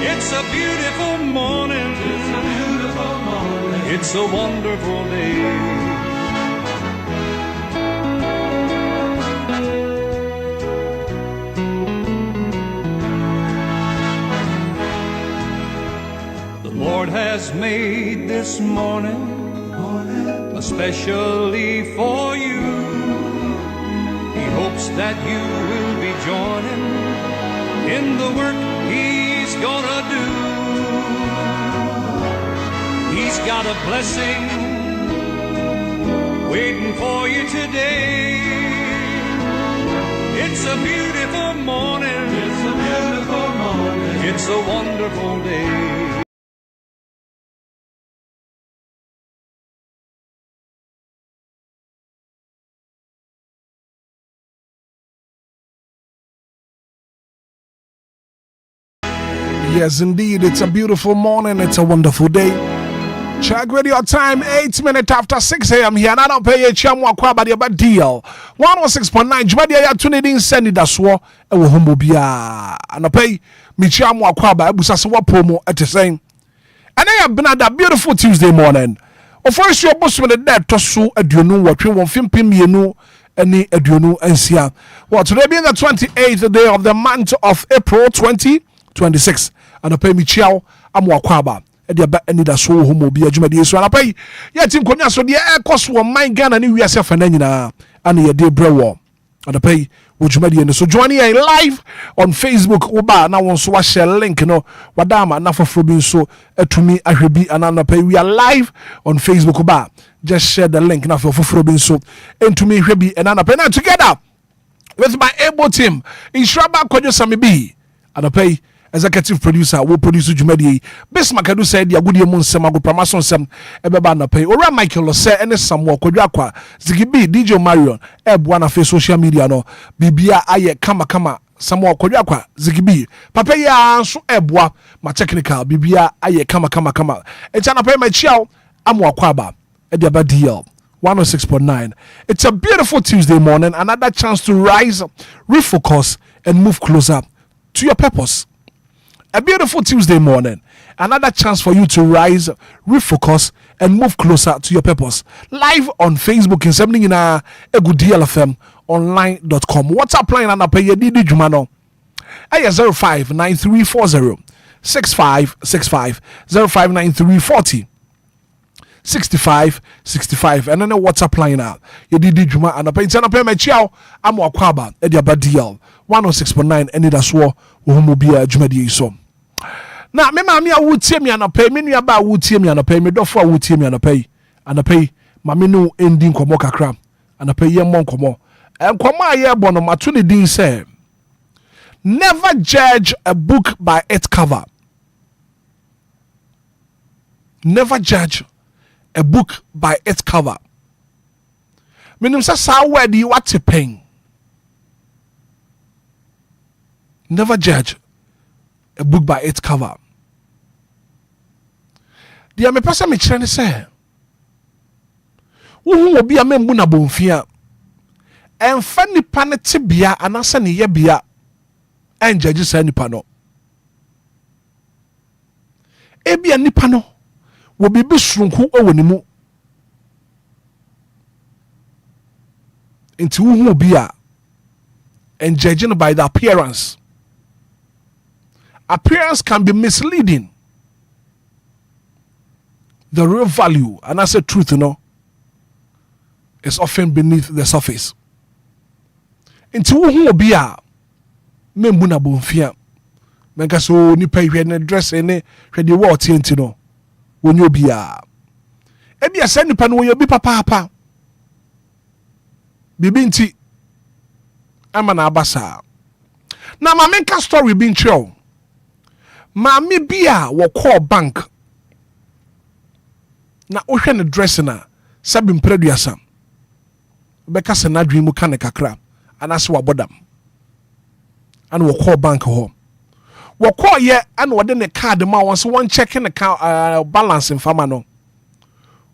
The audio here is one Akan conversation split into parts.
It's a beautiful morning. It's a beautiful morning. It's a wonderful day. The Lord has made this morning especially for you. He hopes that you will be joining in the work He's gonna do. He's got a blessing waiting for you today. It's a beautiful morning. It's a beautiful morning. It's a wonderful day. Yes, indeed. It's a beautiful morning. It's a wonderful day. Check radio time, 8 minutes after 6 a.m. here. And I don't pay a chamwa kwabadi about deal. 106.9. Jumadia ya tunedin Anidaso Wɔhɔ Obia. And I pay me chamwa kwaba ebusasa promo at the same. And I have been at that beautiful Tuesday morning. Of course, your boss with the dead to so aduonu watching one film pimienu any aduonu NCA. Well, today being the 28th day of the month of April 2026. And I pay me chiao amwakwaba edia ba Anidaso Wɔhɔ Obia Jumadi so and I pay ya team konya so de e cost one my Ghana ni wiase fa na nyina and ye de brewo and I pay Jumadi so joining you live on Facebook oba na won so share link no wadama na foforo bi so atumi ahwebi and I pay we are live on Facebook oba just share the link na foforo bi so entumi hwebi and I pay now together with my able team in Shraba Kwadwo Samibi and I pay executive producer will produce Jumadi. Best Makadu said, Ya good moon sem ago promotion sem ebeba na pay. Ora Michael say any some more kodrakwa. Zigibi DJ Marion ebwana face social media no. Bibia aye kama some more kodrakwa Zigibi. Papa ya so ebwa my technical Bibia aye kama. Echana pay my chiao amwa kwaba ediaba DL 106.9. It's a beautiful Tuesday morning, another chance to rise, refocus and move closer to your purpose. A beautiful Tuesday morning. Another chance for you to rise, refocus, and move closer to your purpose. Live on Facebook in something in a good DLFM online.com. WhatsApp line and pay your DD Jumano. 059340 6565 059340 6565 and then WhatsApp line now. You did Juma and a pay my chow. I'm Wakwaba Edia Badiel 106.9 Anidaso Wɔhɔ Obia Jumadi so. Now me mami a would me and a pay me about would me and a pay me for would me and a pay mammy no ending komo kakra and a pay yem mon komo and koma ye bono matuni din say never judge a book by its cover. Never judge a book by its cover. Meaning sa where do you want to pay? Never judge a book by its cover. Dear me person me trying to say, who will be a member na bonfia and funny panetibia and asani yebia and judges any pano. Ebia nipano will be bishrunku owenimu into who will be and judging by the appearance. Appearance can be misleading. The real value, and I say truth, is often beneath the surface. Into who will be a membuna bonfia. Menka so ni pay when dress any ready water no. When you be a ebi a send pan when you be papa. Bibinti amana abasa. Na ma menka story being true. Mami bia wo call bank na ohwe ne dress na sabi mpreduasa beka se na dwi mu ka ne kakra anase wabodam and wo call bank ho wo call ye and wo de ne card ma won so won check ne balance in farmer no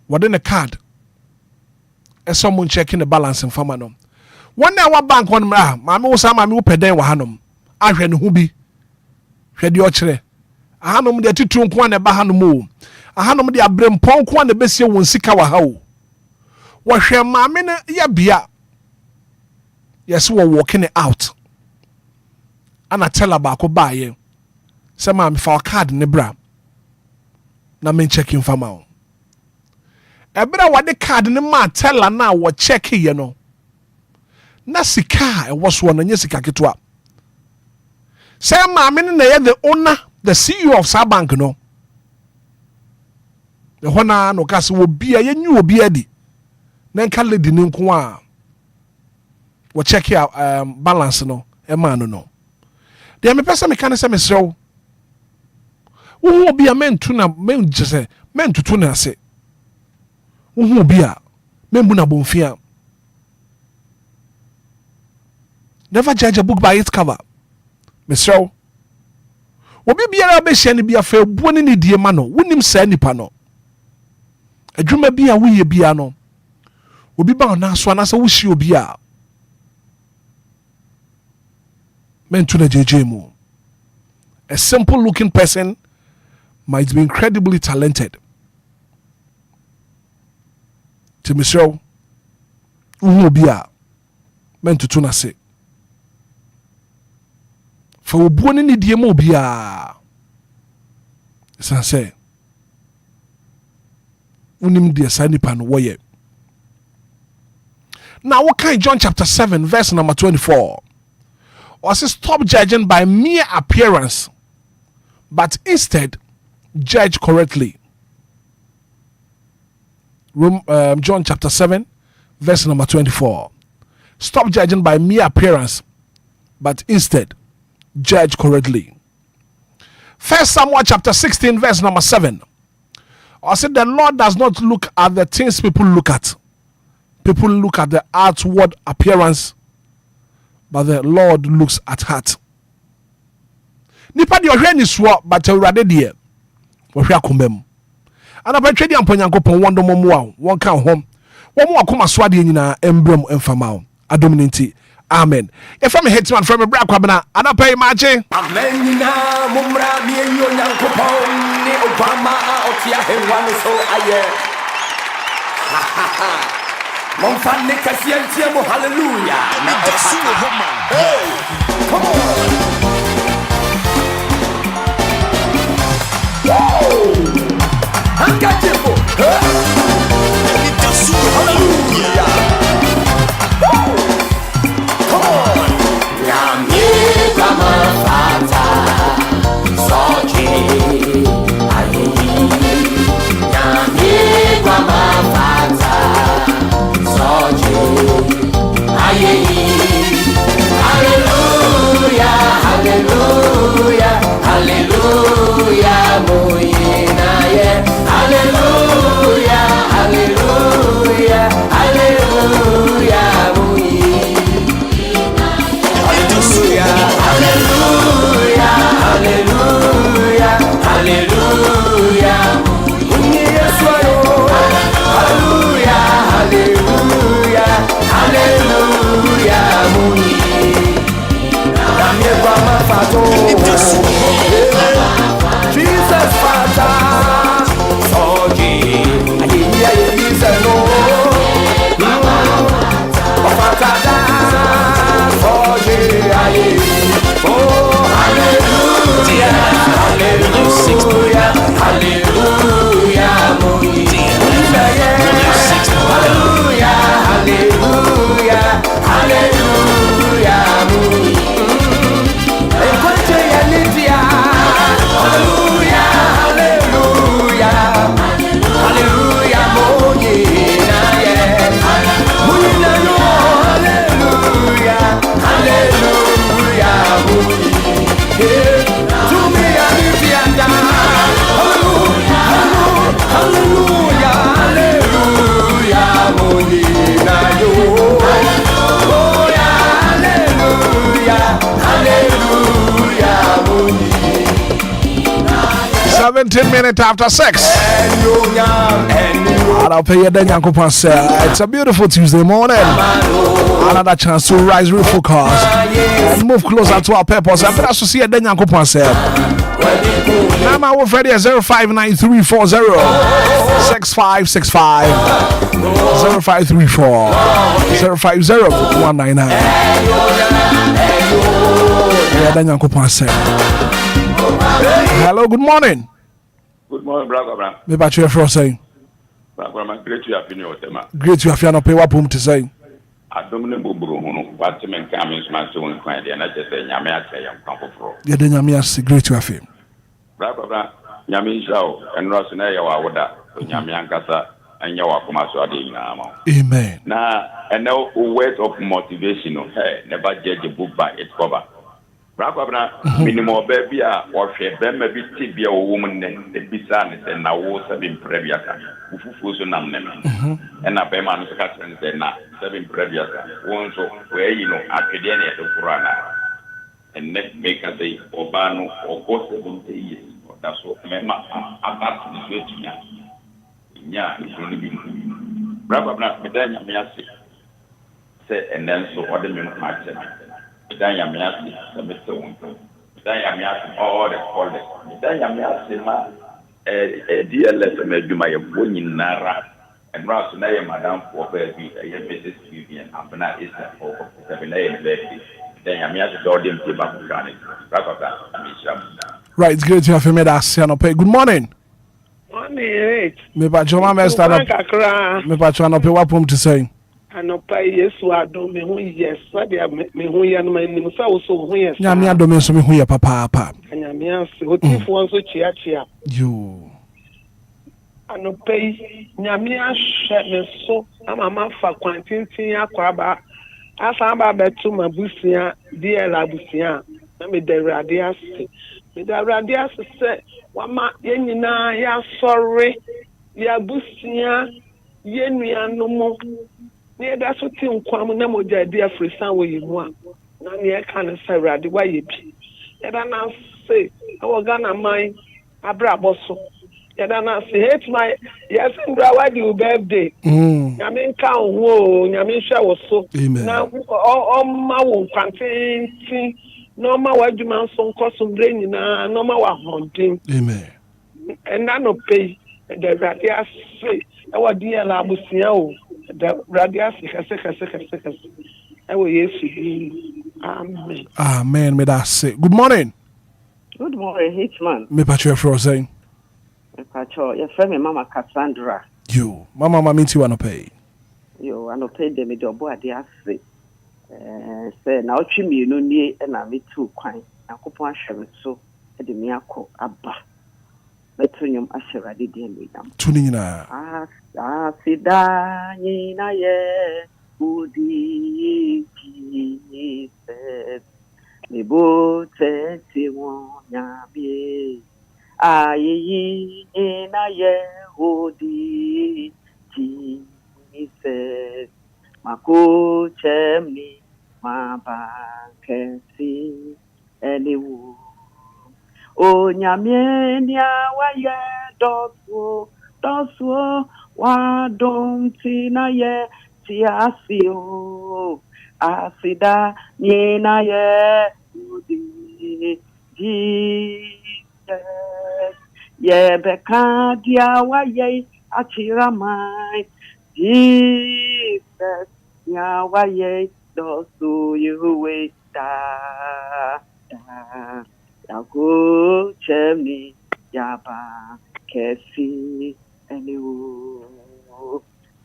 wo de ne card e someone check ne balance in farmer no won na wa bank won mami wo sa mami wo peden wa hanom ahwe ne hu bi hwe de o kire ahanom de atitu nko an eba hanom o ahanom de abrempon nko an ebesie won sika wa ha o wo hwe maame ne ya bia yes wo walking it out ana tell ba ko ba ye se maame fa card ne bra na men checking fama o ebra wade card ne ma tell na wo check ye no na sika e wo so na nya sika ketwa se maame ne na ye the owner the CEO of sa bank no the hona no kase wo bia ye nyu obi adi na nka lady ne nko a wo check out balance no e ma no de me pesa me kan se me sew wo obi a mentu na menjese mentutu na ase wo obi a membu na bonfia. Never judge a book by its cover. Mesro obi biara be hye ne bia fa ebuo ne die ma no wonim sa nipa no adwuma bia wo ye bia no obi ba na so na sa wo hye obi a mentu na jeje mu. A simple looking person might be incredibly talented. To Mesro obi a mentu to na se for obuo ne die ma obi a san say unim de sa nipa no wo ye. Now what kind John chapter 7 verse number 24 or say stop judging by mere appearance but instead judge correctly. John chapter 7 verse number 24 stop judging by mere appearance but instead judge correctly. First Samuel chapter 16 verse number 7 I said the Lord does not look at the things people look at. People look at the outward appearance but the Lord looks at heart. Nipa de ohwe ni so but awurade de ohwe akomam ana ba twedi amponyankopon wondo momo won kan hom wo mo akoma so ade nyina embrem emfama adominanti. Amen. If I'm a Hitman from a black woman, I don't pay much. Amen. Mumra, me and you, Yankopon, Obama, Otia, and one so I Monfan Nicasian Tiamo, hallelujah. Hey, come on. I got you. Hallelujah. Minutes after 6. I'll pay you then, it's a beautiful Tuesday morning. Another chance to rise, refocus, and move closer to our purpose. I'm going to see a then Now my wolf ready at 0593406565 0534-050-199. Hello, good morning. Good morning, brother. Me about you for saying. Brother, great to have you. Great to have you. No pay what to say. I don't know what to make coming to my soul and find the another thing. I may say I'm comfortable. Yeah, then Yamias, great to have him. Brother, Yamin Show and Rosanaya Wawada, Yamian Casa, and Yawakuma Swadi now. Amen. Now, and no words of motivation of her, never judge a book by its cover. Brother, minimum baby or them maybe tibia woman then the bizarre and now was 7 previous. And a payment and said, now 7 previous. One so where you know, academia to Purana. And next make a say, Obano or go 70 years. That's what Mema about the switch. Yeah, it's only been Brother, Medania Miasi said, and then so other men might say. Then Yamiasi, the Mr. Winter. Then Yamiasi, all the callers. Then Yamiasi, DLFM, do my winning Nara, and Rosanaya, Madame, for baby, a Mrs. Vivian, and Bana is for 7 a.m. Then Yamiasi, Dordim, Tibakuani. Right, it's great to have you made us. Good morning. Morning, Me ba Joma Mester. Me ba Chana pe wapum to say. Anopa Yesu ado me hu yes sadia me hu ya no manim sa wo so hu yes Nyame ado me so me hu ya papa. Nyame ase hotifo nso chia You anopa nyame ahwe me so ama fa kwantintin akwaba asa ba betu mabusia DL abusia na me derade ase se wama yenyina ya sorry ya busia yenuanom ne da so ti nkwam na moja di afrisan wo yimu a na ne ka ne sarade wa ye bi e da na say awo Ghana man abrabo so e da na say Hitman yes ndra wa di birthday nyame nka ho nyame hwa wo so na o ma wo kwantin no ma wa djuma nso nkoso mbre nyina no ma wa hondin amen and na no pay the radio say e wa di ala abusia o the radio kase I will yes amen amen me that say good morning Hitman me patcho for saying me patcho your friend me mama Cassandra you mama minti wana pay you wana pay dem do bo ade ase say na otwi mi no nie na me tu kwan akopon ahwe so de me akọ aba betonyum ahwerade de me yam tuni nyina sida nyina ye udi Jesus me bo tete won nyabie ayi nyina ye udi Jesus mako chemi mabankesi eliwu o nyamenia waye dosu wa domti na ye ti asio asida ni na ye udi Jesus ye beka dia waye achira mai Jesus Yawaye dosu yuwe da yago chemi yaba kesi eniwo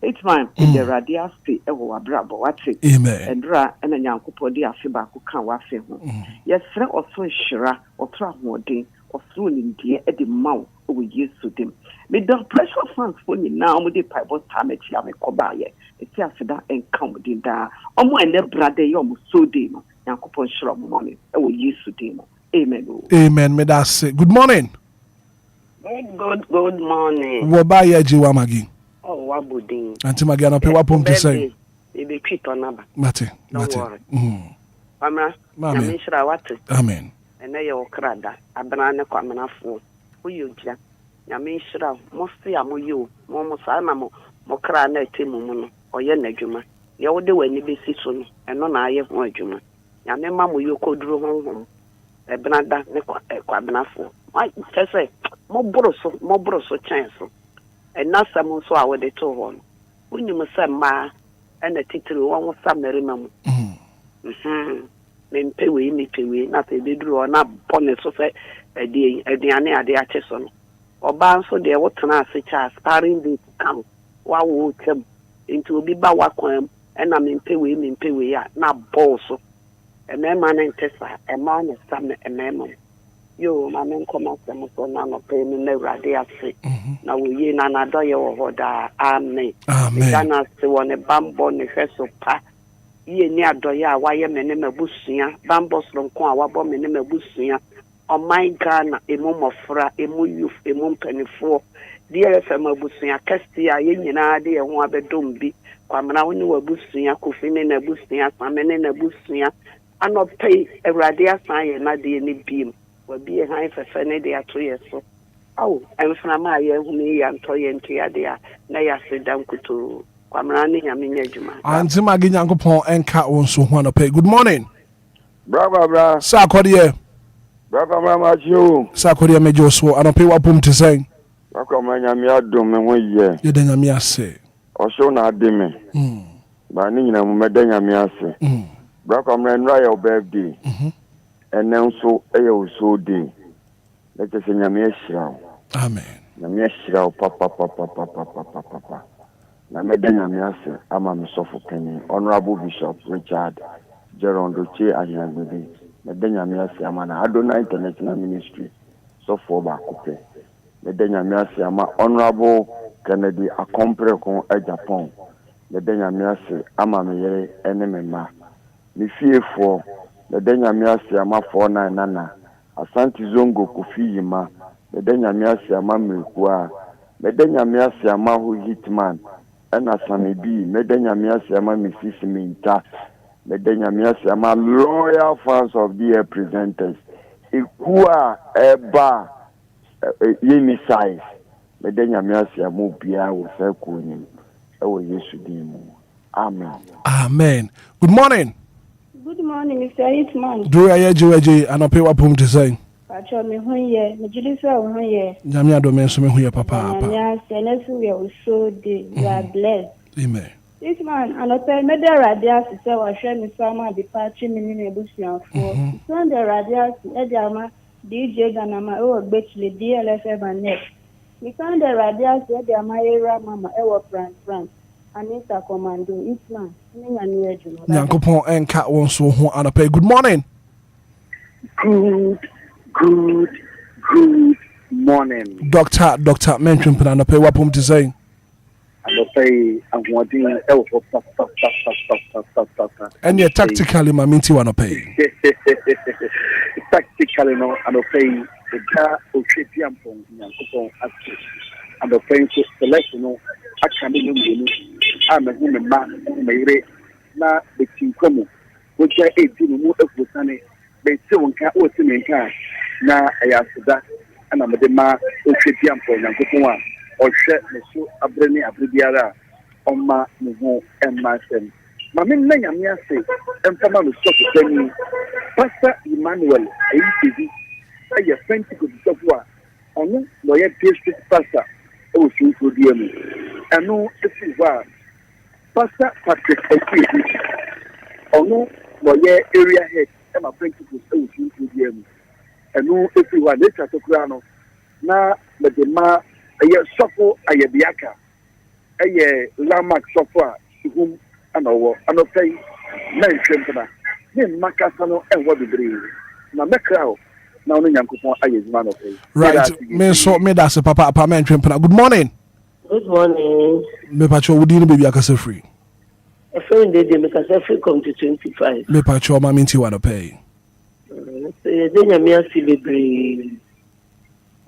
Hitman the radio stay ewo wabrabo wate amen endra ena nyankopɔ de afi ba ko kan wafe ho yesre oso hira otra hoden oso nimdie e de maw o Yesu dem me the pressure fans for ni na omo de pipe time ti am ko ba ye eti afida enkam din da omo ene brother ye omo so dey no nyankopɔ hira mo money e wo Yesu dem amen amen me that say good morning good morning wo ba ye ji wa magi oh wabudin anti magi na pe wapom to say e be kwito naba mate amra nyame hira wate amen ene ye okrada abana ne kwamenafo uyogya nyame hira mo se amoyo mo sa na mo kra na etemu mu no oye n'adwuma ye wo de wani besi so no eno na aye ho adwuma nyame ma mo yo koduro honhom ebenada ne kwabenafo I say more chance. And now someone saw what they told one. When you must say ma and the title one was some remember. Then pay me, nothing they drew on up bonnet so say a day at the Atchison. Or bound so there what can I say, sparring the come. Wow, will come into be bawaquam, and I'm in pay not balso. A man and Tessa, a man is some a man. You, my men come out them so none of pay me never dare say. Now we yin and adore or that amen. Amen. To one a bamboo on the first of pa. Ye near doya, why a man in a bushia, bambos from Kwa, wabom in a bushia. On my Ghana, a mum of fra, a mu youth, a mum penny for. DLFM bushia, Castia, yin idea, one of the dumbi. Kwamana when you were bushia, coffin in a bushia, salmon in a bushia. I not pay a radia sign and not the any beam. Will be a high for Sunday at 2 years. So, oh, and from my year, who me and toy and tia there, nay, I sit down to Quamrani, I mean, Ejuma. And Zimagin Uncle Paul and Cat wants to want to pay. Good morning. Bravo, Sarkodia. Bravo, you. Sarkodia made your sword. I don't pay what boom to say. Bravo, my dome and 1 year. You didn't me say. Or so not dimmy. But Nina Medena me. Bravo, man, Raya birthday. And now so so day. Let us say Yamia. Amen. Yamia, papa. Namedena Miase, Amam Sophopenny, Honorable Bishop Richard Gerondoche Ayangbebe, Medena Miase Amana Adona International Ministry, so for Bakupe. Medena Miase Ama Honorable Kennedy Akompreko Japan. Medena Miase Ama Meye Enemema. Mi fie for Medena Miase Ama 499 Asante Zongo Kofi Yima. Medena Miase Ama Mekwa. Medena Miase Ama Hitman. Ena Samibi, Medenya Miasi Ama Mrs. Minta, Medenya Miasi Ama loyal fans of the presenters. Ikua Eba Yemi size. Medenya Miasi Ama Obia will say Kunim. Ewo Yesu Dimu. Amen. Amen. Good morning. Good morning, Mr. Hitman. Do I hear you and I pay what boom to say? Patrol me hunye, me jilisa hunye. Jamia do me so me hunye papa. Jamia senesu we also dey. You are blessed. Amen. This man, and I tell me the radias to say wa share me sama departure me ni ebusian for. So the radias e dey ama DJ Ganama e wo gbetule DLFM and next. We found the radias e dey ama era mama e wo France. Anita Commando Hitman. Ni nyanu ejuma. Nyankopon enka won so ho anapa. Good morning. Good morning. Doctor mention plan pay what to say. I say I'm wanting and you tactically my minty wanna pay. Tactically no and pay the car of Chipiam from Yankopon and the paying to select no I can be I'm a human man may na the team come which I ate to move up with Sunny. They still can't what's in the car. Na ayasida ana mede ma ohwediam for Nyankopon a ohwe ne so abrene abribiara oma ne ho emmasem ma me na nyame ase empama no so tani Pastor Emmanuel ayitibi aye Pentecost sofo a ono no ye district pastor o su fodie mu eno esi wa Pastor Patrick Enquiries ono no ye area head e ma Pentecost o su fodie mu enu everyone they try to no na medema aye sofo aye biaka aye lamak sofo a hum anawo anopay na nhwempna ne makasa no enwo bebre na mekrao na ono Nyankopon aye zuma no pay right me that's papa apartment nhwempna. Good morning. Good morning. Me pacho wudi no baby akasa free. A friend dey make us free come to 25. Me pacho ma minti wanna pay. Denya mi asi bebre.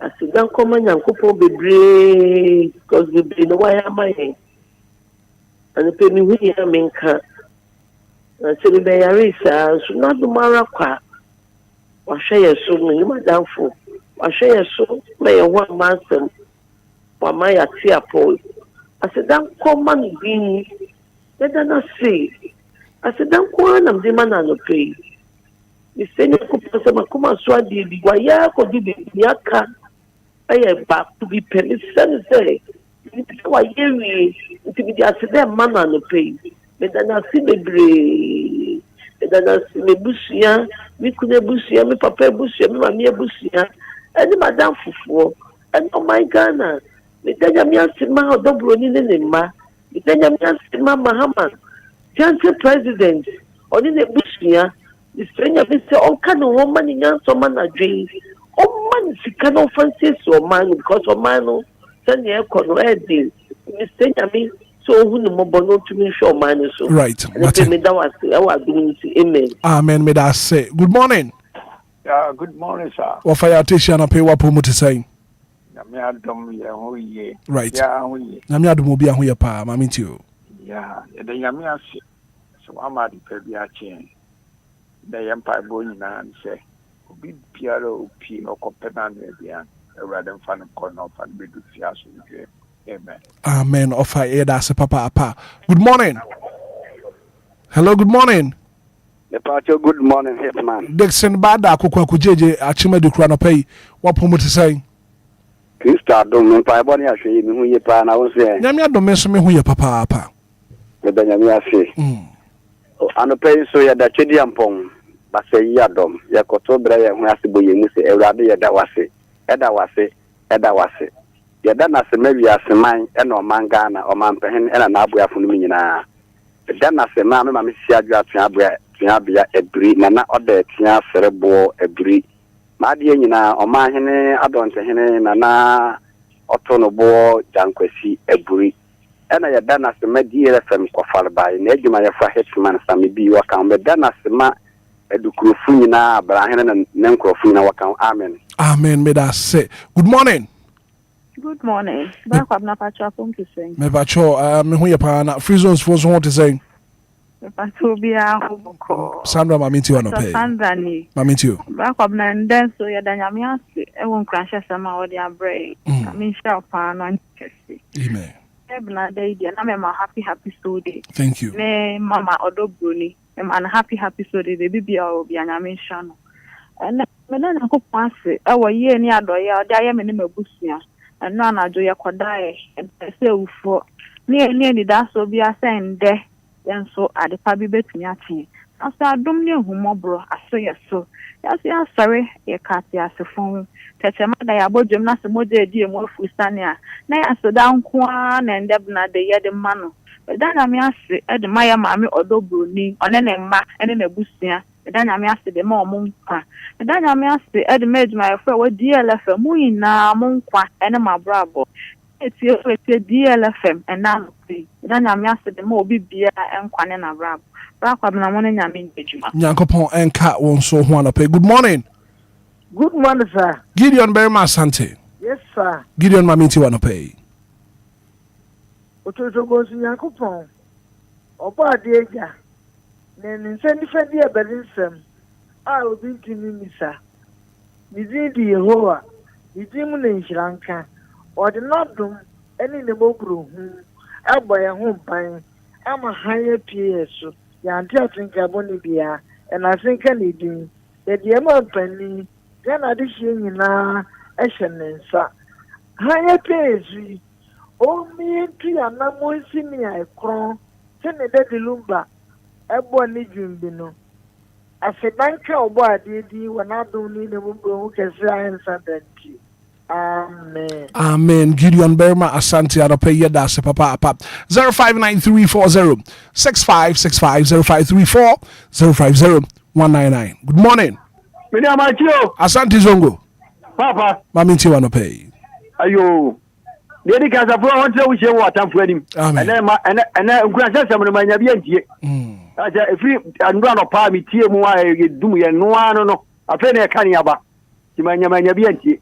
Asidan koma Nyankopon bebre because bebre no why am I? And pe mi hu ya menka. Na se be yarisa so na do mara kwa. Wa hwe yeso ni madamfo. Wa hwe yeso me ye ho amansem. Wa ma ya ti apo. Asidan koma ni bi. Deda na se. Asidan kwa na mde mana no pay. the senior Kupasama Kuma Swadi, the Guaya could be the Yaka. I am back to be penny say. Why you to be just them man on the pay. But then I see the bray. Then I see the bushia, we could a bushia, me papa bushia, me mamma bushia, and Madame Fufu, and oh my Ghana. Me tell you, I see my double in ma. Me tell you, I see my Mahaman. Council president, or in the bushia, the stranger will say, oh, can a woman in some man a dream. Oh, man, she cannot fancy so man because of man. Send your correct. Mr. Yami, so who no more to me show man so. Right. Amen. Amen. May I say good morning. Yeah, good morning, sir. What fire station up here? What promote say? Right. Yeah, Namia do mobile who ya pa, mammy too. yeah. The Yamia, so I'm at the Pebia chain. The Empire Bony and say, be Piero P or Copenhagen, rather than fun corner of and be to Fias. Amen. Amen. Offer Eda papa apa. Good morning. Hello, good morning. The party, good morning, Hitman. Dixon Bada Kukwa Kujeje Achimedi Krano Pay. What promote say? Krista don't pay boni ashe mi hu ye pa na wo se. Nyamia do menso me hu ye papa apa. Me da nyamia se. Ano pay so ya da chedi ampon. Ba se ya dom. Ya koto bra ya hu ase boye mu se Ewrade ya da wase. Eda wase. Ya da na se mewi aseman e na omanga na omanpehen e na aboafo no nyina. Da na se ma me ma me sia adwa tua bia ebri na na oda tia serebo ebri. Madie nyina omahene adontehene na otonobo jankwasi eburi ena ya dana se ma DLFM kwafalba na adwuma ya fa Hitman sami bi waka me dana se ma edukurofu nyina abrahene na nkrofu nyina waka amen. Amen. May I say good morning. Good morning. Back up na pacho apom to say. Me pacho me hu ye pa na free zones for so want to say. Obia hoboko. Sandra mamiti wa no pay. Sandra ni. Mamiti you. Back up nanden so ya danyamia se e won krasha sama o dia brain. I mean sha pa no nkesi. Amen. Ebna day dia na me ma happy so day. Thank you. Ne mama odobroni. Em an happy so day the bibia obi anyame sha no. And me na nkopon ase e wo ye ni adoye o dia ye me ne mabusua. And no na joye kodae e se ufo. Ni Anidaso bia sende. And so at the pabi between yati. After I don't know who mobro, I say yes so. Yes, yes, sorry, ye cat as a phone. Tetemada ya bojo na se moje di mo fustania. Na ya so down kwan and debna de ye de mano. But then I me ase e de maya mami odobro ni onene ma ene na busia. But then I me ase de ma omunkwa. But then I me ase e de made my friend we DLFM mu ina munkwa ene ma brabo. It's DLFM and now then I'm asked the more bibia and Quanen Arab. Rakab na one yamin bejuma. Yankopon and cat won so one pay. Good morning. Good morning, sir. Gideon Berma Sante. Yes, sir. Gideon Mamiti wanna pay. Ototo goes in Yankopon. Opa deja. Then send the dear Belisem. I will be to me, sir. Nizidi Yehoa. Nizimu in Sri Lanka. Or the not do any in the Mogru. I buy a home pine. I'm a higher PS. Yantia think I want to be a, and I think I need him. The amount penny, then addition in a Eshen, sir. Higher PS. Oh, me and three and no more senior I crown. Send a dead Lumba. I bought Nijim Bino. I said, Banker or boy, did you when I don't need a woman who can say I answer that to you. Amen. Amen. Gideon Berma Asante Adope Yeda se papa apa 059340 6565 0534 050 199. Good morning. Mini amachio. Asante Zongo. Papa. Maminti wano pay. Ayo. Dedi kaza pro wonte wo she wo atamfo anim. Amen. Ene nkuranse sem no manya bi antie. Aja efi andua no pa mi tie mu a dum ye no ano no. Afa na e kan yaba. Ti manya bi antie.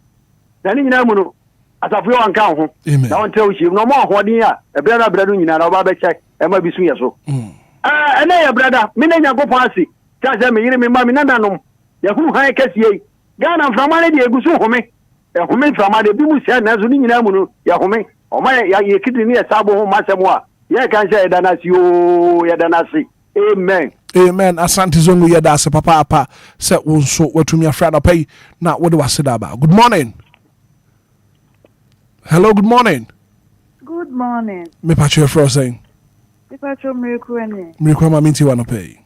Na ni nyina mu no asafo yo anka ho. Na wonte wo she no mo hodin a e bra na bra no nyina na oba be check e ma bi su ye so. Ene ya brada mi na nyankopon ase. Ta se me yire me ma mi nananom. Ya hu han kasiye. Ghana mframane de egusu home. Ya home mframane bi mu sia na so ni nyina mu no ya home. O ma ya kidi ni esabo ho masemo a. Ya kan se ya danasi o ya danasi. Amen. Amen. Asante zongo yeda se papa apa se unso watumi afra na pay na what was said about. Good morning. Hello, good morning. Good morning. Me patcho fro saying. Me patcho mrekwane. Mrekwa minti wana pay.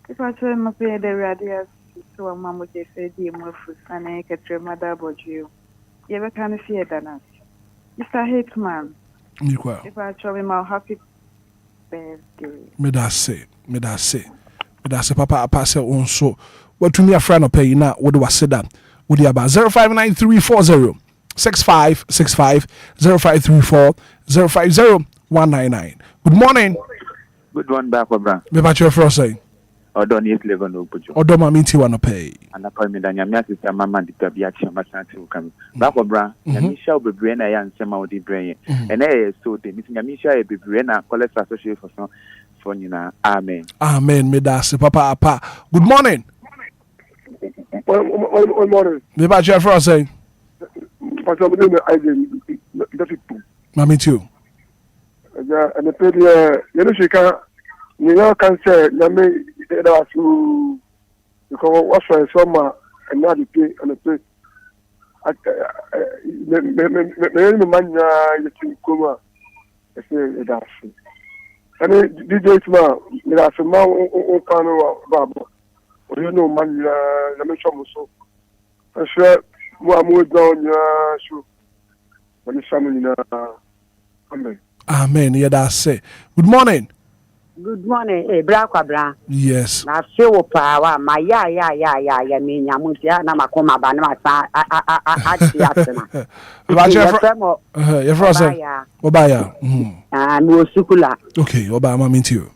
Me patcho no pay the radius so mama je say di mo fu sana ketre mother boju. Ye be kan fear dana. Mr. Hitman. Mrekwa. Me patcho me my happy birthday. Me da say papa apa se unso watumi afra na pay na what was said that. Would you about 059340 6565 0534 050 199. Good morning. Good one back, Obra. Me patcho fro saying. Odon yes level no pujo. Odoma minti wana pay. Ana pa me da nyamia sisa mama di tabia chi amasa ti ukam. Back Obra, nyamisha obebre na ya nsema odi brain. And eh so de miti nyamisha e bebre na collect associate for nyina. Amen. Amen. Me da se papa apa. Good morning. Good morning. Me patcho fro saying. Pastor me I get Mami too. Ja and the pedia you shika New York can say Yame there was to because what's for summer and not the pay and the pay. Me man you think come I say that's and DJ ma me that's ma o kanu babo you know man ya me show so I say mo down ya show when the family na amen. Amen. Yeah, that's it. Good morning. Good morning. Bra kwa bra. Yes. Na fewo pa ma ya me nyamutia na makoma ba na asa ati asena. Ba je fro say. Obaya. No sukula. Okay, Obaya ma minti o.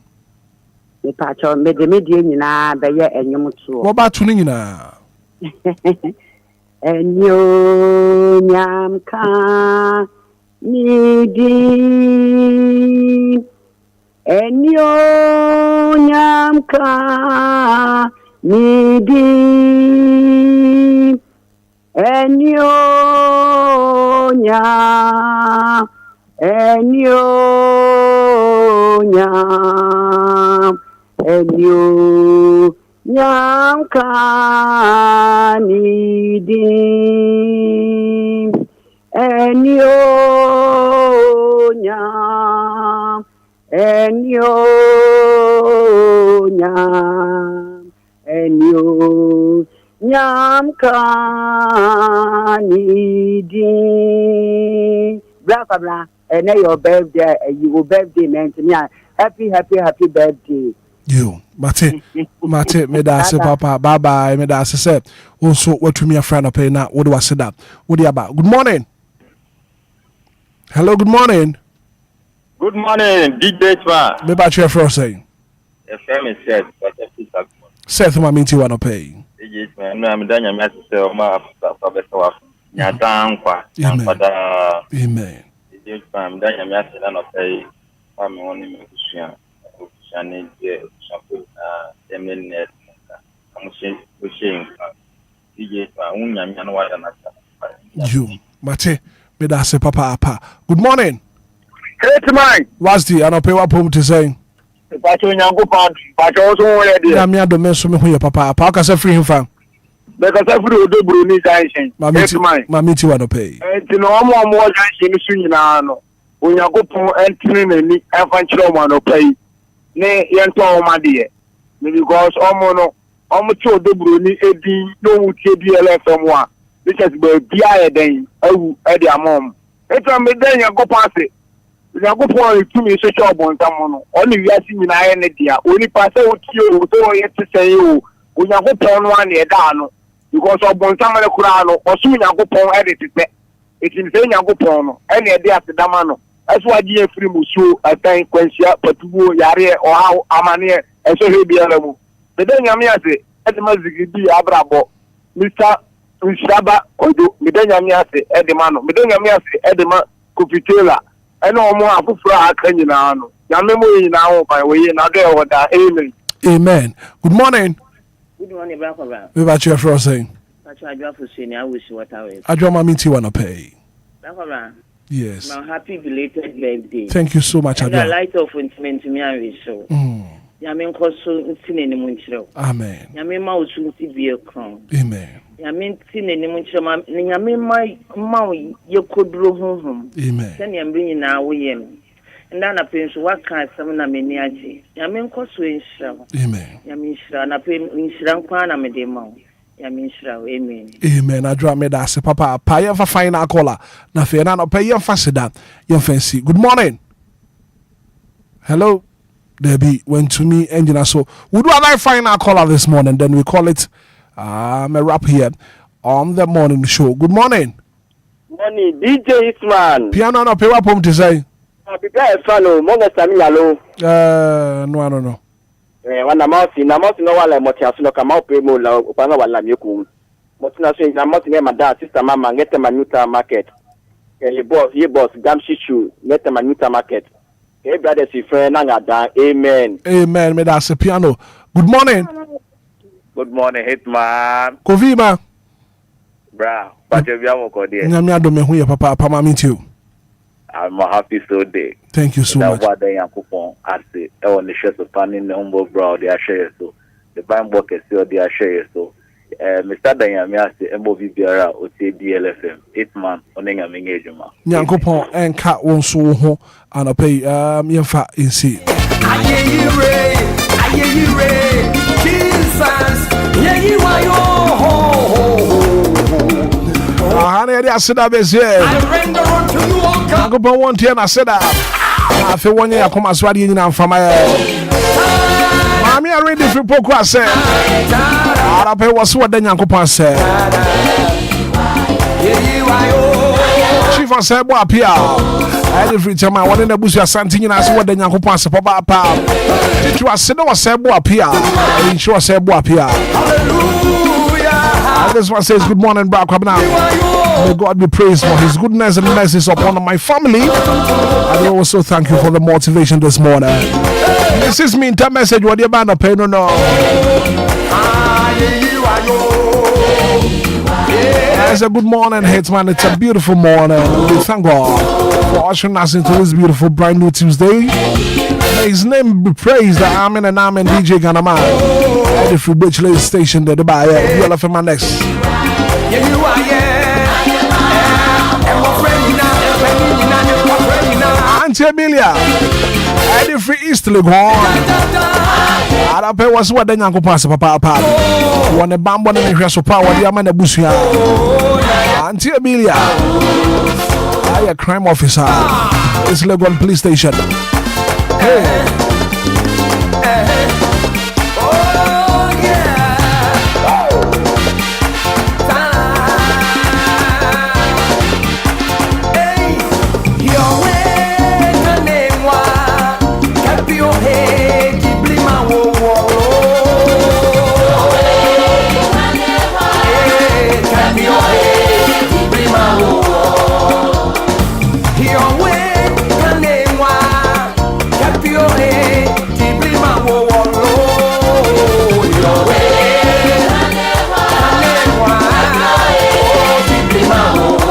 Me pa cho me de nyina be ye enyum to. Oba tu ni nyina. Enyo nyamka nidi enyo nyamka nidi enyo nyamka nidi enyo nyamka nidi bra and your birthday your birthday man to me happy birthday you mate me da se papa bye bye me da se say also watumi afra na pay na what was that what you about. Good morning. Hello, good morning. Good morning, DJ Hitman. Me ba che fro say. FM is set, but Seth ma minti wana pay. DJ Hitman, no am danya me say o ma fa be so wa. Nya tankwa. Amen. DJ Hitman, danya me say na no pay. Fa me woni me kusua. Kusane je shampoo temenet. Amushe kushin. DJ Hitman, unya me no wa na sa. You mate me da se papa apa. Good morning. Hitman. What's the anope wa pom to say? Pacho nyango pa pacho so wo ye de. Ya me adome so me hu ye papa apa ka se free him fa. Be ka se free odo buru ni sanction. Mami ti wa no pay. Enti no omo sanction ni su nyina no. Onyango pon entry na ni afa nchiro mo no pay. Ne ye nto o ma de. Because omo ti odo buru ni edi no wutie DLFM wa. Because be bia ye den awu e de amom. Eto me den yango passe. Yango po tu mi so chobo ntamo no. Oni wiasi nyina ye ne dia. Oni passe o ti o so ye ti say o. Onyango pon no an e da no. Because obontam le kura no. Osu yango pon e de tete. Etin se yango pon no. E ne de atedama no. Eso agi e free musu atan kwansia patuwo yare o ha amane e so he bia lamu. Me den nyame ase e de mazigidi abrabo. Mr. Nshaba odo me den nyame ase e de ma no. Me den nyame ase e de ma kopitela. Eno omo afufura aka nyina no. Nyame mo nyina ho pa we na do e woda. Amen. Amen. Good morning. Good morning, brother. We ba che fro saying. Pacho adwa for say I wish what I Adwa ma minti wa no pay. Brother. Yes. Now happy belated birthday. Thank you so much, Adwa. Adwa. The light of intimate to me I wish so. Nyame nkoso ntine ne munchiro. Amen. Nyame ma osu ntibie kron. Amen. Nyame ntine ne munchiro ma nyame ma yekoduro honhom. Amen. Sɛ nyame nyina wo ye no. Nda na penso waka asɛm na meni agye. Nyame nkoso enhyira. Amen. Nyame nhyira na pen nhyira nkwa na mede ma wo. Nyame nhyira. Amen. Amen. Adra me da se papa pa ye fa final caller. Na fe na no pa ye fa seda. Ye fancy. Good morning. Hello. Debbie went to me engine. So we do a live final caller this morning. Then we call it a wrap here on the morning show. Good morning. Morning, DJ Hitman. Piano no pay up home to say. Prepare fano, monga sami yalo. No. Wana mausi no wala moti asuno kama upe mo la upanga wala myoku. Moti na so na moti ngema da sister mama ngete manuta market. Ye boss gamshi shoe ngete manuta market. Hey, brothers, if amen. Amen. Me that's a piano. Good morning. Good morning, Hitman. Kovima. Bra, but you are more dear. Nyamia do me hu ya papa pa mami too. I'm happy so day. Thank you so much. What they are coupon at the on the shares of panning the humble brow they are share so. The bank book is still they are share so. Mr. Danyamia say MOV Biara o DLFM 8 man oning amengejuma. Nyankopon enka won so ho anopay yemfa insi. Aye you re Jesus yeah you are yo Ahane dia seda bezie. I render unto you all God. Nyankopon won tie na seda. Afi wonye yakoma so ade nyina mfama Mami are ready for poku ase. Arape was what the Nyankopon said. Chief of Sebo appear. I did free time. I wanted to boost your something as what the Nyankopon said. Papa, did you say was Sebo appear? I sure Sebo appear. This one says, good morning, Bra Kwabna. May God be praised for his goodness and mercies upon my family. I also thank you for the motivation this morning. This is me in time message. What you band of pain or no? It's a good morning, Hitman. It's a beautiful morning. We thank God for ushering us into this beautiful brand new Tuesday. May his name be praised. Amen and amen. DJ Ghanaian at the Free Beach Station there by DLFM next. Yeah, you are, Auntie Amelia at the Free East Legon. Arape was what the Nyankopon papa. One a bamboo and a power, the Amanda Busia. Auntie Amelia, I a crime officer. It's Legon Police Station. Hey.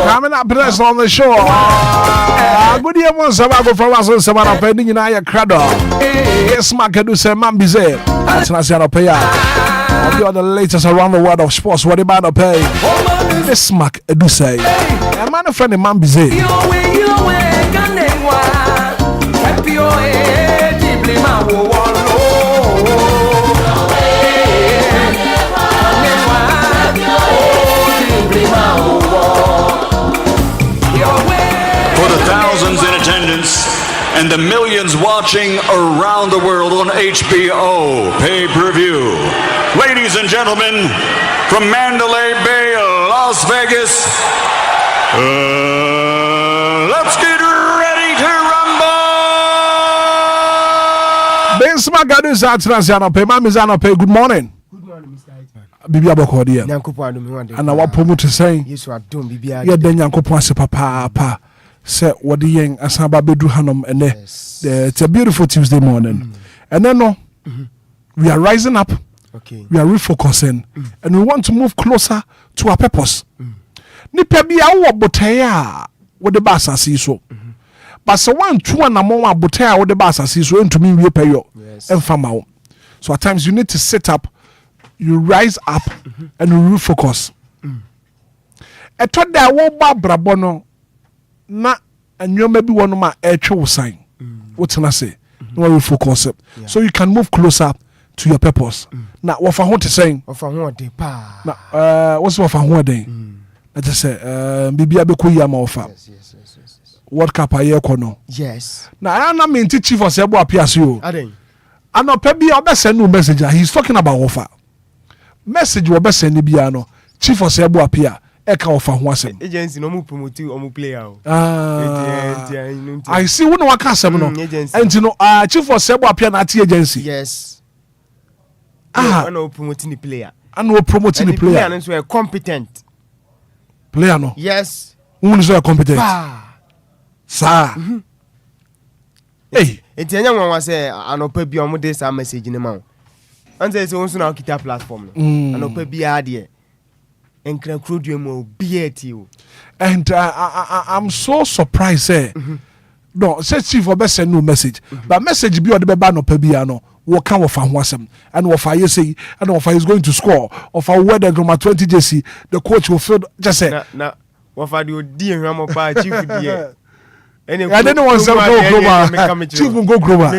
Coming up next on the show. Good year, once I go from us on Savannah Pending in Aya Crado. Yes, Makadu say Mambize. That's National Paya. I'll be on the latest around the world of sports. What about to pay? This Mac Edu say. A man of friend Mambize. And the millions watching around the world on HBO pay-per-view. Ladies and gentlemen, from Mandalay Bay, Las Vegas, let's get ready to rumble! This Magadu Zatrasiano Pay, Mamizano Pay, good morning. Good morning, Mr. Hitman. Bibi Abokodia. Nyankopon and our promote to say, yes, you are doing Bibi. Yeah, then Nyankopon se papa. Say what the young asaba bedru hanom and it's a beautiful Tuesday morning. And then we are rising up. Okay. We are refocusing and we want to move closer to our purpose. Nipa bia wo botaya wo de ba asase so. But so one two na mo abotaya wo de ba asase so entumi wie peyo. Emfa ma wo. So at times you need to sit up, you rise up, and you refocus. I thought that one brabono na and you maybe one of my actual sign. What can I say? No refocus it. So you can move closer to your purpose. Now, what I want to say? Now, what's what I want to I just say, Bibi Abekuya Maofa. What cap I kono? Yes. Now, I mean, chief for Sebo appears you. I know Pebi or send no messenger. He's talking about offer. Message will best send Biano. Chief for Sebo appear. Eka offer wasem. Agency no mu promote o mu player. I see one waka asem no. And you know, chief for Sebo appear na agency. Yes. No promoting the player. And no promoting the player. And so competent. Player no. Yes. Who is so competent? Sir. Hey. Enti anya nwa say anopa bi omo dey sa message ni ma. Ante say won na kita platform no. Anopa bi ade. And I'm so surprised. No, say chief for best send no message. But message be on the beba no pebiano. What kind of wasem and what I say and what is going to score of our weather drama 20 JC. The coach will feel just say na what for the dear Ramo pa chief dear. I didn't want some go global. Chief will go global.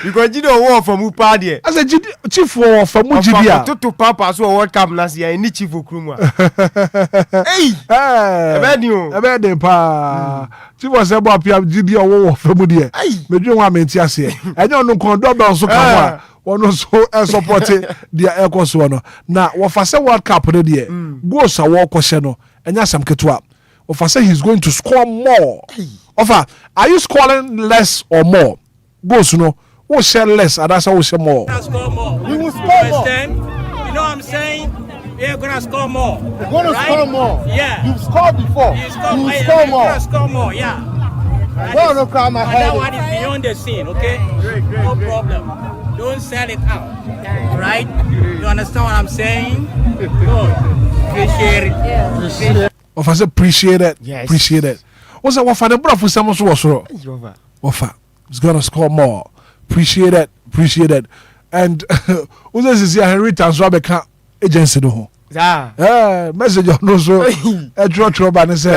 Because you don't want from Upadi. As a chief for Mujibia. To Papa so World Cup last year, any chief for Kruma. Hey! I bet you. Pa. Chief was about Pia war for Mudia. But you want me to say, I don't know, Condor so come one so supported the air course one. Now, what for say World Cup there? Goes a walk question, and yes, I'm Ketua. If I say he's going to score more, offer, are you scoring less or more? Goes, who share less, and that's how we share more. You will score more. You know what I'm saying? You're gonna score more. You're gonna score more. Yeah. You've scored before. You will score more. You're gonna score more. Yeah. That one is beyond the scene. Okay. No problem. Don't sell it out. Right? You understand what I'm saying? Good. Appreciate it. Yeah. Of I say appreciate it. Yes. Appreciate it. What's that? What for the brother for someone who was wrong? What for? He's gonna score more. Appreciate it. Appreciate it. And who's this? Here Henry Tanswa Beka agency no. Message no so. Draw trouble and say.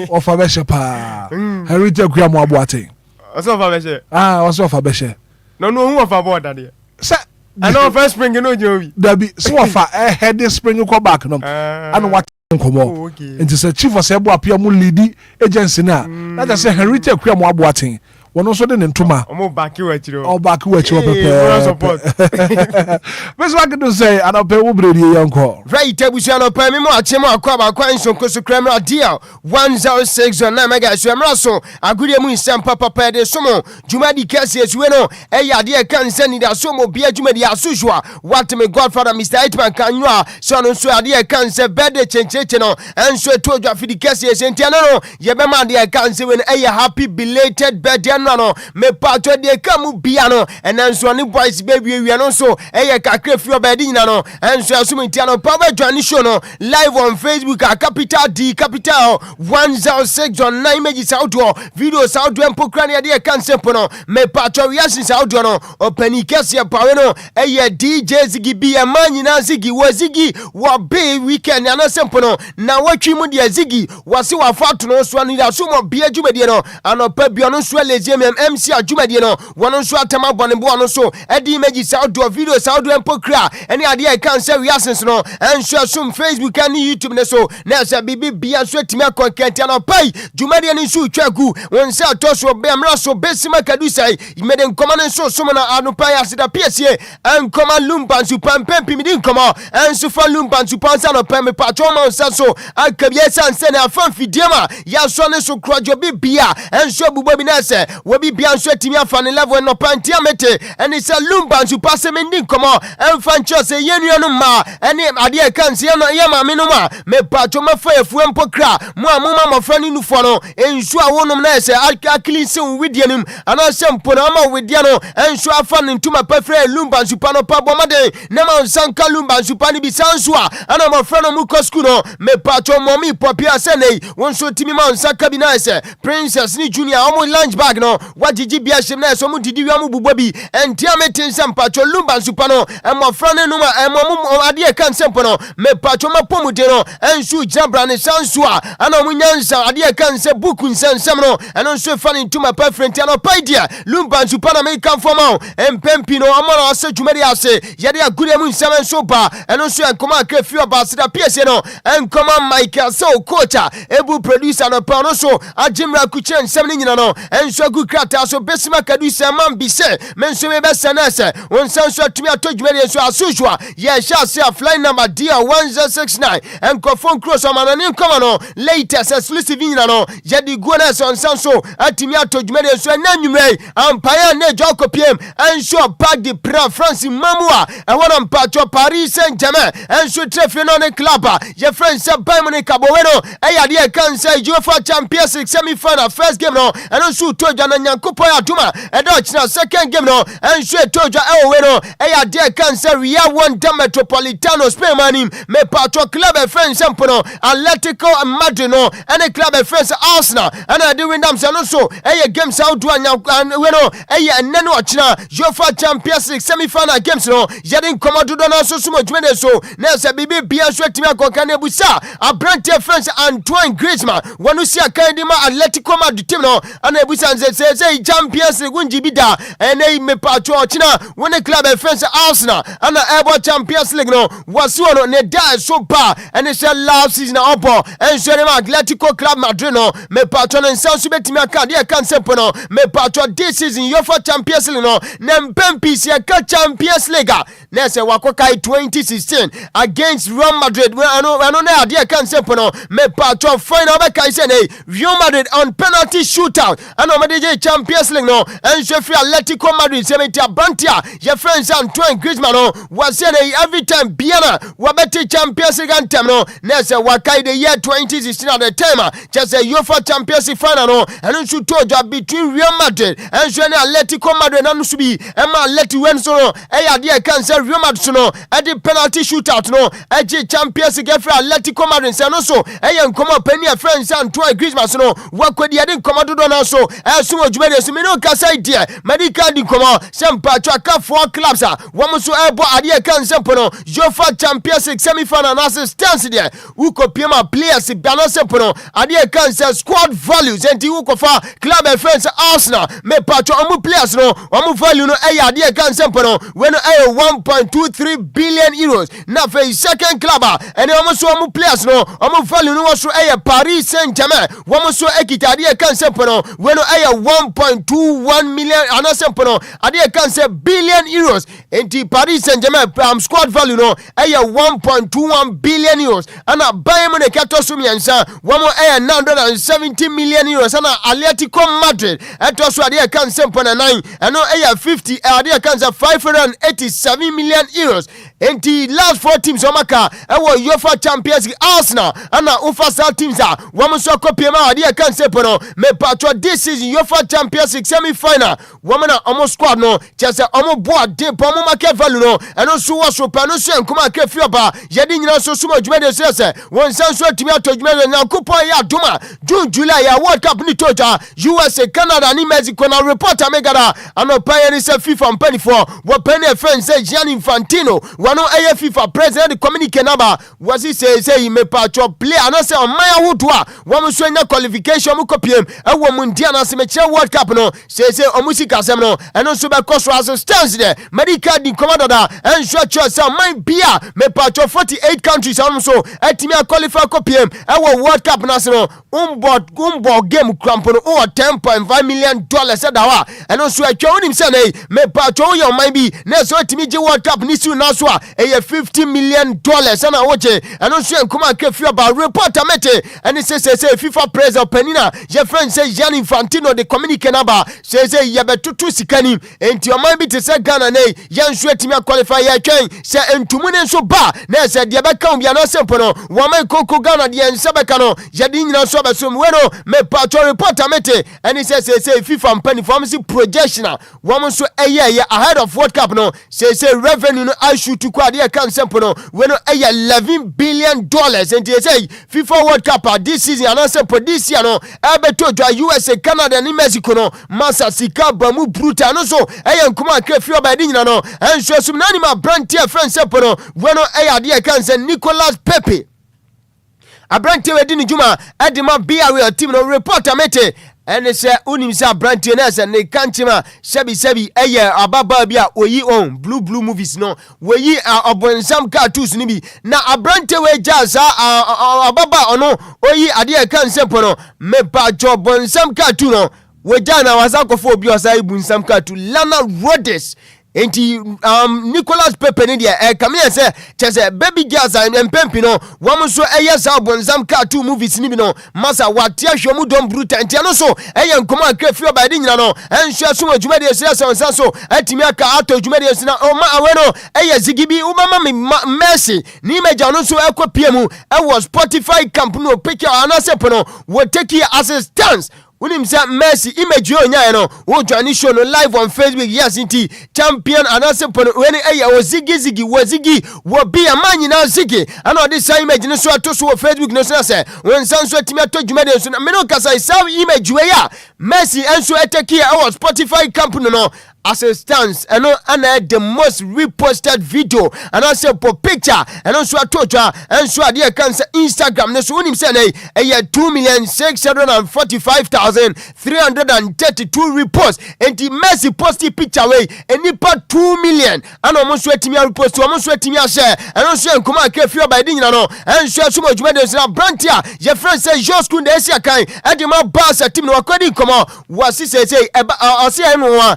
Offer beshe pa. Henry Tanswa mo abuate. Also offer beshe. Also offer beshe. No who offer board that. Sir. I know first spring no Joey. There be so offer head this spring come back no. And what? And to say chief of Sebo appear mu lead agency na. That I say Henry Tanswa mo abuate. One also didn't tuma. Back you at you. Back you at you. What's what to say? I don't pay Ubri young call. Right, Tabusiano Pemimo, Chemo, Quaba, Quanson, Cosucrema, deal 106 or 9 megas. You am Russell, a good moon, Sam Papa Pede Sumo, Jumadi Cassius, Bueno, Eya, dear can send it as Sumo, Bia Jumadi Asusua, what me godfather, Mr. Hitman, Canua, son, so a dear cancer, better Chencheno, and so told you for the Cassius and Tiano, Yabama, dear cancer, when Eya happy belated birthday. No, me pato de kamu biano and then so any boys baby we are so kakre fio bedina no and so assume tiano power journey show no live on Facebook at capital D capital 106 on 9 images outdoor videos outdoor and pokrania de can simple no me pato reactions outdoor no openi kesi power no DJ Ziggy be a man na Ziggy was Ziggy wa be weekend na simple no na watchi mu de Ziggy wasi wa fatu no so ni da so mo be adwumade no anopa biono so MC adwumade no wono so atama bone bo no so edi images outdoor videos outdoor empokra any ade can say reactions no and share some Facebook and YouTube ne so na say bibi bia so timi akọkẹti no pai dwumade ni so twagu won say to so be amra so besima kadu sai mede nkoma so so na anopa ya sida piesie and come Lumba su pampempi mi din koma and so for Lumba su pansa no pem patro ma so akabie sanse na afan fidiema ya so ne so krojo bibia and so bubo bi na say we bi bia so timi afan level no pantia mete and it's a Lumba su passe mi din koma and fan cho say yenu no ma and ade kan se no ya ma me no ma me patro ma fa efu empokra mo amoma ma fa ni nufo no ensu a wonom na say akili se widie nim ana sempo na ma widie no ensu afa ni ntuma pafre Lumba su pa no pa bomade na ma sanka Lumba su pa ni bi sansu a ana ma fa no mu kosku no me patro momi popia se nei won so timi ma sanka bi na say princess ni junior omo lunch bag no no wagigi bia hyem na so mu didi wi amububo bi entia metin sem pacho Lumba nsupa no emofra ne numa emom ade kan sempo no me pacho mapomude no ensu jabra ne sansu a ana munyansa ade kan se buku nsensem no eno nso fa ne ntuma perfect ano paidia Lumba nsupa na me kan foma empempi no amara ase dwumari ase yede agure mu nsem nso ba eno nso enkoma akefi oba sida piese no enkoma Michael so coacha ebu producer no pa no so ajimra kuchen nsem ne nyina no enso agu krata so besima kadu se man bi se menso me be senese won sanso atumi atodwumari so asujwa ye sha se fly number DR1069 enkofon cross amanani nkoma no latest exclusive nyina no yedi gona so sanso atumi atodwumari so nanyumre ampaya ne jokopiem enso bag the France mamua e wona mpacho Paris Saint-Germain enso trefe no ne club ye friends Bayern ne kaboweno e yade e kan say UEFA Champions League semi-final first game no eno so toja na nyankopon aduma e do china second game no enso toja e oweno e yade e kan say Real Wanda Metropolitano Spain manim me pacho club e friends empono Atletico Madrid no ene club e friends Arsenal ana de windam se no so e ye games out weno e ye nene o china UEFA Champions League semi-final games no yade nkomodo do na so sumo dwene so na se bibi bia so atimi akoka na ebusa abrante friends Antoine Griezmann wonu si akandi ma Atletico Madrid team no ana ebusa se Champions League unji bida ene me pacho china woni club e friends Arsenal ana ebo Champions League no wasi wono ne da so ba ene se last season opo enso ne Atletico Club Madrid no me pacho no nsanso betimi aka de kan sempo no me pacho this season UEFA Champions League no ne mpempi si aka Champions League na se wakokai 2016 against Real Madrid ano na ade kan sempo no me pacho final be kai se ne Real Madrid on penalty shootout ano me de Champions League no enso free Atletico Madrid se metia bantia ye friends Antoine Griezmann no was every time Biana wabeti Champions League anthem no na se wakai the year 2016 at the time just a UEFA Champions League final no and should toja between Real Madrid and Atletico Madrid and Nusubi and Atleti win so no e ade kan say Real Madrid no e the penalty shootout no e the Champions League for Atletico Madrid say no so e yen come penny friends Antoine Griezmann so no wakodi ade nkomodo do no so e so odwumade so me no kasa idea medical di komo sempa twaka four clubs wo so ebo ade kan sempo no UEFA Champions League semi-final assistance there uko pima players bana sempo no ade kan say squad values enti uko fa club and friends Arsenal me patcho omu players no omu value no e ade kan sempo no when 1.23 billion euros na fe second club and omu so omu players no omu value no so e Paris Saint-Germain wo so ekita ade kan sempo no when 1.21 million anasempo no ade kan say billion euros enti Paris Saint-Germain squad value no 1.21 billion euros ana Bayern Munich atoso miensa womo 970 million euros ana Atletico Madrid atoso ade kan sempo na 9 eno 50 ade kan 587 million euros enti last four teams omaka ewo UEFA Champions League Arsenal ana ufasa teams womo so kopie ma ade kan sempo no me patro this season UEFA Champions League semi-final womo na omo squad no chese omo board de omo market value no eno so waso pa no so enkoma ka fioba yedi nyina so sumo dwumade sese won sanso atimi atodwumade na kupon ya doma June July ya World Cup ni toja USA Canada ni Mexico na reporter megada anopa ye ni se FIFA mpanifo wo pene friend say Gianni Infantino wano eye FIFA president communique naba wasi say me patcho play anase on maya hudwa wo so nya qualification mu kopiem ewo mundia na se meche World Cup no say omusika sem no eno so be koso assistance there medical di commandada en sure say my bia me patcho 48 countries so etimi qualify kopiem ewo World Cup na se no umbo game crampo no o $10.5 million dawa eno so atwa onim say me patcho your mind be na so etimi je World Cup ni su na so $50 million na woche eno so enkoma kefi about reporter mete and say FIFA president penina your friend say Gianni Infantino the communique number say ye betutu sikani enti o mind be te say Ghana nei yan so etimi qualify ya twen say entumu ne so ba na say de be kan bia na sempo no wo man koko Ghana de ensebeka no ye di nyina so be so we no me patro reporter mete and say FIFA mpani for me projection wo so eye ahead of World Cup no say revenue no I shoot to kwa de kan sempo no we no $11 billion and say FIFA World Cup this season and sempo this year no e beto USA Canada ni Mexico no masa sika bamu bruta no so eye nkoma akra fi oba de nyina no enso sum nani ma brand tie friend sepo no bueno eye de kan se Nicolas Pepe Abrante we di ni juma edima BRL team no reporter mete ene se unim se Abrante na se ne kanchima sebi eye ababa bia oyi on blue movies no weyi obonsam cartoons ni bi na Abrante we jaza ababa ono oyi ade kan sempo no me ba job bonsam cartoon no we jana wasakofo obi osa ibunsam cartoon Lana Rhodes enti Nicolas Pepe ni dia come here say baby girls and empempi no wam so eyesa bonzam cartoon movies ni bi no masa watia hwemu don bruta enti no so eye nkoma akrefi oba de nyina no enhwe so adwuma de esira so atimi aka ato adwuma de esina o ma awe no eye zigibi umama me mercy ni meja no so ekopie mu e was Spotify camp no picture anase pono wo take assistance Unim say Mercy image onya no wo join show no live on Facebook yes inti champion anase pono when eya wo zigi wo bi amanyi na zigi ana odi say image no so ato so Facebook no so say won san so timi ato dwuma de so na me no kasa say image we ya Mercy enso eteki our Spotify company no as a stance and the most reposted video and also for picture and also a total and so dear cancer Instagram no so him say 2,645,332 reposts and the Mercy posted picture way and nipa 2 million and almost sweating me repost to almost sweating me share and also come out careful by the no and share so much medals na brantia your friend say just kun dey see kan and the man pass team no according come was say say say no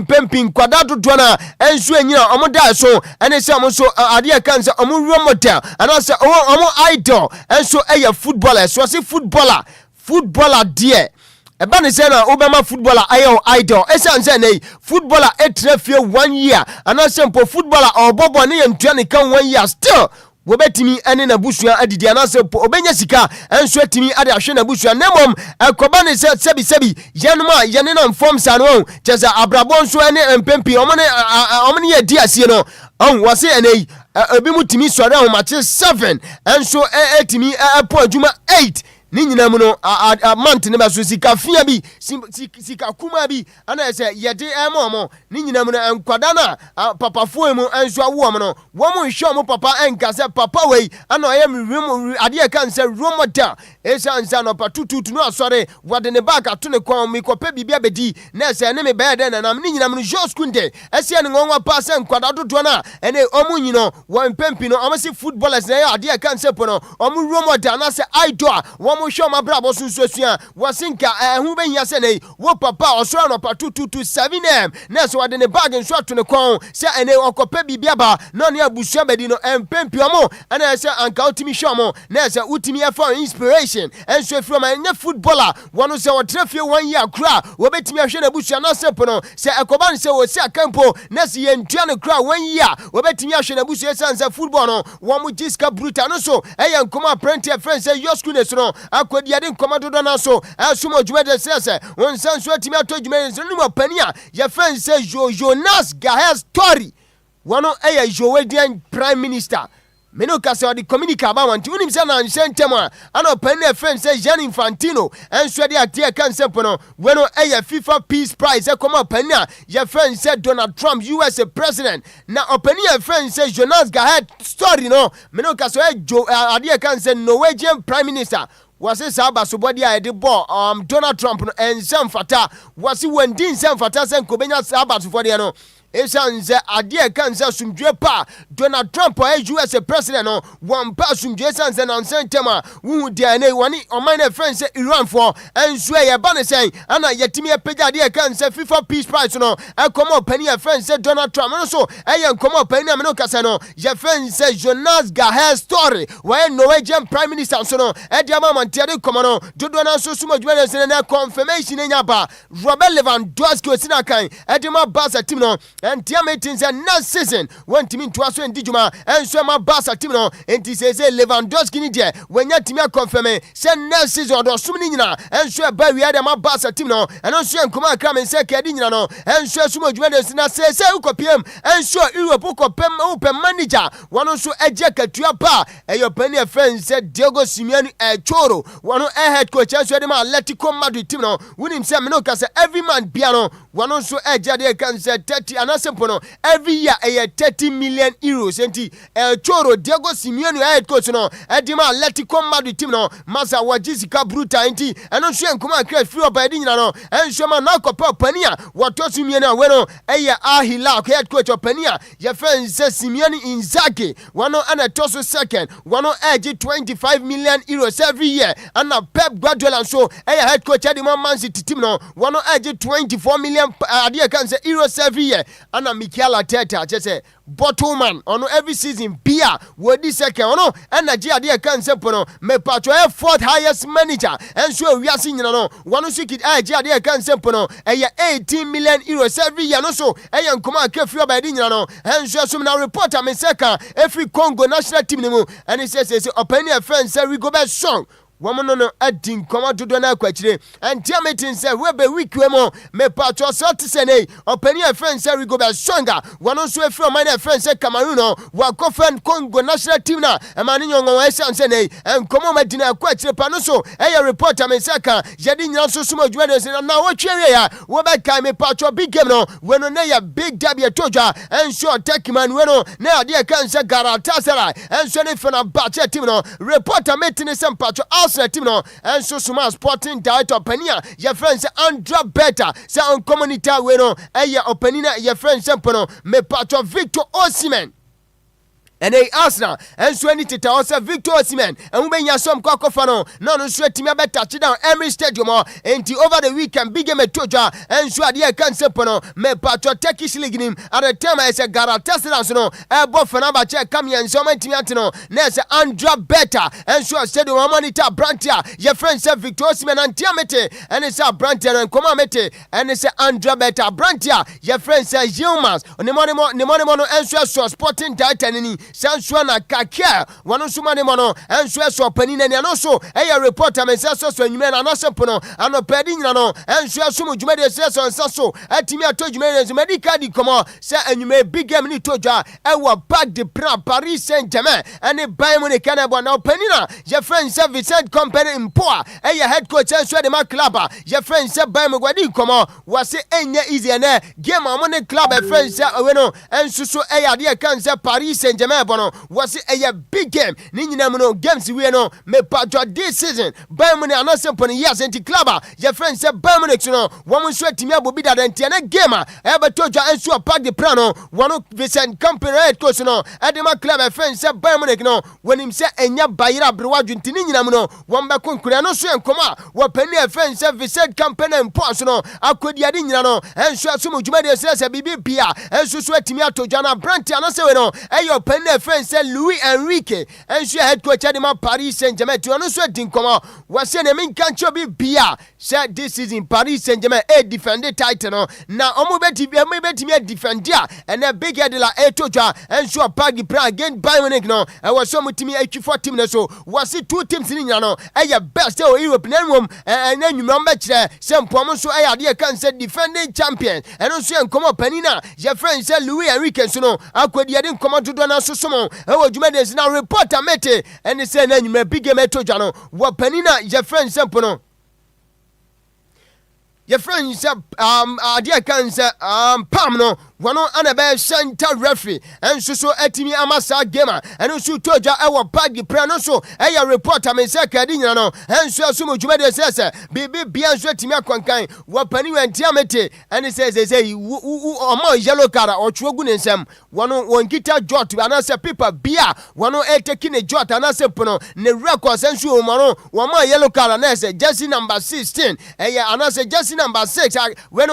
pemping kwadado dona enso anyina omoda so ene se omo so ade kan se omo real model and also omo idol enso eye footballer so say footballer there eba ne se na obama footballer ayo idol esan se nei footballer etrefie 1 year and also footballer obobo ne yentua ne kan 1 year still wobetimi ene na busua adidi anase obenya sika enso atimi ade ahwe na busua nemom ekoba ne se sebi yenuma yene na inform sa no cheza abrabo nso ene empempi omone ye di asie no on wase ene obi mutimi sore ho match 7 enso etimi po adwuma 8 ni nyina mu no month ne ba so sika fia bi sika kuma bi ana se yede emomo ni nyina mu no enkwada na papa fo mu enso awo mo no wo mu hwe mo papa enka se papa wei ana oye mi ade kan se romota esansa no pa tututu no asore wade ne back ato ne kon mi kopa bibia bedi na se ne me be de na ni nyina mu no joskunde ese ne ngonwa pa se enkwada dodo na ene omu nyino wo mpempi no omo si footballers na ade kan se po no omu romota na se idol mo show ma brabo sunsuasua wasinka hu benya se nei wo papa osoro no pa 227 na so wade ne bag nso ato ne kon se ene okopa bibia ba na ne abusua bedi no empempi omo na se anka utimi show mo na se utimi for inspiration enso from anya footballer wono se wotrefie 1 year kra wo betimi ahwe na abusua na se pono se ekoba ne se wo se akampo na se yentua ne kra 1 year wo betimi ahwe na abusua sansa football no wo mu jiska bruta no so eyankoma apprentice friend say your school no akodi ade nkoma dodo na so asumo dwumede sese won sanso atimi ato dwumede no mu pania ye friend say Jonas Gahes story wono eya Jowedian prime minister meno kase odi communicate ba wanti unim se na nsentema ana pania friend say Gianni Infantino enso de atie kan sempo no wono eya FIFA Peace Prize e koma pania ye friend say Donald Trump USA president na opania friend say Jonas Gahes story no meno kase ade kan say Norwegian prime minister wasi saba sobodi a ede bo Donald Trump no ensem fata wasi wendi ensem fata sen kobenya saba sofodi no esanze ade kan se sumdwe pa Donald Trump US president no one pa sumdwe sanze na nsentema wu dia ne wani oman na friend se Iran for enso ye ba ne sen ana yetimi epega ade kan se FIFA Peace Prize no ekomo pani e friend se Donald Trump no so enkomo pani am no kasa no ye friend se Jonas Gahes story why Norwegian prime minister so no e dia mama ntiade komo no dodo na so suma dwele se na confirmation nya ba Robert Lewandowski osina kan e dia ma Barca team no and Tiametin said next season when Timmy Twaso and Dijuma and Swama Basa Timno and Tise Lewandowski Nidia when Yatimia confirm send next season or Suminina and Swear Barry Adama Basa Timno and also Kuma come and say Kadinano and Swear Sumo Juventus and say Ukopiem and Swear Europe Ukopem Open Manager one also eject Tuapa and your penny friend said Diego Simeone Choro one head coach and Swedema Atletico Madrid Timno winning Seminoka every man piano one also eject can say 30 and Asempono every year a 30 million euros and Choro Diego Simeone head coach no Edima Atletico Madrid Timno Masa Wajisica Bruta and also Kuma create free by Dinano and Shoma Nako Pania what was Simeone bueno highlife head coach of Pania your friend says Simeone Inzaghi one and a toss second one edge 25 million euros every year and a Pep Guardiola so head coach Edima Man City team no one edge 24 million euros every year and a Mikel Arteta just say Bottleman on every season beer what this second no and Nigeria can say me patro fourth highest manager and so we are seeing no one sick it Nigeria can say 18 million euros every year no so and come on free by no and so some now reporter me second every Congo national team and it says open your friends say we go back strong woman no adding come to do na kwachire and Tiametin say we be weak we mo me patro sort say nei open your friends say we go be stronger one also e from my friends say Cameroon no wa ko friend Congo national team na e ma ni nyongo we say nei and come on medina kwachire pa no so e reporter me say kan yedi nyina so sumo dwade say na wo twere ya we be kai me patro big game no we no na ya big derby toja and sure Hitman we no na ade kan say Galatasaray and so ne fana bache team no reporter meeting say patro team no and so suma sporting director Penia your friends Andra Beta say on community we no openina your friends sempono me patro Victor Osimhen and they Arsenal and so any tita also Victor Osimhen and we been some kokofano no so team be touch down every stadium and over the weekend big game toja and so dia can sempono me patro Turkish league nim at the time I say Galatasaray no e bo fana ba che come and so my team antino na say Andra Beta and so stadium monitor Brantia your friend say Victor Osimhen and Tiamete and it's a Brantia and Komamete and it's Andra Beta Brantia your friend say Gilmas on the money and so sporting director ni Sanswana Kakia, one of Sumani Mono, and Sweso Penina, and also a reporter, and Sasso, and you men are not simple, and no Pedinano, and Sumu Jumedi says on Sasso, at Timia told you, Medicadi, come on, say, and you may big game Toja, and will back the Paris Saint Germain, and a Bayamoni Canaba, now Penina, your friend said Vincent Company in Poa, and your head coach and Swedema Clubber, your friend said Bayamogadi, come on, was it any easy and game money club, a friend said, and Suso a dear can say Paris Saint Germain. Was it a big game? Ninja games we know me patro this season. Bayern announced upon years anti clubber. Your friend said Bayern no one sweat me will be that anti gamer. Ever told you and so pack the plano. One of Vincent Company head coach no. Adema club a friend said Bayern no when him say enya bayira brewaju ninja no one back on Korea no so and come out. What penny a friend said Vincent Company and Poss no. I could yadin no and so some Jumadi says a BB and so sweat me to Jana Brandt and I say no. Ayo penny friend said Louis Enrique and she head coach Adema Paris Saint Germain to no sweating come out was saying mean can't you be Bia said this is in Paris Saint Germain a defended title now omubeti me defender and a big head la etoja and so pagi pra again Bayern no I was some to me 84 team so was it two teams in no a best European room and then you remember some promo so I idea can say defending champion and also come up Penina your friend said Louis Enrique so no I could didn't come out to do so sumo ewo Jumede is now reporter mete and he said you may big game toja no what Penina your friend simple no your friend said idea can say Pam no one on a center referee and so etimi amasa gamer and also toja ewo bag prano so a reporter me say kadin no and so sumo Jumede says bibi bia so etimi akwankan what Penina and Tiamete and he says they say omo yellow card or chuogu nsem one kita jot and I say people bia one taking a jot and I say pono ne records and so one yellow card and I say jersey number 16 and I say jersey number 6 when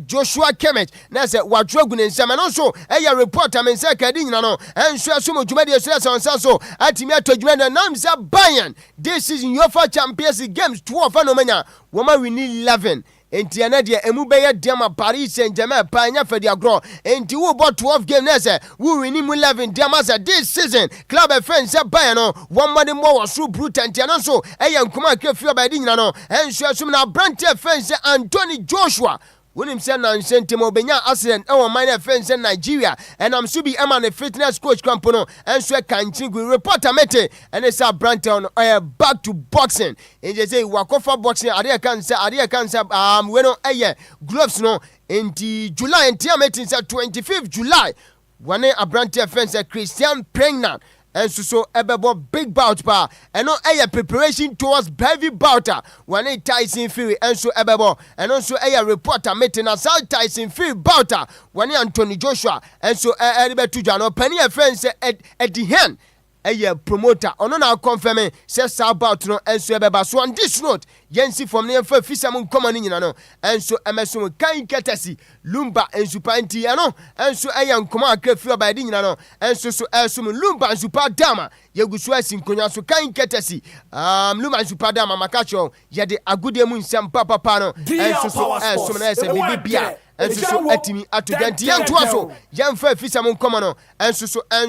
Joshua Kemet na say what and also a reporter men say kadin no and so sumo Jumede says on so atimi to Jumede nam say Bayern this season UEFA Champions League games 12 no manya woman we need 11 enti ene de emu be ye Diama Paris Saint-Germain pa nya fadi agro enti wo bought 12 game na say wo win 11 Diama say this season club friends say buy no one money more was so brutal enti no so nkoma kefi obadi nyina no enso asum na branch friends say Anthony Joshua William said na nsentimo benya accident e minor friends in Nigeria and I'm so be a fitness coach company and so can reporter mete and it's a brand on back to boxing and they say wakofa boxing ade kan say we no gloves no in the July and meeting say 25th July one a brand friends Christian pregnant and so ebebo big bout pa and no preparation towards heavy bout when it Tyson Fury and so ebebo and also reporter meeting a South Tyson Fury bout when Anthony Joshua and so Eribetu Jano penny friends at the hand promoter ono na confirm say about no and so ebeba so on this note yensi from near for fisam common nyina no and so emeso kan ketesi Lumba and Supanti ano and so nkoma akrefi ba di nyina no and so Lumba and Super Dama yegusu asin konya so kan ketesi Lumba and Super Dama makacho ye de agudie mu nsem papa no and so na ese bibia and so atimi atugenti yanto aso yemfa fisam nkoma no and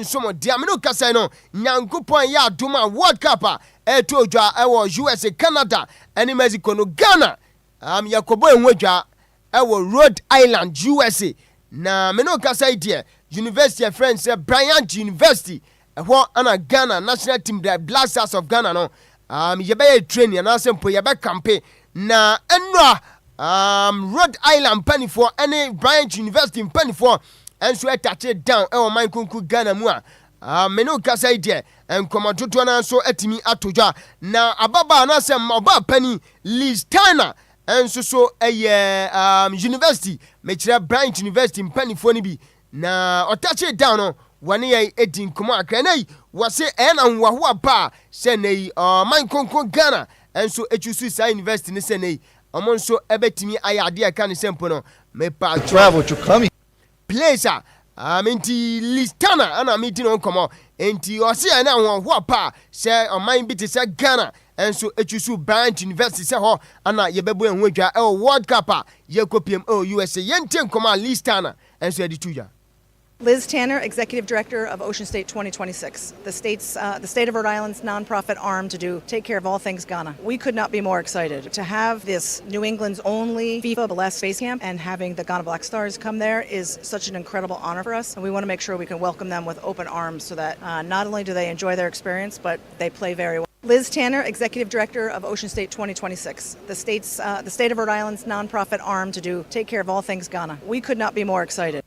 so mo dia me no kasa no nyankopon ya adoma World Cup etodwa ewo USA Canada and Mexico no Ghana yakobo enwodwa ewo Rhode Island USA na me no kasa idea University of Friends Bryant University eho ana Ghana national team the Blasters of Ghana no yebe training na sempo yebe campaign na enra Rhode Island penny for any Bryant University penny for and so touch it down ewo man kunku Ghana mu me no kasa idea and komadoto na so atimi atoja na ababa na sem oba penny Listana and so university mechira Bryant University penny for ni bi na otache down no wane ye edin komo akranai wase na nwaho apa se nei man konko Ghana and so echusu sa university ni se nei omon so ebetimi ayade aka ni sempo no me pa travel to come place Minti Listana ana meeting on come enti ose na nwaho apa se oman bi te se Ghana and so echusu Bryant University se ho ana yebebo enhodwa World Cup yekopiem USA yenten koma Listana and so edituja Liz Tanner, Executive Director of Ocean State 2026, the state of Rhode Island's nonprofit arm to take care of all things Ghana. We could not be more excited to have this New England's only FIFA Blessed Space Camp, and having the Ghana Black Stars come there is such an incredible honor for us, and we want to make sure we can welcome them with open arms so that not only do they enjoy their experience, but they play very well. Liz Tanner, Executive Director of Ocean State 2026, the state of Rhode Island's nonprofit arm to take care of all things Ghana. We could not be more excited.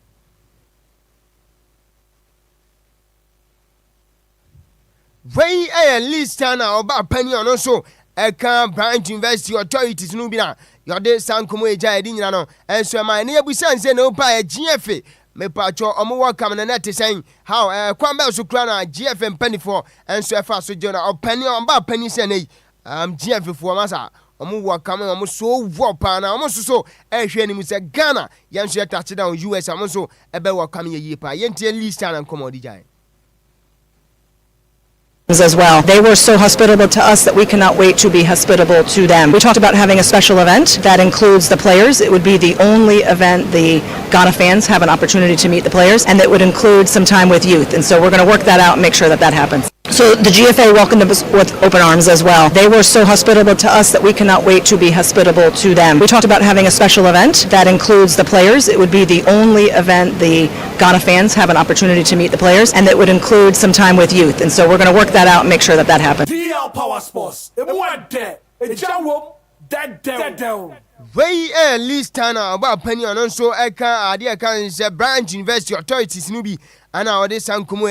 Wey Listana oba penny on so Bryant University authorities no bi na yode sankomo eja edi nyina no enso ma ne yabusan se no pa GFA me pacho omo welcome na net sen how kwamba so kra na GFM penny for enso efa so jona o penny on ba penny se nei GFA for masa omo welcome omo so wo pa na omo so ehwe ni mu se Ghana yenso touch down US omo so ebe welcome ye pa yentie Listana nkomo di jai as well. They were so hospitable to us that we cannot wait to be hospitable to them. We talked about having a special event that includes the players. It would be the only event the Ghana fans have an opportunity to meet the players, and it would include some time with youth. And so we're going to work that out and make sure that happens. So the GFA welcomed us with open arms as well. They were so hospitable to us that we cannot wait to be hospitable to them. We talked about having a special event that includes the players. It would be the only event the Ghana fans have an opportunity to meet the players, and it would include some time with youth. And so we're going to work that out and make sure that happens. DL Power Sports. Wey Listana about penny on so eka ade eka se Bryant University authorities no bi ana ode sankomo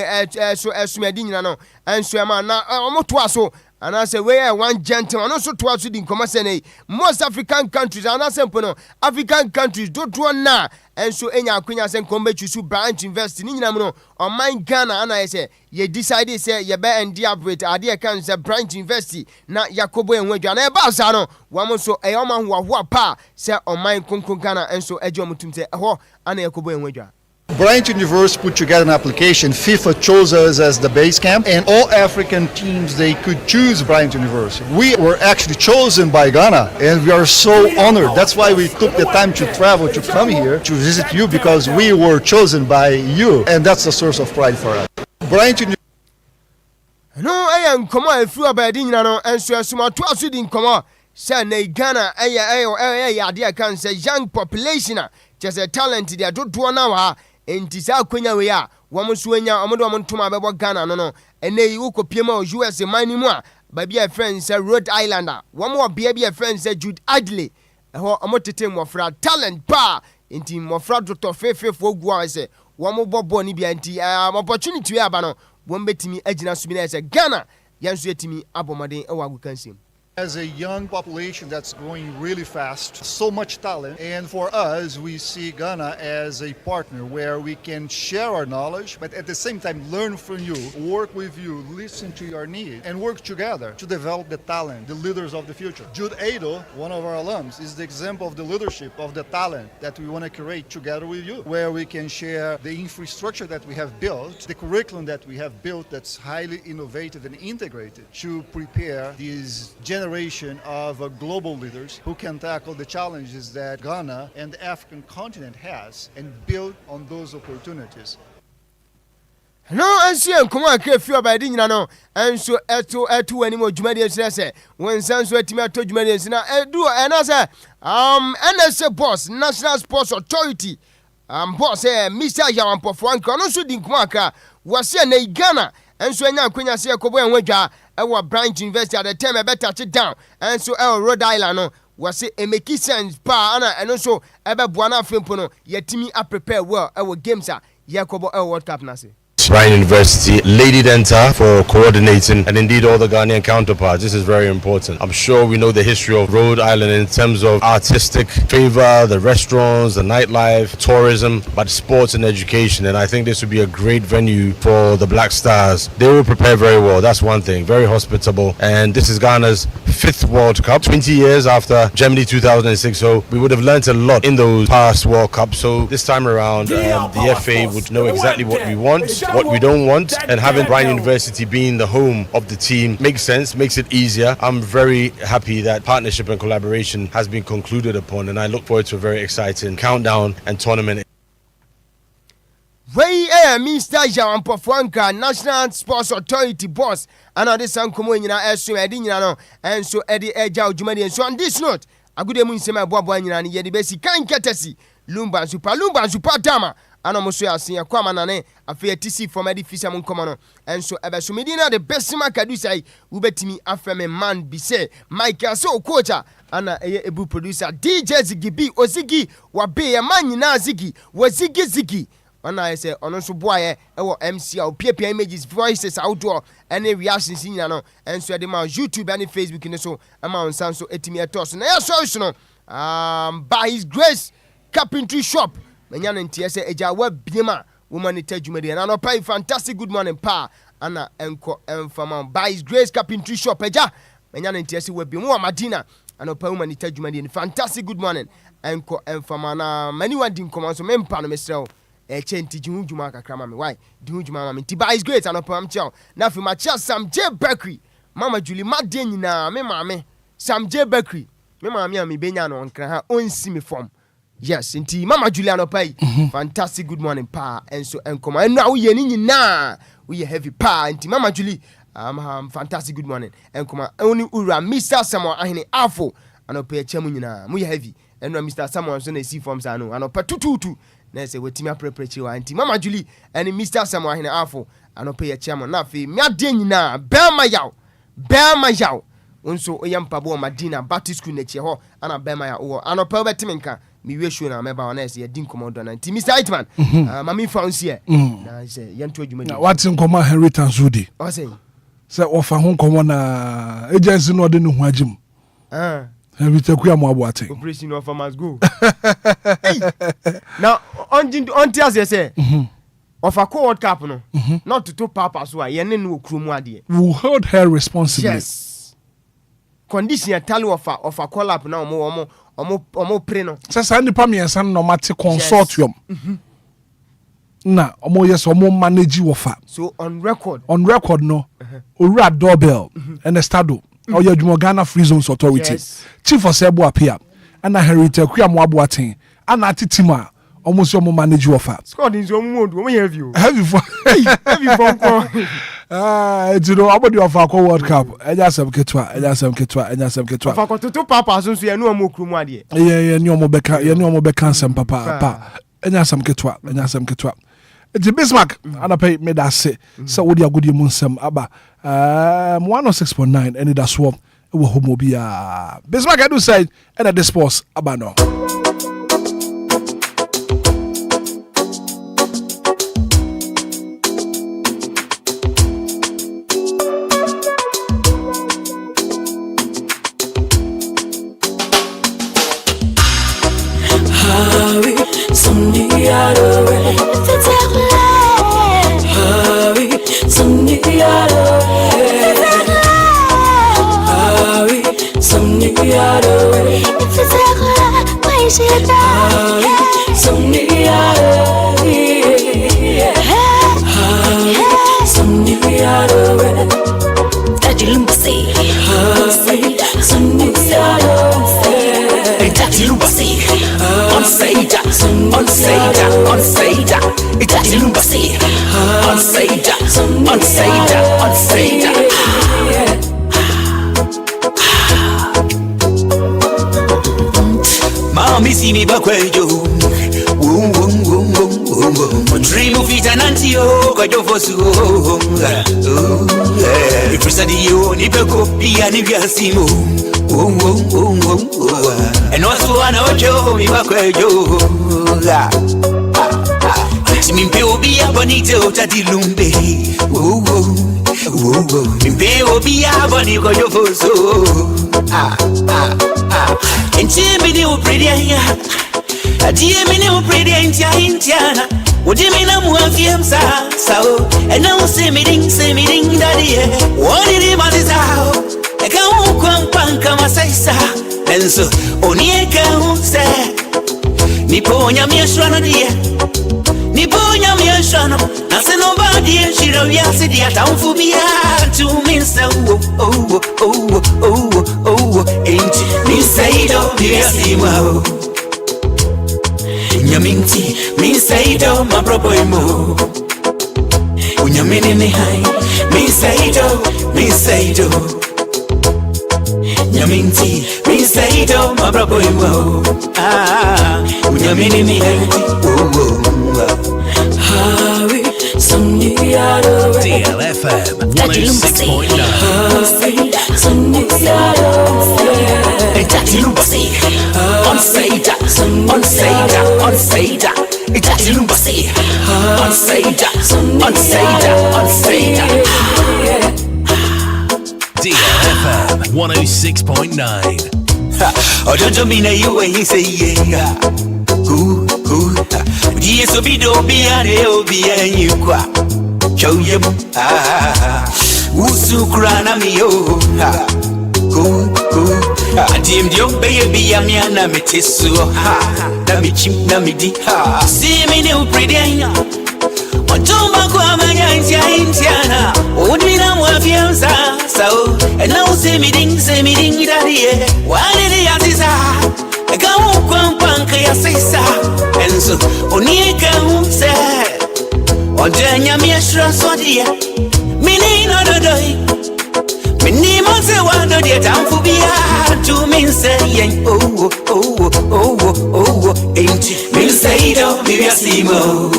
so esumedi nyina no enso ma na omoto aso ana say wey one gentleman no so to aso di nkoma se nei most African countries ana sempo no African countries do na enso enya akwanya se nkombe chusu Bryant University ni nyina no on my Ghana ana say ye decide say ye be endi abrate ade eka se Bryant University na Yakobo enwadwa na e ba sa no wamo so e o ma ho pa se on my konko Ghana enso eje omutum se ho ana Yakobo enwadwa Bryant University put together an application. FIFA chose us as the base camp, and all African teams, they could choose Bryant University. We were actually chosen by Ghana, and we are so honored. That's why we took the time to travel to come here to visit you, because we were chosen by you, and that's a source of pride for us. Bryant University. No, I am come on, through a bed in and so as my 12 in come. Say Ghana, I can say young population, just a talent, they don't do now. And Tisa Quenya, we are woman swenya, Amodo to my baby Ghana, no, and they Uko Pimo, USA, mining more. Baby, a friend said Rhode Islander, one more baby, a friend said Jude Adley, a whole amotitim of talent bar, in team of fraud to Fefe for Guase, one more Boboni BNT, opportunity to Abano, one bet me Edina Subina as a Ghana, Yansu to me, Abomade, or we can see. As a young population that's growing really fast, so much talent, and for us, we see Ghana as a partner where we can share our knowledge, but at the same time learn from you, work with you, listen to your needs, and work together to develop the talent, the leaders of the future. Jude Ado, one of our alums, is the example of the leadership, of the talent that we want to create together with you, where we can share the infrastructure that we have built, the curriculum that we have built that's highly innovative and integrated to prepare these generations of global leaders who can tackle the challenges that Ghana and the African continent has and build on those opportunities. No, I see and come on, few by dinner, no, and so to any more Jumadians, when Sans were tomato Jumadians, now do another NSA boss, National Sports Authority, boss, Mr. Yampo Frank, also didn't Kumaka, was here in Ghana. And so now Queen say Kobo and Wega, our branch university at the time I better touch it down. And so our Rhode Island was it a make sense pa and also ever Buana Fimpono, yet Timmy I prepare well our games are Yakobo World Cup Nasi. Ryan University, Lady Denta for coordinating, and indeed all the Ghanaian counterparts. This is very important. I'm sure we know the history of Rhode Island in terms of artistic favor, the restaurants, the nightlife, tourism, but sports and education. And I think this would be a great venue for the Black Stars. They will prepare very well. That's one thing. Very hospitable. And this is Ghana's 5th World Cup, 20 years after Germany 2006. So we would have learnt a lot in those past World Cups. So this time around, the FA would know exactly what we want, what we don't want, and having Bryant University being the home of the team makes sense, makes it easier. I'm very happy that partnership and collaboration has been concluded upon, and I look forward to a very exciting countdown and tournament. Mr. Jampo Franca, National Sports Authority boss, and this Uncle and so Eddie Edja Jumadi. And so on this note, a good emun sema Bobo and Yedi Bessi can Ketesi, Lumba Super Dama. Ano muso ya sinya kwa manane afi TC from Edifisa Munkomano and so ebeso medina the best makadu say ubetimi afeme man bi say Michael so coach ana ebu producer DJ Ziggy B Ozigi wa be ya man nyina Ziggy wa Ziggy ana say ono so boy ewo MC or PPA images voices outdoor any reactions nyina no and so the man YouTube and Facebook ne so ama onsan so etimi etos na ya so no by his grace carpentry shop Menyan and TSA Ejawa Bima, woman in Tejumedi, and I'll pay fantastic good morning pa, Anna Enco and Faman by his grace carpentry shop Eja, Menyan and TSA will be more Madina, and I'll pay woman in Tejumedi, fantastic good morning, Enco and Famana, many one didn't come on so men pan Mr. A chain teaching Jumaka Kramami, why? Do Jumama, Tiba is great, and I'll pay chow. Now for my child, Sam J. Bakery, Mama Julie Madina, me mammy, Sam J. Bakery, me mammy, me Benyano, and can her own simi form. Yes, indeed, Mama Juliano Pay. Fantastic good morning, pa. And so, and come on, now we are heavy pa. And Mama Julie, fantastic good morning. And come on, only Ura, Mr. Samuel, I Afo, and I'll pay a chamunina, we heavy. And Mr. Samuel, so they see from Sano, and I'll pay 222. Let's say, what Timia prepare and Mama Julie, and Mr. Samuel, I Afo, and I'll pay a chairman, Nafi, Madina, bear my yow. Unso Oyam Pabo Madina, Baptist School next year, and a bear my or an opera Timinka. Me wish you na meba honest ye din commando na nti Mr. Hitman mami found here na say yan to adwuma what's in common inheritance Woody o say ofa ho komo na agency no de no hu agim we take you am aboate operation of must go now on tears say of a World Cup no not to papa so ye ne no okrumu ade we hold her responsible. Yes, condition tell of a call up now omo pre no sasa nipa miensa no mate consortium na omo yes omo manage wofa. So on record no owura doorbell and estado oya dwumo Ghana Free Zones Authority chief osebo apia ana Heritage Kuamo Abuaten ana titima almost your manage wofa. Scott is your mood we have you heavy for you know about your Falco World Cup eja sem ketwa Falco to papa so you know mo krumu ade yeah ni omo beka sem papa eja sem ketwa the Bismarck anapay me that say so wodi agudi mu nsem aba 106.9 Anidaso Wɔhɔ ewo homo bia Bismarck edu side and at the sports aba no Mommy see me back where you dream of it and antio kwa jo fosu if you study you ni peko pia ni vya simu and also ana ojo mi back where you Mimpe Obia bonite utati Lumbe Mimpe Obia boni ko yo foso Enche mini upredia Adie mini upredia intiana Odi mina muafia msa sao Ena use miding daddy Wodi mazizao Eka ukwanka masaisa Enso onieka use Niponya mieshwana die Niponya mieshwana Nase nobody shiro yasi dia Taumfubia to minsa Ain't Minsaido miasimao Unyaminti Minsaido mapropoimo Unyamini ni hai Minsaido Nyaminti Minsaido mapropoimo Unyamini ni hai DLFM 106.9 DLFM 106.9 Ojojo mina you when you say yeah Yeso bido biare obia nyukwa Choyem Usukra na miyo Adim dio beye biya miana metesu Na michim na midi Si mini upredenya Watumba kwa manya intiana Udmina mwafia msa Sao Ena use miding dadie Walili yaziza Eka ukwanka ya sisa Enzo onieka use Odenya mieshra sodia Mini no dodoi Mini monse wado dia tamfubia Tu minse yen Ain't Minsaido mivya simo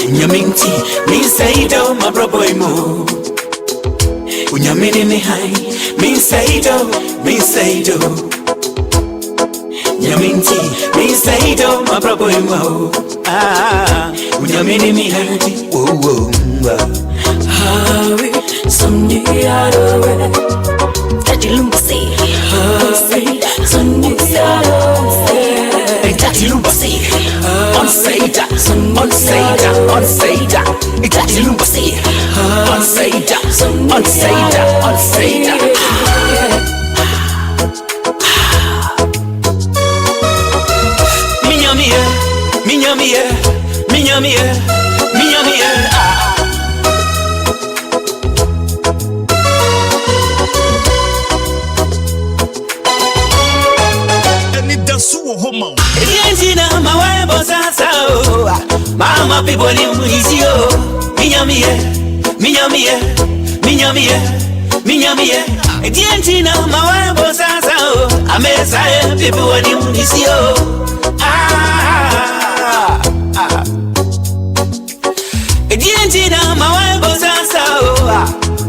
Unyaminti Minsaido mapropoimo Unyamini ni hai Minsaido Nyaminti Minsaido mapropoimo Unyamini mi hai Hawi somniarowe Tati Lumba say Tati Lumba say On Saida Tati Lumba say On Saida Anidaso Wɔhɔ. Ejina mawebo sasa mama people ni munisio minyamie Ejina mawebo sasa amesa people ni munisio Ejina mawebo sasa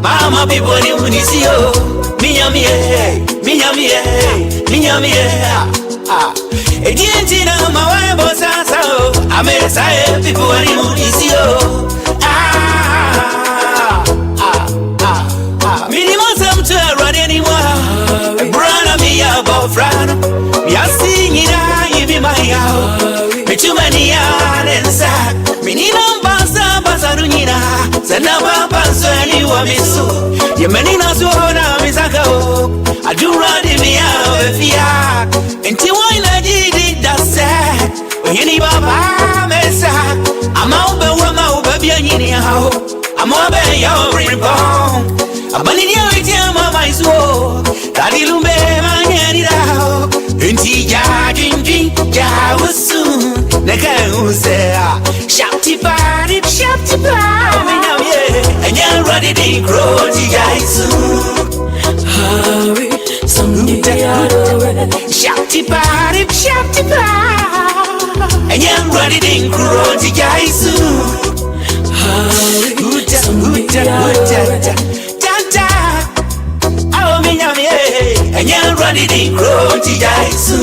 mama people ni munisio minyamie Ejina mawebo sasa amesa people ni munisio Minimo samtu anymore Brana mi ya bofrano Ya singina ibi maya Michumani ya nensa Minino basa dunyina Sana babanso yani wa misu Yemenina suhona misaka o Adura di mi ya wefia Enti waina jidi dasa Oyeni baba mesa Ama ube bia nyini hao Ama ube ya ribbon Abani ya witi ya mama iso Kadi lumbe manyeni dao Enti ya jinjin ya usu Neka usea Shapti pari Minyam ye Enya radi di kroti ya isu Hari Samdi ya dowe Shapti pari Enya radi di kroti ya isu Hari Samdi ya dowe Enya radi di kroti ya isu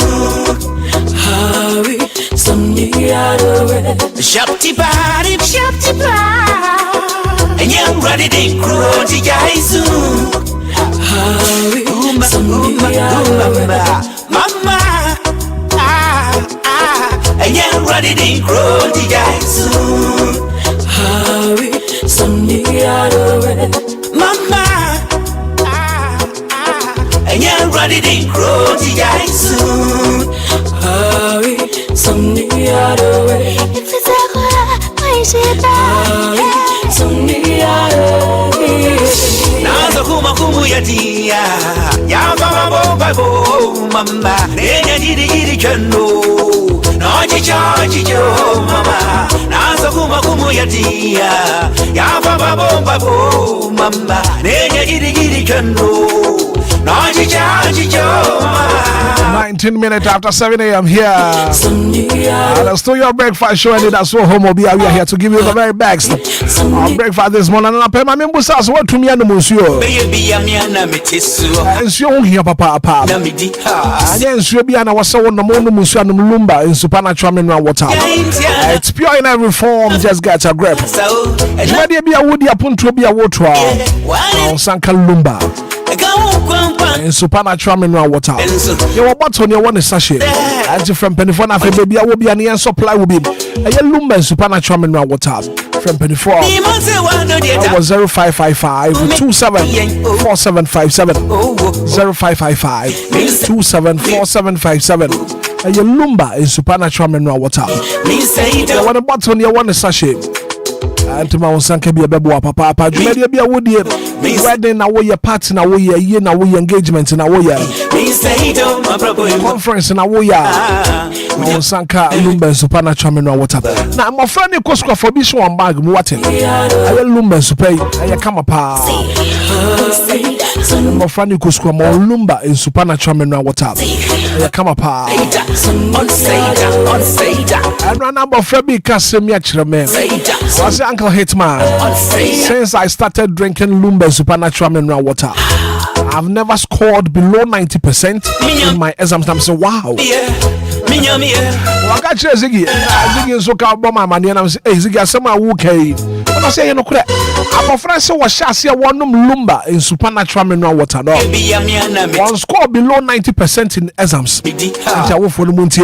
Hari Samdi ya dowe Shapti pari Enya radi di kroti ya isu Hari Samdi ya dowe Mama Enya radi di kroti ya isu Hari Samdi ya dowe Mama Enya radi di kroti ya isu Hari Samdi ya dowe Samdi ya dowe Nazo kumu ya dia Ya babo mama Enya jiri chendo No chicho mama Nazo kumu ya dia Ya babo mama Enya jiri chendo 19 minutes after 7 a.m. here. Let's do your breakfast show. Anidaso Wɔhɔ. We are here to give you the very best breakfast this morning. And I pay my members as well to me and the monsieur. And so here, papa. And then so be an was so on the moon, monsieur and Lumba in supernatural mineral water. It's pure in every form, just get a grip. And maybe be a woody upon to be a water. Sanka Lumba. In supernatural mineral water. You were bought on your one sachet. And from Penifona, baby, I will be an air supply will be a Lumba in supernatural mineral water. From Penifora, I was 0555 274757 0555 274757. And your Lumba in supernatural mineral water. You want a bottle on your one sachet. And to my sanke be a bebo papa maybe be a woody wedding na wo party na wo ye na wo engagement na wo conference na wo sanka Lumba supernatural mineral water na my friend e kosko for bi so on bag mu water aye Lumba super aye kama pa my friend e kosko mo Lumba in supernatural mineral water aye kama pa and run number Frebi kasem ya kire me was Uncle Hitman. Since I started drinking Lumba supernatural mineral water, I've never scored below 90% in my exams. I'm saying, wow. I got you, Ziggy. Ziggy so called bomb my money, and I'm saying, hey, Ziggy, I said, my okay. When I say, you know, I Abofra say was shasi wonum Lumba in supernatural mineral water no. One score below 90% in exams. Nti awo for no muntie.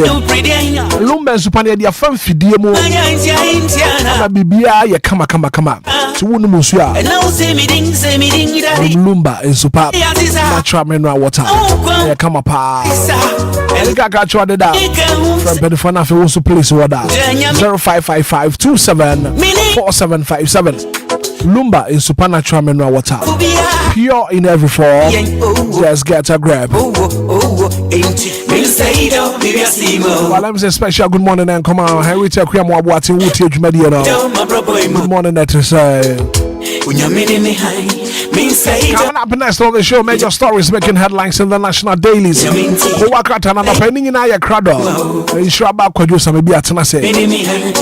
Lumba in supernatural dia fam fidie mu. Na bibia ye kama. Ti wonu musu a. Lumba in supernatural mineral water. Ye kama pa. Ega ka chwa de da. From Pedifana fe wonso place order. 0555274757. Lumba in supernatural mineral water, pure in every form. Just get a grab. Well, I'm saying special good morning and come on. Henry Tekwia Mwabwati Wuti Jumediano. Good morning, that is coming up next on the show, major stories making headlines in the national dailies. Kuwakata na pending in aya crowd. Ensure about producer maybe at Nase.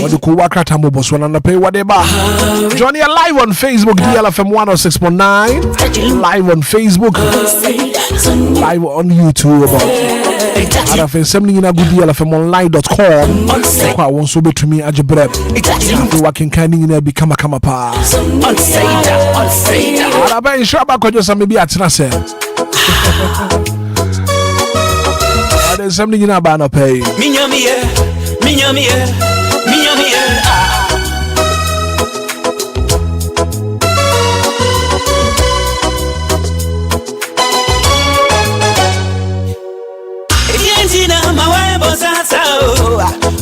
What the Kuwakata mobos when pay whatever. Johnny live on Facebook, DLFM 106.9. Live on Facebook. Live on YouTube. And I've been sending in a good DLFM online.com. I want to be to me at your bread. Working kind in there become a pa. I'm very sure about what you maybe at Nase. There's something in a banner pay.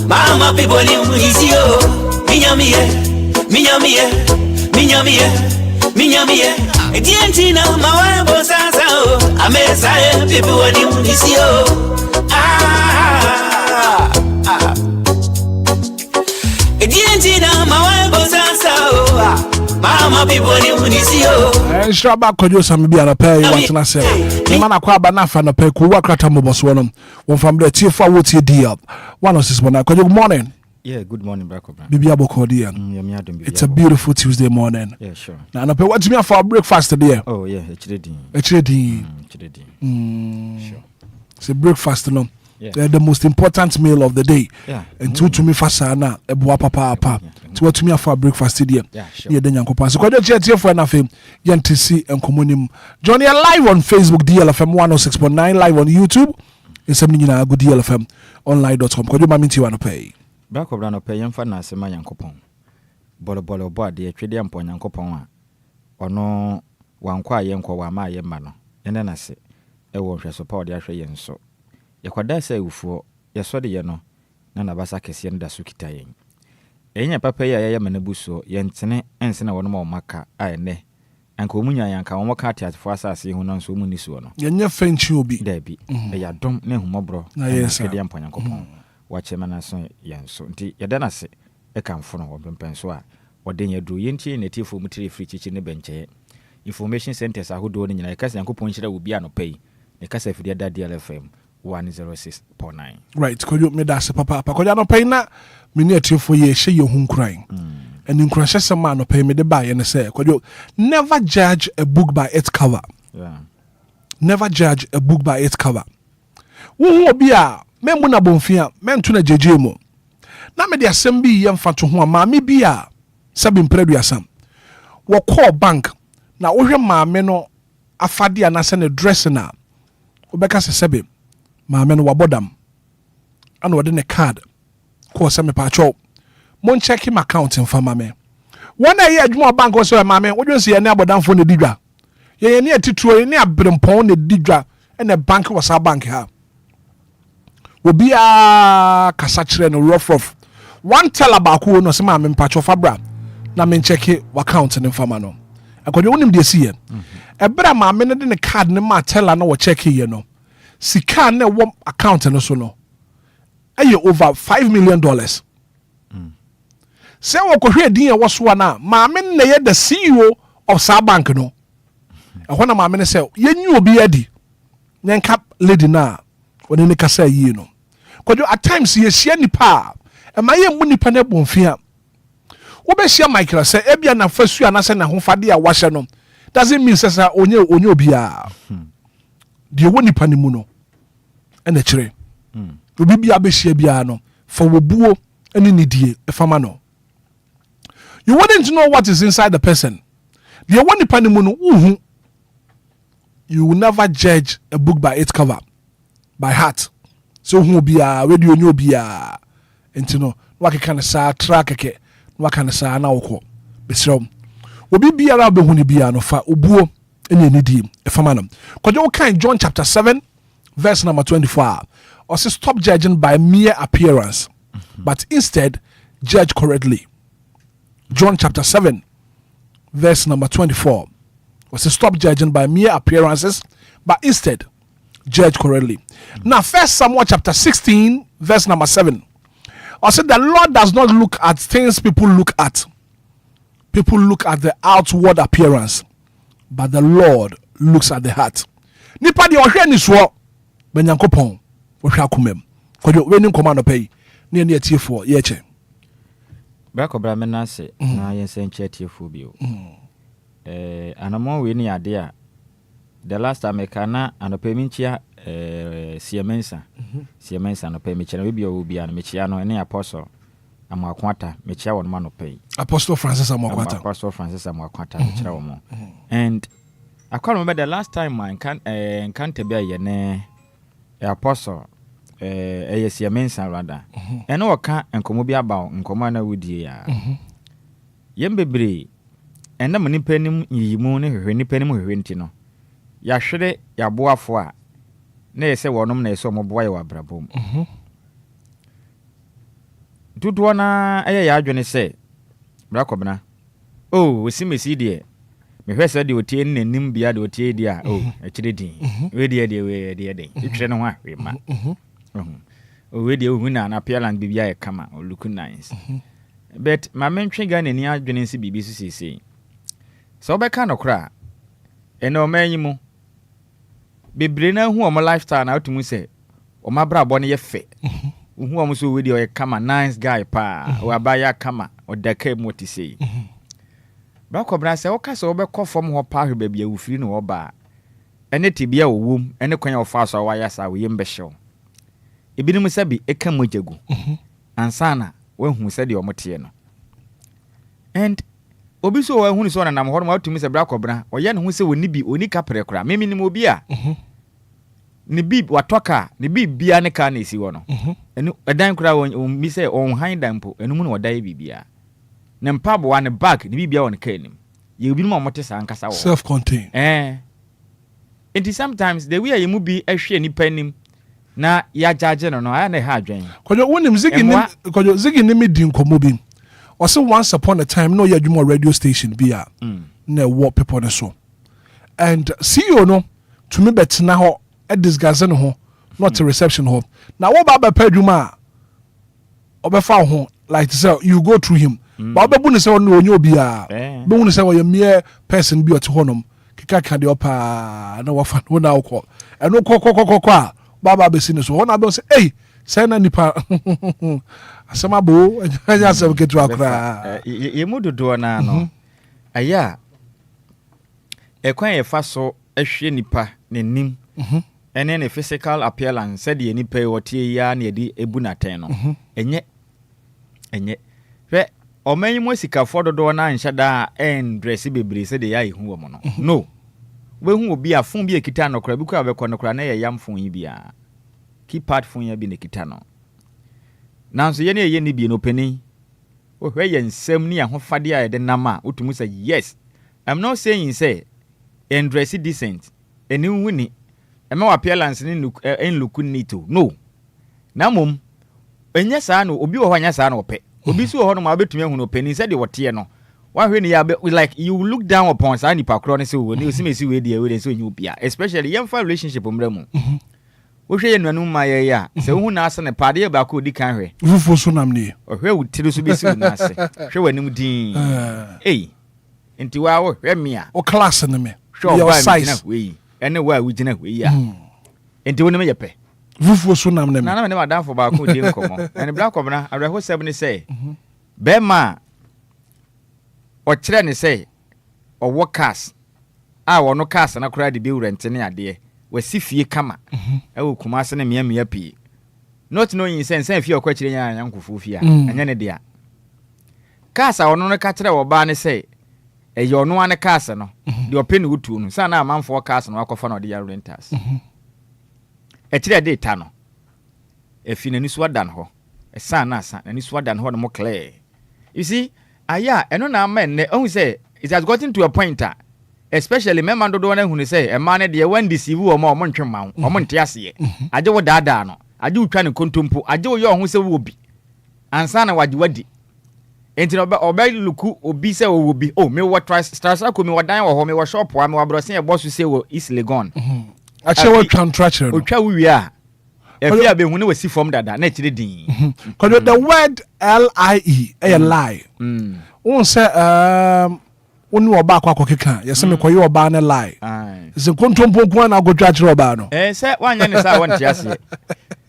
Mama people ni munisio minyamie edientina mawabo sasa amesa people ni munisio edientina mawabo sasa mama people ni munisio Ensure about producer maybe at pay what na say. The man akwa ba na fa no pay ku wakrata mobos wonom. One from the T4 Wuti deal. 106.9. Good morning. Yeah, good morning, Brako. Bibi Abokodian. It's a beautiful Tuesday morning. Yeah, sure. Now, no pay what me for breakfast today. Oh, yeah, it's ready. Sure. It's a breakfast, no. Yeah. They're the most important meal of the day. Yeah. And to me fasana ebua papa. To what me for breakfast today. Yeah, sure. Yeah, then yanko pass. Ko do chetie for na fam. Yantisi enkomonim. Johnny live on Facebook DLFM 106.9, live on YouTube. It's something na good DLFM online.com. Ko do maminti wa no pay. Brako brano pay yemfa na asema yankopon. Bolo bo ade twede ampon yankopon a. Ono wankwa yenkwa wa ma yemma no. Ene na se ewo hweso pa ode ahwe yenso. Yakwada sa ewufuo yesode ye no na nabasa kese nda so kita yen. Enya papa ya ya manebuso yentene ense na wono ma maka a ene. Anka omunya yanka wo maka atiafo asase hu no nso mu nisuo no. Yenye fenchi obi. Dabi. Ya dom na ehumobro. Na yes. Twede ampon yankopon. Wachema na so yenso. Nti yeda na se ekamfo no wobempenso a ɔden yadru yenti netifo mutire free chichi ne benche information centers ahodo ne nyina yakasa yankopon hyira Obia no pay ne kasa fidi da DLFM 106.9 right ko yo me da se papa ko ja no pay na me ne atifo ye hye ye hu nkran and nkran hye ma no pay me de ba ye ne se ko yo never judge a book by its cover. Yeah. Never judge a book by its cover. Wo obi a me mu na bonfia me nto na jeje mu na me de asem bi ye mfa to ho ma me bi a sabi mpredu asam wo call bank na wo hwe maame no afade anase ne dress na wo beka se sebe maame no wabodam ana wo de ne card ko se me pa cho mon check him account in fa maame wona ye adwuma bank wo se maame wo dwon se ye ne abodam fo ne didwa ye ne atituo ye ne abrempon ne didwa ene bank wo sa bank ha Obia kasa kire no rough one tell about who no se maame mpacho fabra na men check account ne fama no akodwo wonim de sie ebra maame ne de ne card ne ma tell na wo check ye no sika na wo account no so no aye over $5 million se wo kohwe din ye wo so na maame ne ye the CEO of sa bank no ehwo na maame ne se yenyu obi adi nyenka lady na woni ne kasa yi no kodwo at times ye hia nipa e ma ye mu nipa na bonfia wo be hia Michael say ebia na fasu anase na hofade a wahye no doesn't mean say onye obia de wo nipa ne mu no ene kire obi bia be hia bia no for wobuo ene nidie e fama no. You wouldn't know what is inside the person. The one nipa you will never judge a book by its cover, by heart. So who be a radio no be a intino what can sa track ke what can sa na woko besrom obi bia ra be huni bia no fa obuo ene nidi e famanam kojo kan John chapter 7 verse number 24 or say stop judging by mere appearance but instead judge correctly. John chapter 7 verse number 24 or say stop judging by mere appearances but instead judge correctly. Now, 1 Samuel chapter 16, verse number 7. I said the Lord does not look at things people look at. People look at the outward appearance, but the Lord looks at the heart. Nipa di ohwe ni so benyankopon ohwe akomam. Kojo we ni command pay. Ne ne atiefo ye che. Bra menase na yensen che atiefo bio. Anamo we ni ade a the last time I kana anopeminchia Siamensa no pay mechana we be Obia and Mechiano any apostle Amakwata Mechia on man pay. Apostle Francis Amakwata. Apostle Francis Amakwata Mechia mo. And I can't remember the last time I can't be a yene apostle Siamensa rather. And no can and Komobia about and Commander Woody ya. Yembebre and the money penny ye moon any penny rentino. Ya shede ya boa foa. Na yese wonom na yese omoboa ye wabrabom. Dudu na eye ya adwene se brakobna. Oh, osimesi de. Me hwese de otie nanim bia de otie de a oh, akire din. We de de. Itwere no ho ahwe ma. Oh, we de ohuna na pealand bibia ye kama, o look nice. But ma mentwe ga nani adwene nsi bibi sisi. So be ka no kra. Eno manyimu bebre na hu omo lifestyle na otumu se o mabra bo ne ye fe hu omo so we dey kama nice guy pa o abaya kama o daka moti sei ba ko bra se o ka se o be ko fom ho pa hwe ba bia ufiri no oba ene tibia owom ene kwanya o fa so wa ya sa we yembe hyew ebinim se bi eka mojagu ansana we hu se de o mote no and obi so wa hunu so na nam ho ma otumi se bra kobra oye ne hu se woni bi oni kapre kra meminim obi a ne bi watoka ne bi bia ne ka na esi wo no enu edan kra won mi se on han dampo enu mu na odai bibia ne mpabo wa ne bag ne bibia won ka enim ye obi no mote sa nkasa wo self contained it sometimes the way you bi ahwe ni panim na ya jage no no aya na ha adwen kojo wonim zigi ni medi nkomo bi also once upon a time no ya dwuma radio station bia na wo people ne so and CEO no to me betina ho e discuss no ho not a reception ho na wo ba ba padwuma obefa ho like say you go through him ba obebu ne say no onye obi a be hu ne say wo mere person bi ote honom kika ka de opa na wo fa no na wo eno kokokokoko a baba be sine so ho na be say hey say na nipa asama bo anya se ketu akra ye mudodo na no aya ekwan ye fa so ahwe nipa nenim ene ne physical appearance said ye nipa wotie ya na edi ebu na ten no enye hwe omanyi mo sika fododo na anhya da en dress bebre said ye ayi hu wo no no we hu obi afun bi ekita no kra bi kwa be kono kra na ye yamfun yi bia keep part fun ya bi ne kita no nanso ye ne ye ni bi no pani o hwe ye nsam ni ahofade a ye de nama utumu say yes I'm not saying say en dress decent eni wuni ema wa appearance ni en look neat no na mom enya saa no obi wo ho anya saa no ope obi su wo ho no ma betumi hu no pani say de wote no wa hwe ni ya be like you look down upon saa ni pakro ne say wo ni osimesi we de we so nyu bia especially yem fa relationship omramu wo hwe ye nuanu ma ye ya se wo hu na ase ne pade ba ko di kan hwe fufu so nam ni o hwe wo tiri so besi na ase hwe wanim din enti wa wo hwe me a o class ne me your size we ene wa we gina we ya enti wo ne me ye pe fufu so nam ne me na me madam for ba ko di nkomo ene black of na areho 7 say be ma o kire ne say o wo cars a wo no cars na kura de be rent ne ade wasi fie kama ewo kuma se ne mia pi not knowing sense fie okwa kire nya nkufu fie anya ne dia cars a wono no ka kire wo ba ne say your no one a castle no the opinion would tune sana man for castle no akofan or the renters a 3 day tano if in any swadan ho a son asa and swadan ho more clear you see aya and no man they only say it has gotten to a point especially me man do one who say a man dey when deceive or more montwe man or montiase aje wo dada no aje utwa ne kontompo aje wo yo ho se wo bi ansa na wadi enti no obe luku obi se wo bi oh me what stars ko me wadan wo ho me wo shop wa me wa brosen e boss se wo is legon ache wo contraction otwa wo wi a efi abe hu ne wasi form dada na chire din because the word lie a lie won say oni oba akwa keka yese me koye oba na lie ze kontompo na agodwa chire oba no se wanya ne sa won tiase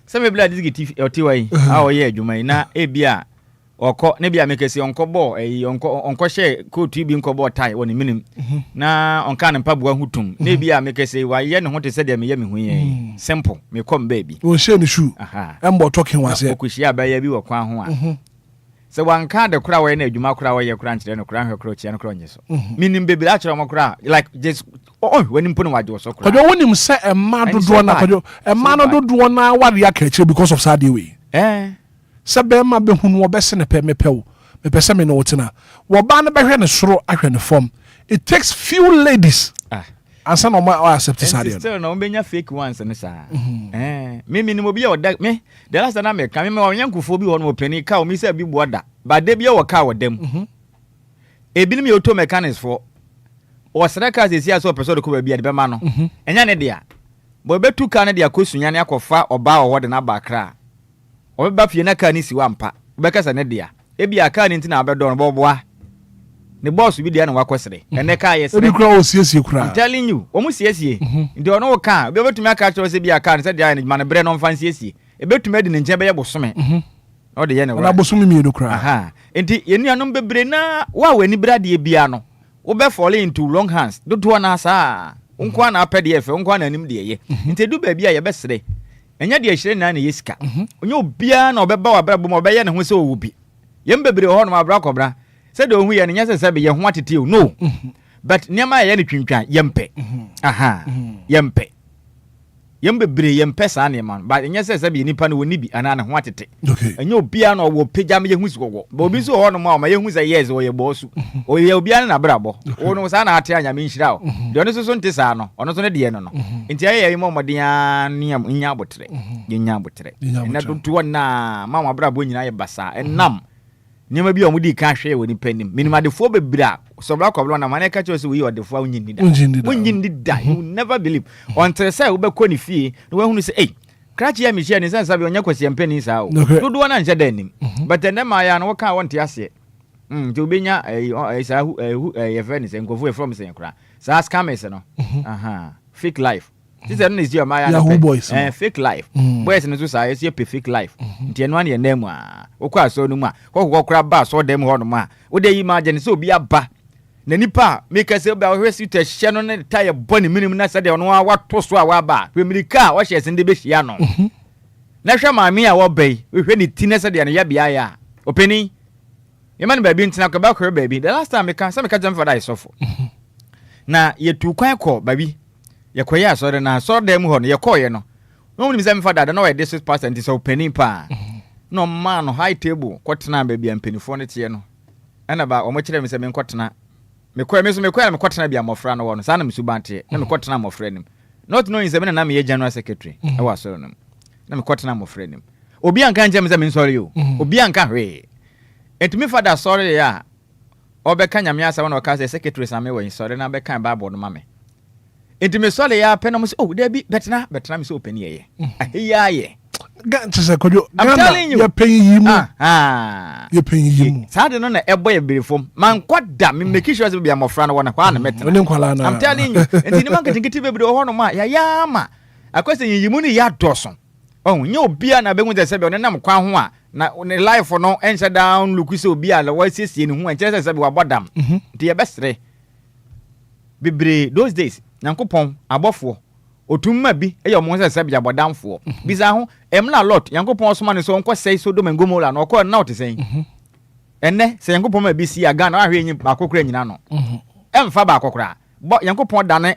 se me bla digiti otiwai a oye adwuma na ebia okọ ne bia mekesi onkobo onko hye kotu bi nkobo tai woni minim na onka ne mpaboa hutum ne bia mekesi wa ye ne ho te se de me ye me hu ye simple me kom baby o hye ne shoe embo talking was here okuhia ba ya bi wo kwan ho a se wanka de kura we na adwuma kura we ye kura nkyere no kura hwe kura chia no kura nyeso minim baby a kire mo kura like just wani mpo no waje so kura kodo wonim se emma dodo na kodo emma no dodo na wade aka kire because of sad way sebe ma be hunu obese ne pe mepew me pese me no wotina wo ba na be hwe ne soro ahwe ne form it takes few ladies ansa no ma accept sad still no benya fake ones ne sa me ni mo bi o da me the last time me ka me onyankufo bi wono opani ka o mi se bi boda ba de bi o ka wodam ebi mi auto mechanics for o sreka ze sia so person ko ba bi ade be ma no enya ne dia bo betu ka ne dia kosunya ne akofa oba o wode na bakra obeba fie na ka ni si wampa obekasa ne dia ebi aka ni ntina abedo no boboa ne boss bi dia na wakosere ene ka yesere ebi kura o siesie kura I'm telling you o mu siesie ndi ono ka obi betumi aka kire se bi aka ne se dia ne man bre no mfa siesie ebetumi de ne nche be ye bosome o de ye ne na bosome mi do kura aha enti yenuanom bebre na wa wani brade bia no wo be fall into long hands do na sa unkwa na apede efe unkwa na anim de ye enti du ba bia ye besere enya de ahire na yesika onye obia na obeba wa brabo mo obeye ne ho se owubi yem bebre ho no abra kobra se de ohu ye ne nyase se be ye ho atete o no but niam ye ne twintwan yempe aha yempe yem bebre yempe sa ne man ba nyase se be nipa no woni bi ana ne ho atete enya obia na owo pegya me ye hu sigogo ba obi so ho no ma ye hu se yes o ye bosu o ye obia na brabo o no sa na ate anya me nhira o de ono so nte sa no ono so ne de no nti aye mo modia niam nya botre nya botre na tutu na mama brabo nyina ye basa enam niam bi o mudi ka hwe woni panim minima defo bebra so bra kwablo na mane ka che so wi odefo awunyini da you never believe until say we be ko ni fie no we hunu say eh krachi ya mihia ni sense be onya kwasi empeni sa o dodo na nche danim but then ma ya no ka wonte ase je obenya sa ye friend say nkofo e from say nkra sa scammers no aha fake life this is no is your my fake life boys no so say say fake life nti eno an ye nam a okwa so no mu a kokokra ba so dem ho no mu a wo de yi ma je ne so obi aba na nipa make say ba hwesi to hye no ne tire boni minim na say de ono wa to so a wa ba amerika wa hye sende be hia no na hwe maami a wo bai hwe ni ti na say de no ya bia ya openi yeman ba bi ntina ko ba ko ba bi the last time me ka say me ka jam for that isofo na ye tu kwan ko ba bi ye koye asore na asore dem ho no ye koye no no me say me for that no we this pastor nti so openi pa no man no high table kwotena ba bi ampenifo ne tie no ana ba o mo kire me say me kwotena me koye me so me koye na me kwotena bi amofra no wo no sa na me subante na me kwotena amofra nim not knowing say me na me ye general secretary e wa asore no na me kwotena amofra nim obi anka nje me say me sorry o obi anka hwe etumi father sorry ya obeka nyame asa wona ka say secretary sa me we sorry na be kan bible no ma me etumi sorry ya pe no mo say oh there be betna me say open ye ya ye ganche se kojo ya pen yimu ya pen yimu sade no na ebo ya berefom man kwada me make sure say be amofra no wona kwa na metra I'm telling you enti ni man ketingiti bebre ho no ma ya ma akwese yimu ni ya doson oh nye obia na be hu se be on nam kwa ho a na ne life no enche down look say obia la wa siesie ni hu enche se be wa bodam nti ye besre bebre those days Yankopon abofo otumma bi eyo mo se be abodamfo biza ho emla lot Yankopon osoma ne so onko sei Sodom and Gomorrah no ko na ote sei enne se Yankopon ma bi si aga na ahwe nyi akokora nyina no emfa ba akokora bo Yankopon dane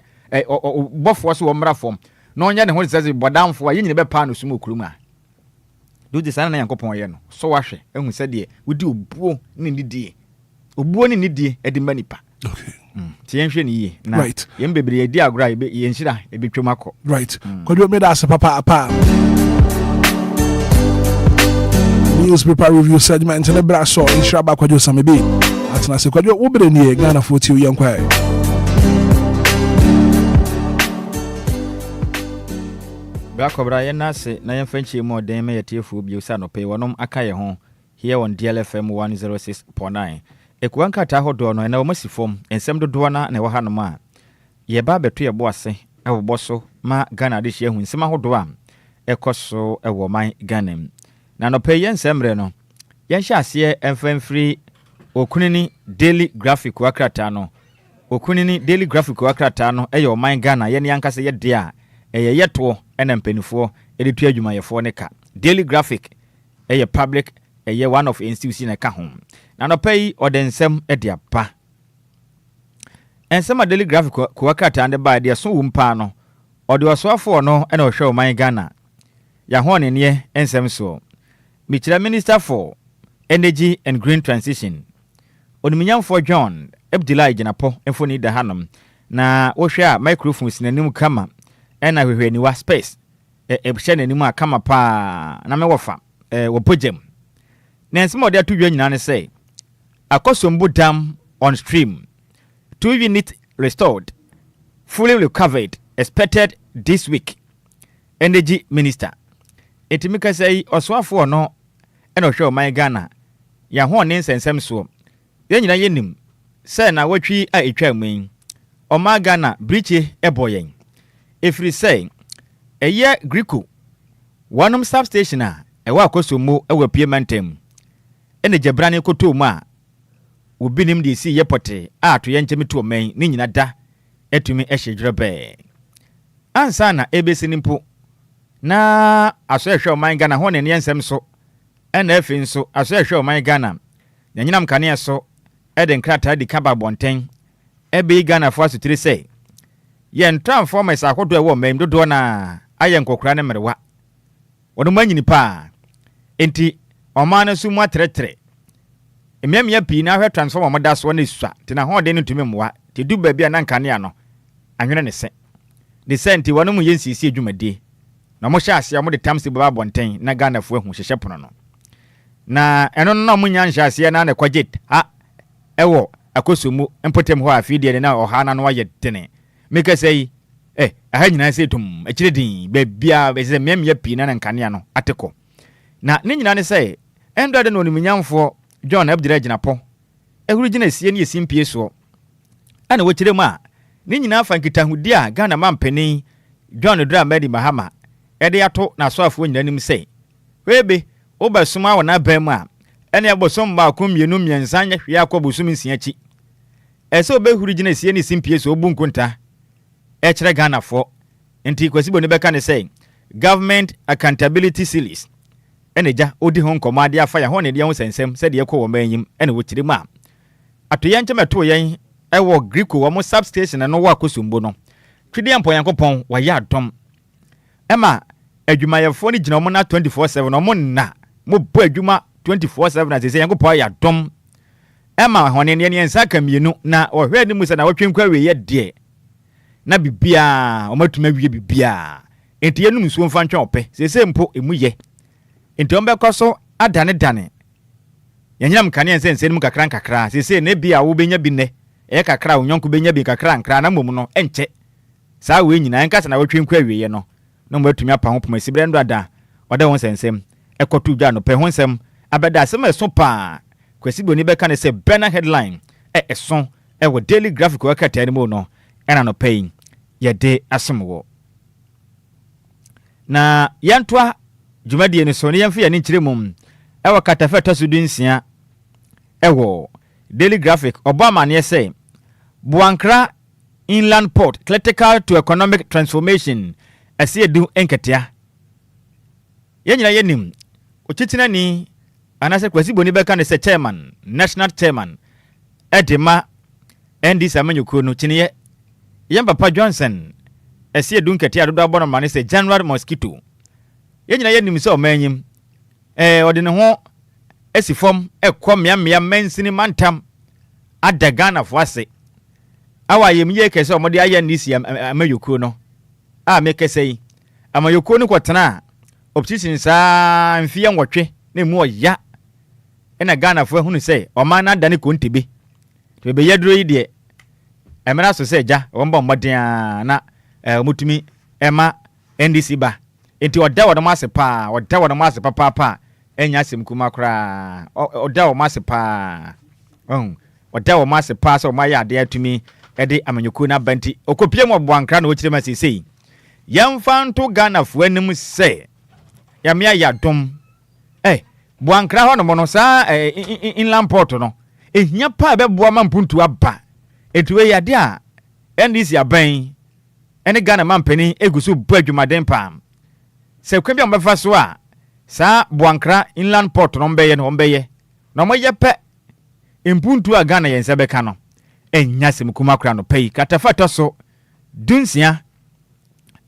bofo so wo mra fom na onye ne ho sese bodamfo a yenyine be pa no sumo kuruma do de sana na Yankopon ye no so wahwe ehu se de wudi obuo ne nidie edi manipa okay tienhwe ni ye na right yem bebre edi agora ye nshira ebetwem akọ right kodwo me da se papa newspaper review segment in the brasso in Shraba Kwajo Samibi. Atna se Kwajo Ubre ni Ghana 40 Enquires. Bakobra yenase na yemfanchi mo den me yetiefu bi usa no pe wonom akaye ho here on DLFM 106.9. Ekuanka ta hodo no na omasifom ensem dodo na wo hanom a ye ba beto ye bo ase ewbo so ma Ghana de hye hu ensem hodo a ekoso ewo man Ghana. Na no pay yen semre no yen hye ase enfamfiri okunini daily graphic wakrata no okunini daily graphic wakrata no eyo man Ghana yen yankase ye de a eye yeto ena mpanifo editu adwumayefo ne ka daily graphic eye public eye one of institution ne ka ho na no pay odensem ede apa ensem daily graphic wakrata ande ba de so wumpa no ode osoafo no ena ohwe man Ghana ya ho ne ne ensem so Michira Minister for Energy and Green Transition. Oniminyam for John Abdullah Jinapo enfoni da hanom na wohwe a microphones nanim kama ena hwehweni wa space ebhye nanim akama pa na mewofa wo pojem. Na ensemo de atudwa nyina ne say Akosombu Dam on stream 2 unit restored fully recovered expected this week. Energy Minister etimika say oswafo no eno hwe man Ghana ya ho ne nsensem so ye nyina yenim say na watwi a etwa mun o ma Ghana briche eboyen efri say eye Greco wanum substation a ewa Akosombo ewa Piemantem ene jebrane koto mu a obinim de si yepote a to yenchemi to men ni nyina da etumi ehedwerebe ansa na ebesi nimpo na aso ehwe man Ghana ho ne nsem so ena efi nso aso ehwe man Ghana nyinam kane so eden krata di kaba bonten ebe Ghana fo asutiri say yen transformers akodo ewo mem dodo na ayen kokora ne merewa wono manyini pa enti omane su mu atretre emiamia pi na hwe transformer moda so na sua tina ho de ne tumi mwa te du ba bia na nkane ano anwene ne se de senti wono mu yensisi adwumade na mo hya ase mo de tamsi baba bonten na Ghana fo ahu hyehye pono no na eno no mo nya nhya ase na kwajet ha ewo Akosombo empotem ho afide na ohana no waye tene meka sei aha nyina se tum ekiredin ba bia be se memya pi na nkane ano ateko na ne nyina ne sei endo de no nimunyamfo John Abdullah Jinapo ehuru gina sie ne esimpie so ana wo kirem a ne nyina afa nkitahudi a Ghana mampeni John Dramadi Mahama ede yato na soafo nyina nim sei webe obasuma wona bam a ene abosom ba akomienu miensa nya hwe akobosum nsiachi ese obehuru gina sie ne simpie so obunkunta kire Ghana fo enti kwasibo ne beka ne sei government accountability series eneja odi hon komade afa ya hon ne de ho sensem se de ekwo manyim ene wo kirem a atoye nchemeto yen ewo Greco wo mo substation no wa Akosombo no twede ampo Yankopon wa ya adom ema adwumayefo ni gina mo na 24/7 no mo na mo bo adwuma 24/7 na se Yankopon ya adom ema hone ne ensa kamienu na ohwe ni musa na wotwenkwa we ye de na bibia o matuma wie bibia enti yenum so mfa ntwa ope sese mpo emu ye enti ombe koso adane yanyam kane ense nim kakra sese ne bia wo benya bi ne kakra onyonko benya bi kakra nkra na mom no enche saa we nyina enkasa na wotwenkwa we ye no no matumi apa ho poma sibre ndo ada oda won sensem ekotu dwa no pe ho nsem abeda asem eso pa kwasibo ni beka ne se banner headline eso wo daily graphic wakata ni mo no ena no pay ye de asomwo na yantoa dwumadie ni so ne yemfa ye ni kiremum katafa tasudunsia wo daily graphic Obama ne say Buankra inland port critical to economic transformation asiedu enketia yenyina yenim ochitina ni anase kwasibo ni beka ne se chairman national chairman edema endi samanyuko no chine ye papa Johnson ese edunkati adodo abono mane se January mosquito ye nyina ye nim se o manyim ode ne ho esifom ekọ mmea mansini mantam adaga fo ase awa yem ye kese o mode aye nisi amayuko no a me kese yi amayuko no kwotena opposition sa mfie nwotwe na mu oya ena Ghana fo hunu se o man na dane kontebe to be yedro yi de emena so se ja won ba mmodin na mutumi ema NDC ba enti oda wo ma se pa oda wo ma se papa enya asem kuma kra oda wo ma se pa oda wo ma se pa so ma ya ade atumi ede amanyuku na banti okopie mo boankra na okire ma sesei yamfanto Ghana fo anim se yamia yadom boankra ho no mono sa inland port no ehia pa be boa ma mpuntu aba etuwe yade a NDC aban ene Ghana mampani egusu bu adwumaden pam se kwa bia mbefa so a sa boankra inland port no mbeye no mbeye na mo yepe mpuntu a Ghana yense beka no enya semkuma kra no pay katafato so dunsia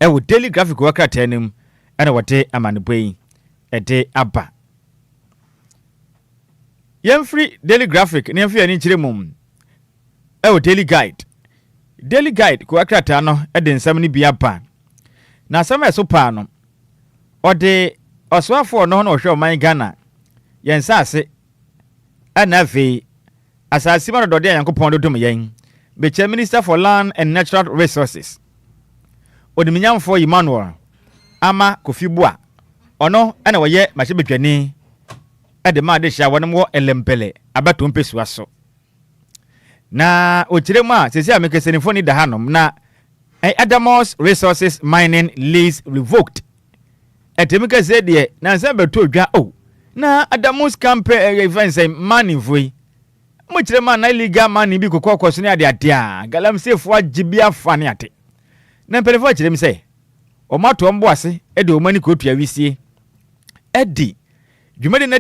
ewo daily graphic wakata enim ene wote amaneboi ede aba yemfree daily graphic ne yemfree ani kire mum ewo daily guide ko akata no ede nsam ni bia pa na asam eso pa no ode oswafo no na ohwe oman Ghana yensa ase anafe asase ma dode yankopon dodom yen be Minister for Land and Natural Resources odiminyamfo Emmanuel ama Kofibua ono ana woye machebetwani ade ma de hya wonem wo elempele abato mpesua so na ochiremu a sesi amekesenifo ni da hanom na Adamos Resources Mining Lease revoked etemika zedie na nsa beto odwa na Adamos campaign events money voi mochirema na illegal money bi kokoko so ne ade a galamsefo agibia fa ne ate na mpelefo achirem se o mato mbo ase ede o mani kotua wisie edi dwumade na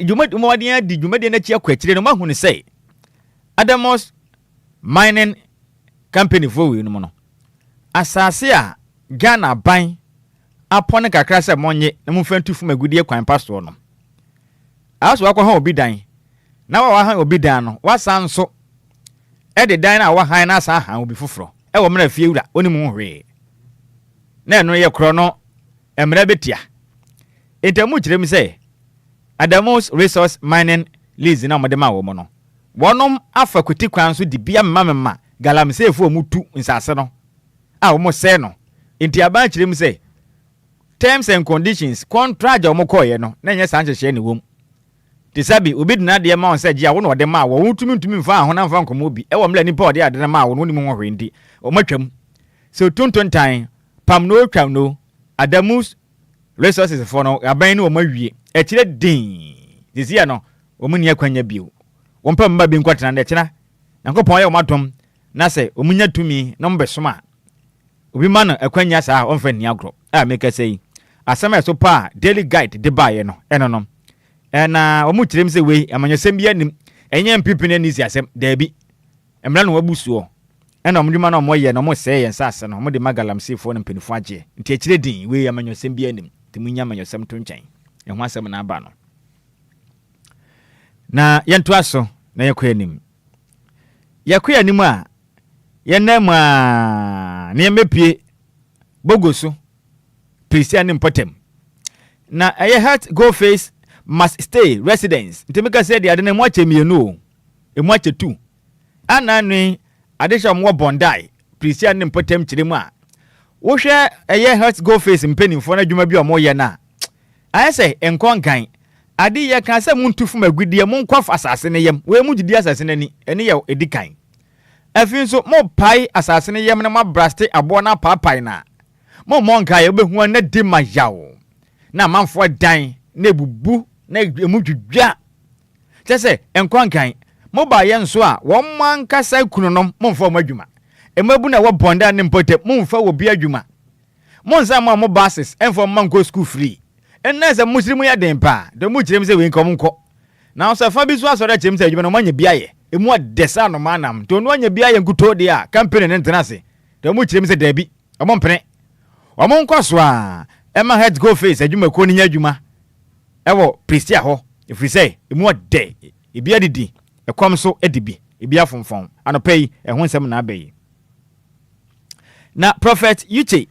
dwumade mo wade adi dwumade na chi akwachire no mahunu se Adamos Mining Company for we no asase a Ghana ban apone kakra se monye na mumfantufu magudie kwan pastor no aso akwa ha obi dan na wa ha obi dan no wasanso ede dan na wa han na sa ha obi foforo e wo mra fie wura oni mu hwe na eno ye kro no emra betia entemu kirem se Adamos Resource Mining Lease na modema wo mo no wonom afakuti kwan so di bia mmamma galamsefo mutu nsase no a wo mo se no enti aba kirem se terms and conditions contract o mo koye no na nya sanchehye ne wom tisabi obi dina de ma on se gia wo no de ma wo ntumi mfa ho na mfa nkomo obi e wo mla nipa ode ade na ma wo no ni mo hwe ndi o matwam so tontontan pam no twam no Adamos Resources for no aban no o mawie e kire din dizia no o mu ni akwanya bio wo mpa mba bi nkwatena na kira yankopon ya o matom na se o munya tumi no mbesoma obi ma no akwanya sa o mfa ni agro a meka sei asama so pa daily guide de baye no eno no na o mu kirem se we amanyosem bia nim enye mpipi na nisi asem da bi emra no wabusuo ena omdwuma na omoye no mo se yen sase no mo de magalamsefo no mpenifo age nti akire din we amanyosem bia nim timunya amanyosem to nchen ehwo asem na aba no na yentu aso na yakwa nim yakwa nim a yenam a ne mepie bogoso Christian important na aye heart go face must stay residence ntemeka said the adene mo achemienu e mo achetu ananwe adesha mo bondai Christian important kiremu a wo hwe aye heart go face mpenimfo na dwuma bi o mo ye na aye say enkonkan ade ye kan say muntufu magudie mo nkwafa asase ne yem we mu gidi asase nani ene ye edikan afin so mo pai asase ne yem na ma braste abo na papai na mo monka ye obehu na di mayawo na manfo dan na ebubu na emu dwudwa tese enkwankan mo ba ye nso a wo manka sai kununom mo mfa mo adwuma emabu na wo bonda ne mpote mo mfa wo bi adwuma mo nsa mo basis enfo manko school free enna muslimu ya den pa de mu kirem se we nkom nko na so fa bi so asore kirem se adwuma no manya biaye emu adesa no manam to no anya bia yankuto de a campaign ne ntenase to mu kyerem se dabi omo mpene omo nkoso a ema head go face adwuma ko ni nya adwuma ewo prestia ho ifri say emu ade ebia didi ekom so edibi ebia fonfon anopai ehun nsem na abai na prophet Uche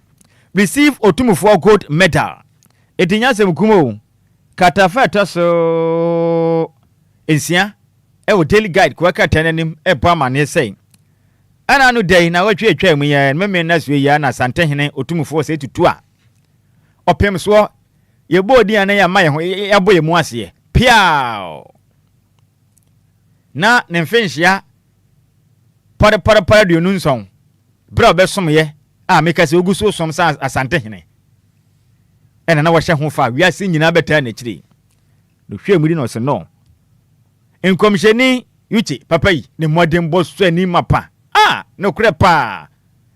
receive Otumufo gold medal etinya sem kumo katafa toso ensia ewo daily guide kwa katenanim eba mane sei ana no dai na watwe atwa mu ya meme na so ya na santehene Otumufo se tutu a opem so ye bodi ana ya maye ho ya boye mu ase piao na ne mfenhia para de onunson bra obesom ye a meka se oguso som sa asantehene ena na wahye ho fa wiase nyina beta na kire no hwe muri no se no enkomhyeni Uche papa yi ne modern boss so ani mapa no kure pa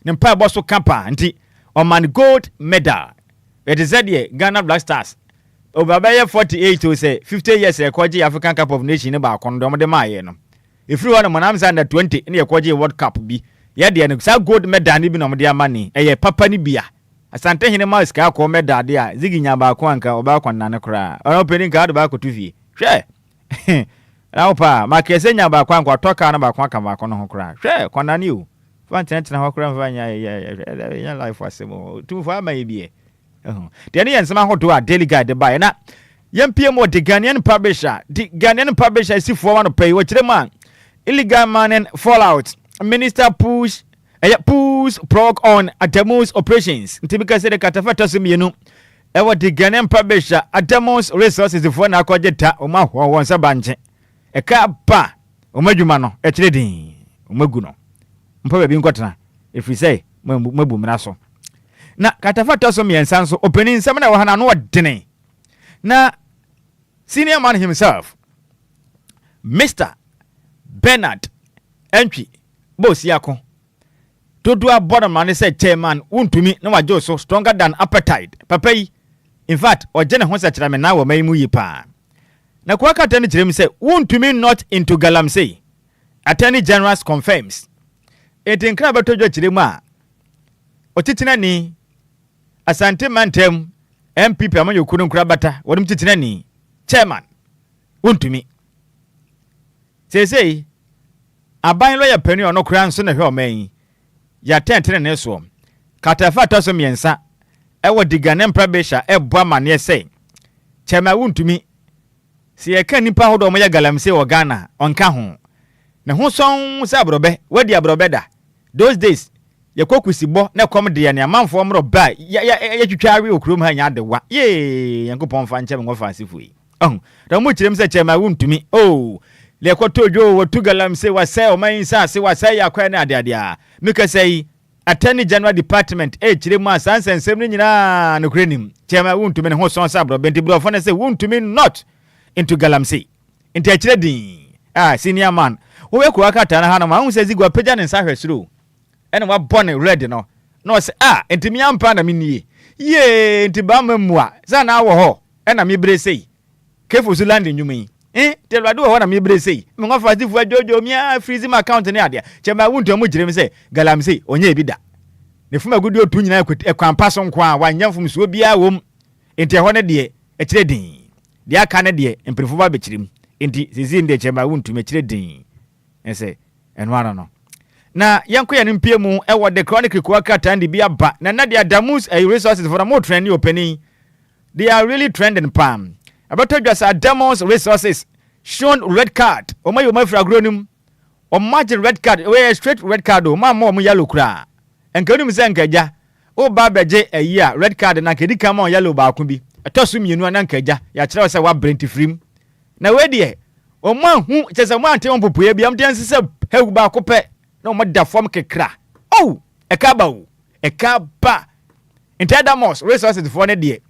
ne mpa boss kapa nti oman gold medal it is the Ghana Black Stars Obia 48 to say 50 years ekwaji African Cup of Nations ne ba kondo de maaye no ifiri one monam sa under 20 ne ekwaji World Cup bi ye de ne sa gold medal ne bi no de amani eye papa ni bia asante hene ma ska ko medal de a ziginya ba ko anka oba kwanna ne kra ono peni nka de ba ko tufi hwe na opa ma kese nya ba kwa toka na ba kwa ka ba ko no ho kra hwe kwanna ni o fanten ho kra mfanya ya life wasemo tu fa ma yebie the any ensema hodo a daily guide by na yempie mo the Ghanaian publisher is for one pay which the man illegal man and fallout minister push prog on Adamos operations typical say the katafata semienu ewa the Ghanaian publisher Adamos resources for na akojeta oma ho won sabanche e ka pa omadwuma no e kire din omagu no mpa bi nkotena if we say mabu mra so na katafata so miensa so opening nsem na wahana no odene na senior man himself Mr. Bernard Entry Bosiako Todua bottom man say chairman untumi na wajo so stronger than appetite papa yi in fact ojene ho sa kira me na wo mai mu yi pa na kwa kata ni kire mi say untumi not into galamsey attorney general confirms etin kra betojo kire mu a otitina ni asante mantem MPP amanyo kunu nkura bata wodum titina ni chairman untumi sesei aban lawyer penu ono kura nso na hwe oman ya tentene ne so katafa toso miensa ewo digane mpabesha ebo amane sei chairman untumi si eka nipa hodo omoya galamse wo Ghana onka ho ne ho son se abrobe wadi abrobe da those days yekokusibo na kom de ya ne amanfo mro ba ya twitwawe okrom ha nya dewa ye yankopon fa nche me ngofa asifu da mu kirem se chema wuntumi le kotojo wotu galamse wase oman sa se wase yakwa na ade a mika sei attorney general department kirem asansensem ni nyina no krenim chema wuntumi ne ho son sa bro benti bro fo ne se wuntumi not into galamse into akire din senior man wo we ko akata na ha na ma hu se zigwa peja ne sa hwesuro ene wa born red no say entimi ampa na minie ye entiba mamua za na wo ho ena mi bre sei kefu su land nyumi te lwado ho na mi bre sei me ngofa tifu ajojo mi freeze my account ne ade chema wunto mu girem sei galam sei onye bi da ne fuma gudu otu nyina ekwampa so nko a wanyamfum so bia wom enti ho ne de e kire din de aka ne de empirifo ba be kirim enti sisi nde chema wunto me kire din ense enwara no na yankoya nimpie mu ewo the chronicle kwa kata ndi bia ba na dia Adamus resources for the more trending opening they are really trending pam about just Adamus resources shown red card o mayo mafra agronum o margin red card we straight red card o ma mo yellow kra enkanum se nkaja o ba beje a red card na kedi kama on yellow ba ko bi etosu mienu na nkaja ya kire se wa brent free na we de o ma hu chese mo ante on popoe bia mte anse se hewu ba ko pe no mo da form kekra ekaba Adamus resources for ne de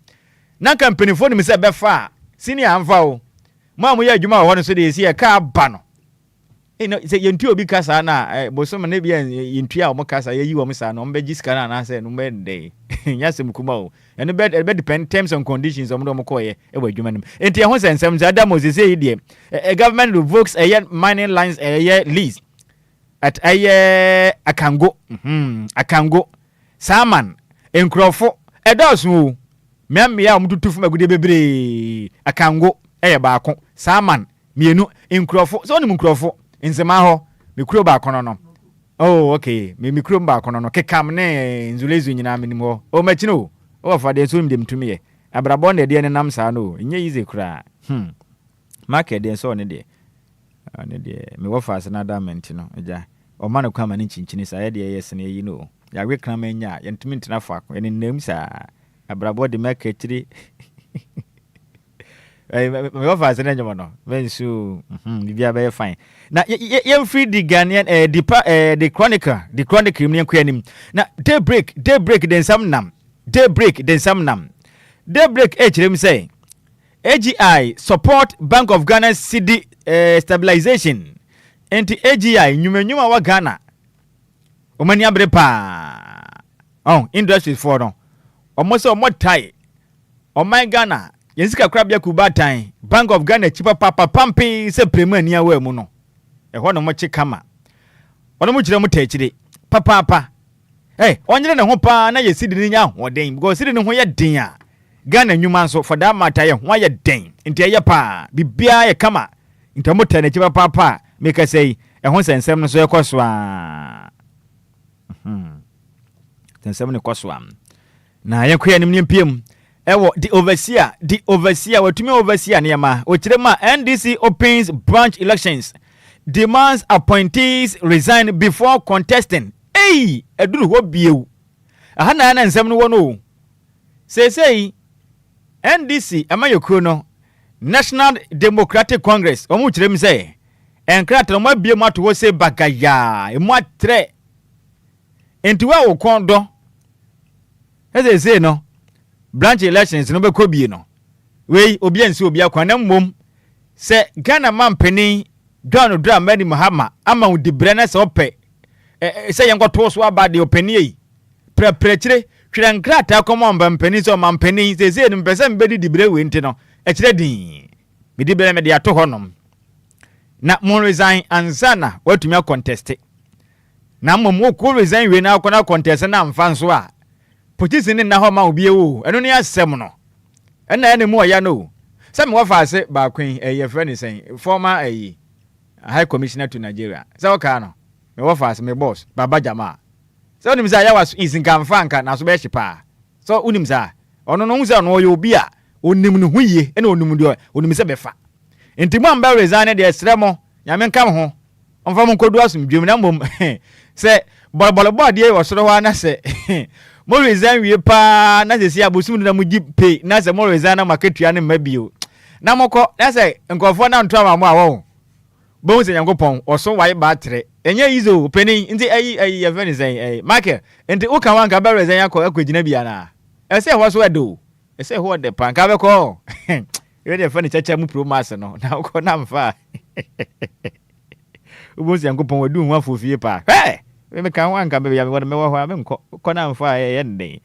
na company for me se be fa senior amfa o mo amoya adwuma ho no so de si ekaba no say yentu obi kasa na bosom na bia yentu a omokasa ye yi wo msa na ombe giska na na say no be dey nyasem kuma o ene be depend terms and conditions omdo omokoye e wa adwuma nim enti ho sensem za da Moses say die government revokes a mining lines a lease at a akango saman enkrofo edosu mmea omtutufu magude bebre akango baako saman mienu enkrofo so onim enkrofo nsema ho mikro baako no oh okay mikro baako no kekam ne nzulezu nyina menim ho o machino o fa de so ndem tumiye abrabon de de ne nam sa no nye yize kura market de so ne de me wo fa se na diamond no eja o ma no kwama ne chinchini sa ye de yes ne yi no ya we kran manya ye ntumi ntina fa ko ene nem sa abrabon de market tri me wo fa se na nyomo no vensu bibia be fine na ye free the Ghanaian the chronicle me kwanim na daybreak den sam nam daybreak kirem say AGI support Bank of Ghana cedi stabilization enti AGI nyuma wa Ghana omani abre pa industry for no omoso omotai oman Ghana yensika krabia kubatan Bank of Ghana chipa papa pampi se premier ni awe mu no ho no mo chikama ono mo kire mo tachire papa onyere ne ho pa na yesidi ni nya hoden because sidi ne ho ye den a Ghana nyuma nso for that matter ye ho ye den nti ye pa bibia ye kama nti mo tane chipa papa make say ho sensem no so ye koso a sensem ne koso am na ye koya nim nimpiem ewo the overseer watumi overseer ne ma o kire ma NDC opens branch elections demands appointees resign before contesting. Eduru ho biewu. Aha na nsem no wono. Say NDC amayokro no National Democratic Congress omu kirem say enkrata no mabie mato wo say bagaya emu atre. Entiwa wo kondo. Say no branch elections no be kobie no. Wei obi ansi obi akwana mmom se Ghana mampeni John Dramani Mahama ama udibre na se ope se yenkoto so aba de openi yi prechire hwere nkrata komo mbampeni so mampeni se mpese mbedi dibre we nti no kire din me dibre me de ato honom na mo resign ansana watumi contest na mo ko resign we na akona contest na mfa nso a position na ho ma obi wo eno ne asem no ena ene mu oya no se me wafa ase ba kwen ye friend sen former High Commissioner to Nigeria. So no. Me wo fast me boss Baba Jama. So unim za ya was isin kan franka na so be hyepa. So unim za ono no nza no yo bi a onim no huye ena onum de onim se be fa. Enti mo amba resign de esremo nyame nkam ho. Onfa mo nkodu asum dwem na mom se bolbo de wo soro wa na se mo resign wie pa na se si abosum na mo gi pay na se mo resign na maketua ne mabio. Na moko na se nkofo na nto ama mo awo. Bon se Yankopon oso waye batre enye izo peni nti ayi ye feni say market nti o kan wan ka ba rezen yakọ akogina bia na ese ho so edo ese ho de pan ka be ko ye de feni chacha mu promise no na ko na mfa bon se Yankopon wadu hu afofie pa me kan wan ka be ya me wo ho me ko na mfa ye ndey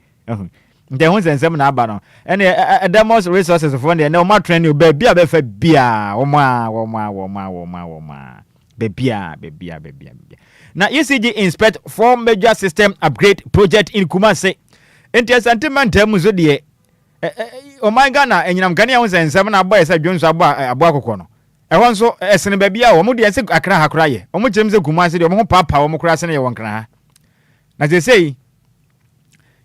nti ho sensem na aba no ene demos resources for there na o ma train you be bia be fa bia o ma bebia na ECG inspect 4 major system upgrade project in Kumasi enti sentiment am zo de o my Ghana enyinam Ghanaian ho sensem na aba esa dwonso aba akokọ no ho nso esene bebia o mo de ese akra hakra ye o mo kyerem se Kumasi de o mo ho papa o mo kra se na ye wonkra ha na say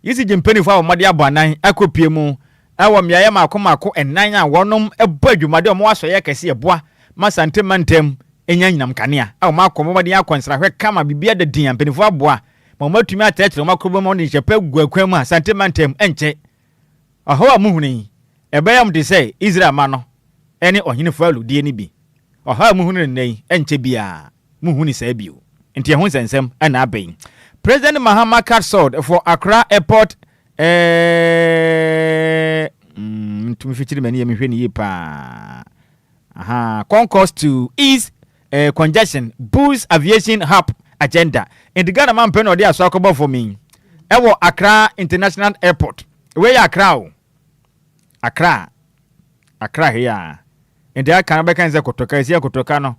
yisi jimpeni fa omade abanan akopie mu awo miaye makomako enan a wonom ebo adwumade omo asoye kese eboa masante mantem enya nyinam kanea awo makomo made akonsra hwe kama bibia de din ampenifo aboa ma matumi atetre makrobo mo ne chepe guakwan mu asante mantem enche aho amuhuni ebayam de say Israel ma no ene ohinefo aludie ni bi aho amuhuni nei enche bia muhuni sa bio enti ehun sensem ana aben President Mahama cut sword for Accra Airport tumfichiri mani yemi hweni yipa concourse to ease congestion boost aviation hub agenda. In the Ghana man pen or there so for me. Ewo Accra International Airport. Where Accra? Accra here. In the Canada is a kotoka is here kotoka no.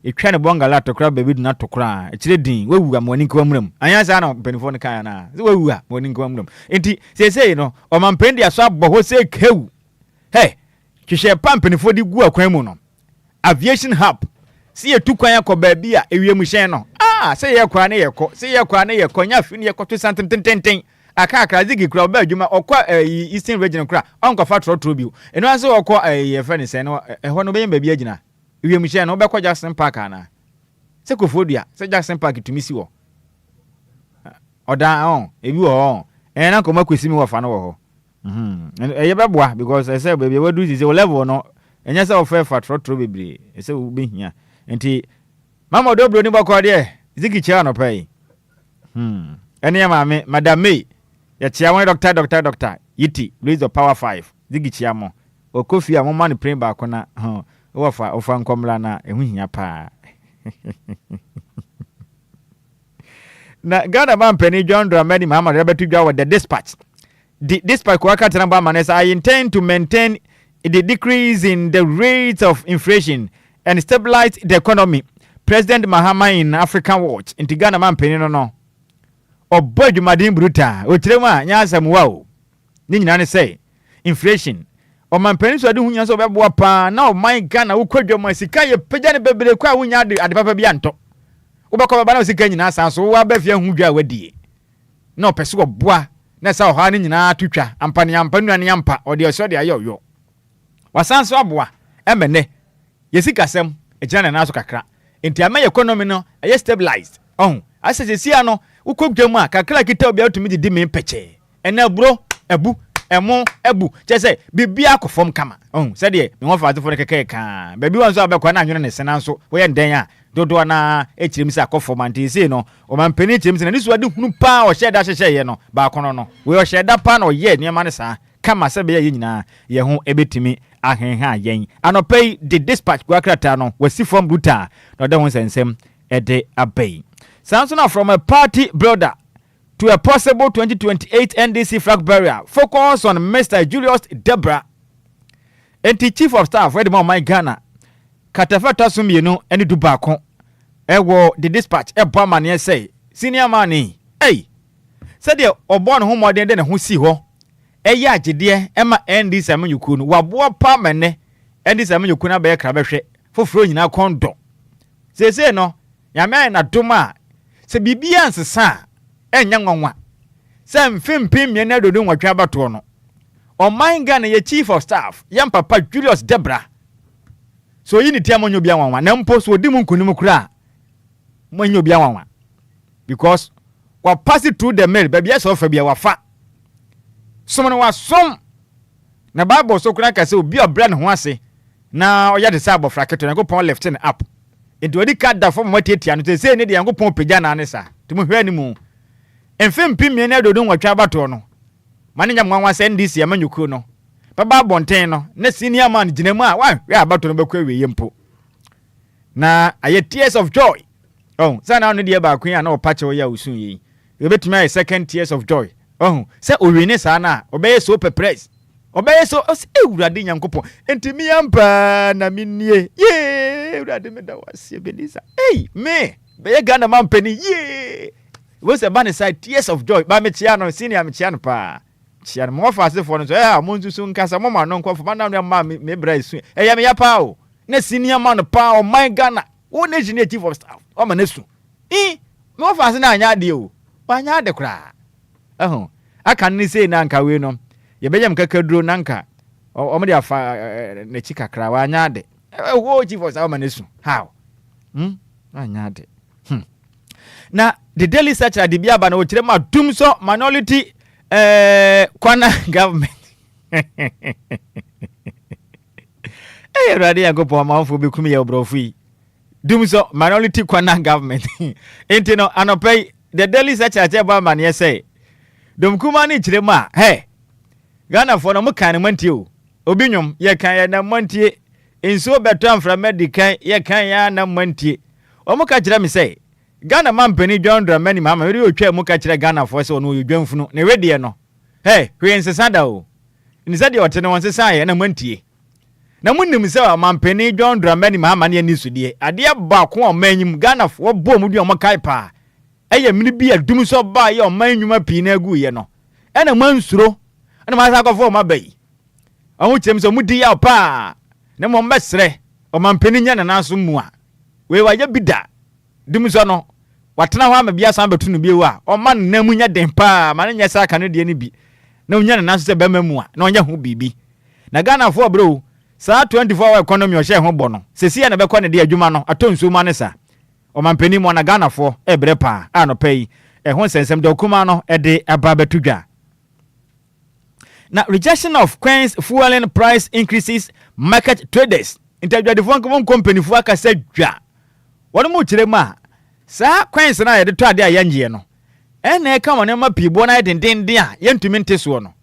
It can bonga la to crab baby not to cry. It's reading where we are morning come room. I answer no penifone kana. Where we are morning come room. Inti say you know or man pen dia swap but say kew. Hey, kishe pump penifo di gu akwan no. Aviation hub. See a two kwanya ko baby a ewie mu hyen no. Ah, say ye kwa na ye ko. Say ye kwa na ye ko nya fi ne ye ko to santen ten. Aka zigi kura ba adwuma okwa Eastern region kura onko fa trotro bi. Eno anse okwa ye fa ne se no ho no be ba bi agina. Ewie mu hyen no be kwa Jackson Park ana. Se Kofodua, se Jackson Park tumisi wo. Oda on, ebi wo. Na ko makwesi mi wo fa no wo ho. Ye be boa because I say baby we do this level no. Enya se ofa fa trotro bebre. E se wo be hia. Enti mama dobro ni bako de zigi chia no pai. Ene ya mama Madam May ya chia won doctor Yiti Blaze of Power 5 zigi chia mo. Okofi a mo man pray ba ko na ofa nkomla na ehu hia pa. Na Ghana man penny John Dramani Muhammad Rabetu Gwa with the dispatch. The dispatch ko aka tena ba manes I intend to maintain the decrease in the rate of inflation and stabilize the economy. President Mahama in African Watch in Ghana man penny no. Obo dwumadin bruta o kirema nya asem wa o. Ni nyina ne say inflation. O man penny so de hunya so bebo pa na o man Ghana wo kwadwom sika ye pagya ne bebere kwa wonya ade papa bi anto. Wo bako baba na sika nyina asan so wa ba fia hu dwa wadie. Na o pese oboa na sa o ha ne nyina tutwa ampane ampanu ane ampa o de so de ayo. Wasan so aboa emene yesika sem ejana na so kakra. Enti ama economy no e stabilized. Asese sia no ukogwam a kakra kita obi atumi di me peche. Ena bro ebu emo ebu chese bibia akofom kama. Se de me ho faate fo ne keke ka. Baby wan so abekwa na anwene ne sena so wo ye den a dodo na echirim se akofom anti se no o man pani chirim se na nisu ade hunu pa o sheda hyehye no ba kono no we o sheda pa na o ye ne ma ne sa kama se be ye nyina ye ho ebetimi ahenha yen anopei the dispatch kwakrata no wasi from buta no de ho sensem ede abei Samson from a party brother to a possible 2028 NDC flag bearer. Focus on Mr. Julius Debra. And the chief of staff, where the my Ghana. Katafata Sumieno, and Dubako. Ewo, the dispatch, a barman, say, senior money. Hey, said the Obon whom more than who see ho. Ya, dear, Emma, and this Amen you could, Wabua Palmane, and this Amen you could not bear crabeshe for throwing our condo. Say, no, Yaman at Duma. Se bibia nsesa enya nwanwa se mfempim ye na dodo nwatwa bato no o man Ghana ye chief of staff yam papa Julius Debra so yi ni tiam onyo bia nwanwa na mpo so odi mu nkunim kura monyo bia nwanwa because wa pass it through the mail baby so fa bia wafa somo wa som na bible so kura ka se obi obra ne ho ase na oya de sa abofra keto na go pon left and up. Into a card from what it and to say, Nidi and go pon pijana anessa. To move any moon. And film pimia do what Chabatono. Managing one send this year, man, you could know. Papa Bonteno, next senior man, Jinema, why? We are about to be query yimpo. Na, I had tears of joy. Oh, son, only dear about Queen or Pacho ya soon ye. You bet me a second tears of joy. Oh, say Urine Sana, obey so praise. Obey so us, Radin Yankopo, and to me, ampa, na minie, ye, Radimeda was Benisa. Hey, me, be a Ghana man penny, ye. Was a banner side tears of joy, by Michiano, senior Michiano pa. She had more fast for us. Monzu soon cast a moment, non for Madame Mammy, me brace. Hey, I'm ya pow. Ne senior man of power, my Ghana, one native of staff. Oh, Manesu. More fast than I do. Why not the cry? Oh, I can't say Nanka Wino. Ye bejam kakadro nanka o me dia fa na chika kra wa nyade wo chief of amanesu how anyade na the daily search at the biaba na o kire ma dum so minority kwana government radio go po ma fo be kumi ye obrofu dum so minority kwana government enti no anopay the daily search at biaba na say dum kuma ni kire ma hey Ghana for no kan mantie o obinwom ye kan ye na mantie enso betam from medical ye kan ya na mantie omo ka kire me say Ghana man pani John Dramani mama we otwa mu ka kire Ghana for say ono yodwanfunu ne wedie no hey hwe nsesada o nisa de ote ne wonsesa ye na mantie na munnim say man pani John Dramani mama ne ani sudie ade ba ko o manyim Ghana for bo mu de o makai pa eye mini bi adum so ba ye o manyuma pi na agu ye no ena mansuro ena ma sa ko fo ma bai awu chem so mudi ya pa na mo mbesre o mampeni nya na naso mu a we waje bida dum so no watena ho amabia san betu no bi wa o man na mu nya den pa ma nya sa ka no de ni bi na unya na naso se be mamu a na onya ho bibi na Ghana fo bro sa 24 hour economy o she ho bo no sesi ya na be ko ne de adwuma no atonso ma ne sa o mampeni mo na Ghana fo ebre pa ano pay ho sensem de okuma no e de aba betudwa. Now, rejection of coins fueling price increases market traders. Interject the phone company for a said, ja. What more to the ma? Sir, coins and I the trade a yangiano. And I come on a mappy bonnet and then dear, yen to mint this one.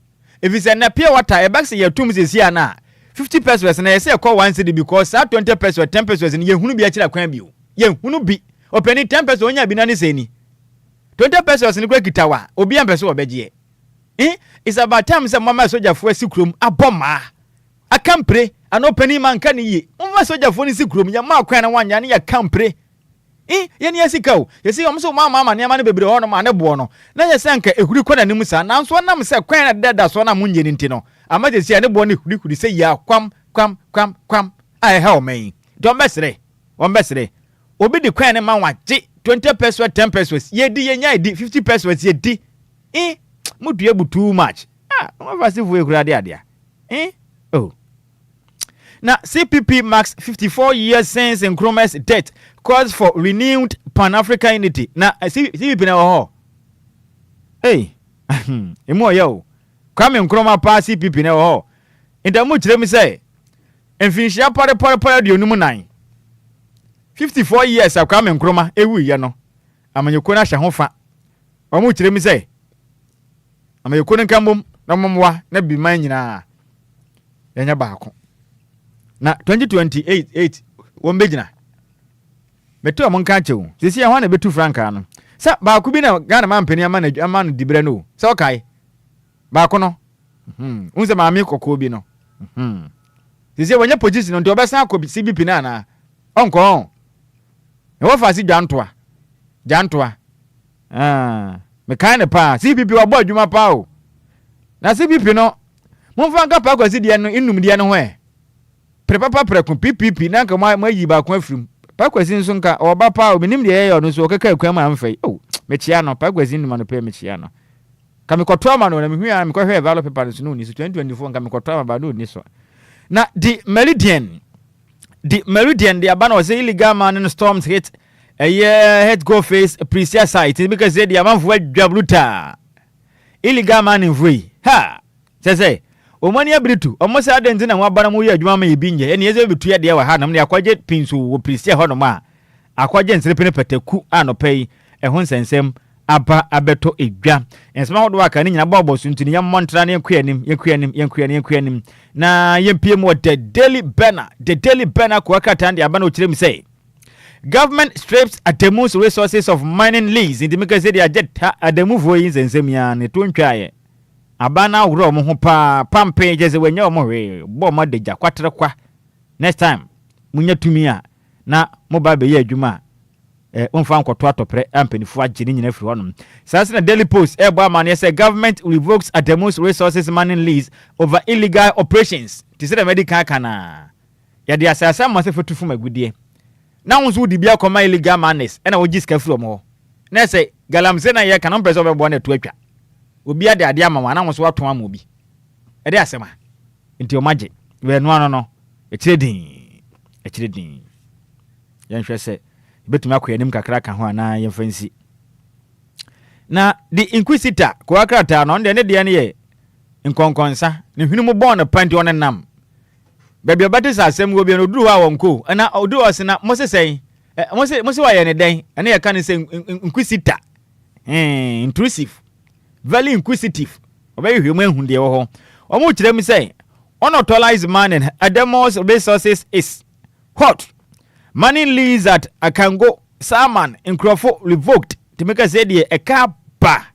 If it's an appear water, a back your tombs is here now. 50 pesos and I say a call 1 city because 20 pesos, 10 pesos, and you who be a crime you. Yen who be, or penny 10 pesos when you have been any say. 20 pesos in the great tower, Obia peso obey. It's about time some mama soldier for a secrum a bomber. I can't pray an opening man can ye. Mama soldier for a secrum, your mouth can one yan ya can't pray. Yesiko, you see, I'm so mamma, near my baby on my buono. Now you sank a good corner Nimusa, now one nam say quite dead as one amunjan in Tino. I might say anybody who could say ya, quam. I help me. Don't mess it. One best day. Obi the queen man want 20 pesos, 10 pesos, ye di 50 pesos, ye di. Mutu ebu too much. What if we could idea? Oh. Now, CPP marks 54 years since Nkrumah's death, calls for renewed Pan-African unity. Now, CPP now. Hey, emo yo. Kwame Nkrumah pa CPP now. In the much let me say, and finish ya para the number 9. 54 years of Kwame Nkrumah, ewu yano. Amanyokona shahofa. Omuch let me say. Ama yekone kambom na momwa na bi man nyina yanya baako na 2028 won begina meto amon ka chew sisi ya hwa na betu franka no sa baako bi na Ghana man pani ama no dibre no sa okai baako no unse maami kokko bi no sisi wonya position no nti obesa akọ CBP na onko e wo fa si jantoa me kind pa CPP wa bo adwuma pa o na CPP no mo fa nka pa kwasi de no inum de no ho prepapa preku PPP na nka ma yi ba ko afrim pa kwasi nso nka oba pa o minim de ye no so okeka akwa ma amfai o me chia no pa kwasi num no pe me chia no ka me koto ma no na me hu ya me ko hwe value paper no ni so 2024 nka me koto ma ba no ni so na the Meridian the abana was illegal man storms hit a year head go face a precise site because they the man for jabluta illegal man in free ha say omani abritu almost adent na wabana mu ye adwuma ma ebinje ene yeze betu ye de wa ha nam ne akwaje pinsu wo precise ho no ma akwaje nsrepene pataku anopai ehun sensem aba abeto edwa ensema hodo aka ni nyina bobo suntuni ya montra ne yakwanim na yempie mu the daily banner ko aka tande aba no kirem say government strips Ademu's resources of mining lease in the make say they are jet Ademu voyin sensem ya ne to ntwaye abana wuro mo ho pa pampe je se wenya mo hwe bo mo deja kwatre kwa next time munya tumi a na mo ba be ye adwuma unfa nkoto atopre ampanifu agene nyina firi honom sase na Daily Post ebo amane say government revokes Ademu's resources mining lease over illegal operations tisere medical kana ya dia sase ma se fetufu magudie na wonso di bia koma illegal mines na wogi ska firi mo na say galamse na ye kana mpeso bebo na to atwa obi ade ade ama na wonso wato ama obi e de asema nti o mage we no no e kiredin yan hwese betumi akoyanim kakra ka ho ana yemfansi na the inquisitor ko akrata no nde ne de ne ye nkonkonsa ne hwinu bo na panti on nam baby obatisa asem go bi no duru ha wonko na odu osena mosesei mose wa ye ne den ene ye kan se inquisitor intrusive very inquisitive obey hwemu ehun de wo ho omo kirem say unauthorized mining at the most resources is what? Mining lease at Akango, Salmon, in Crawford revoked to make a say a car ba.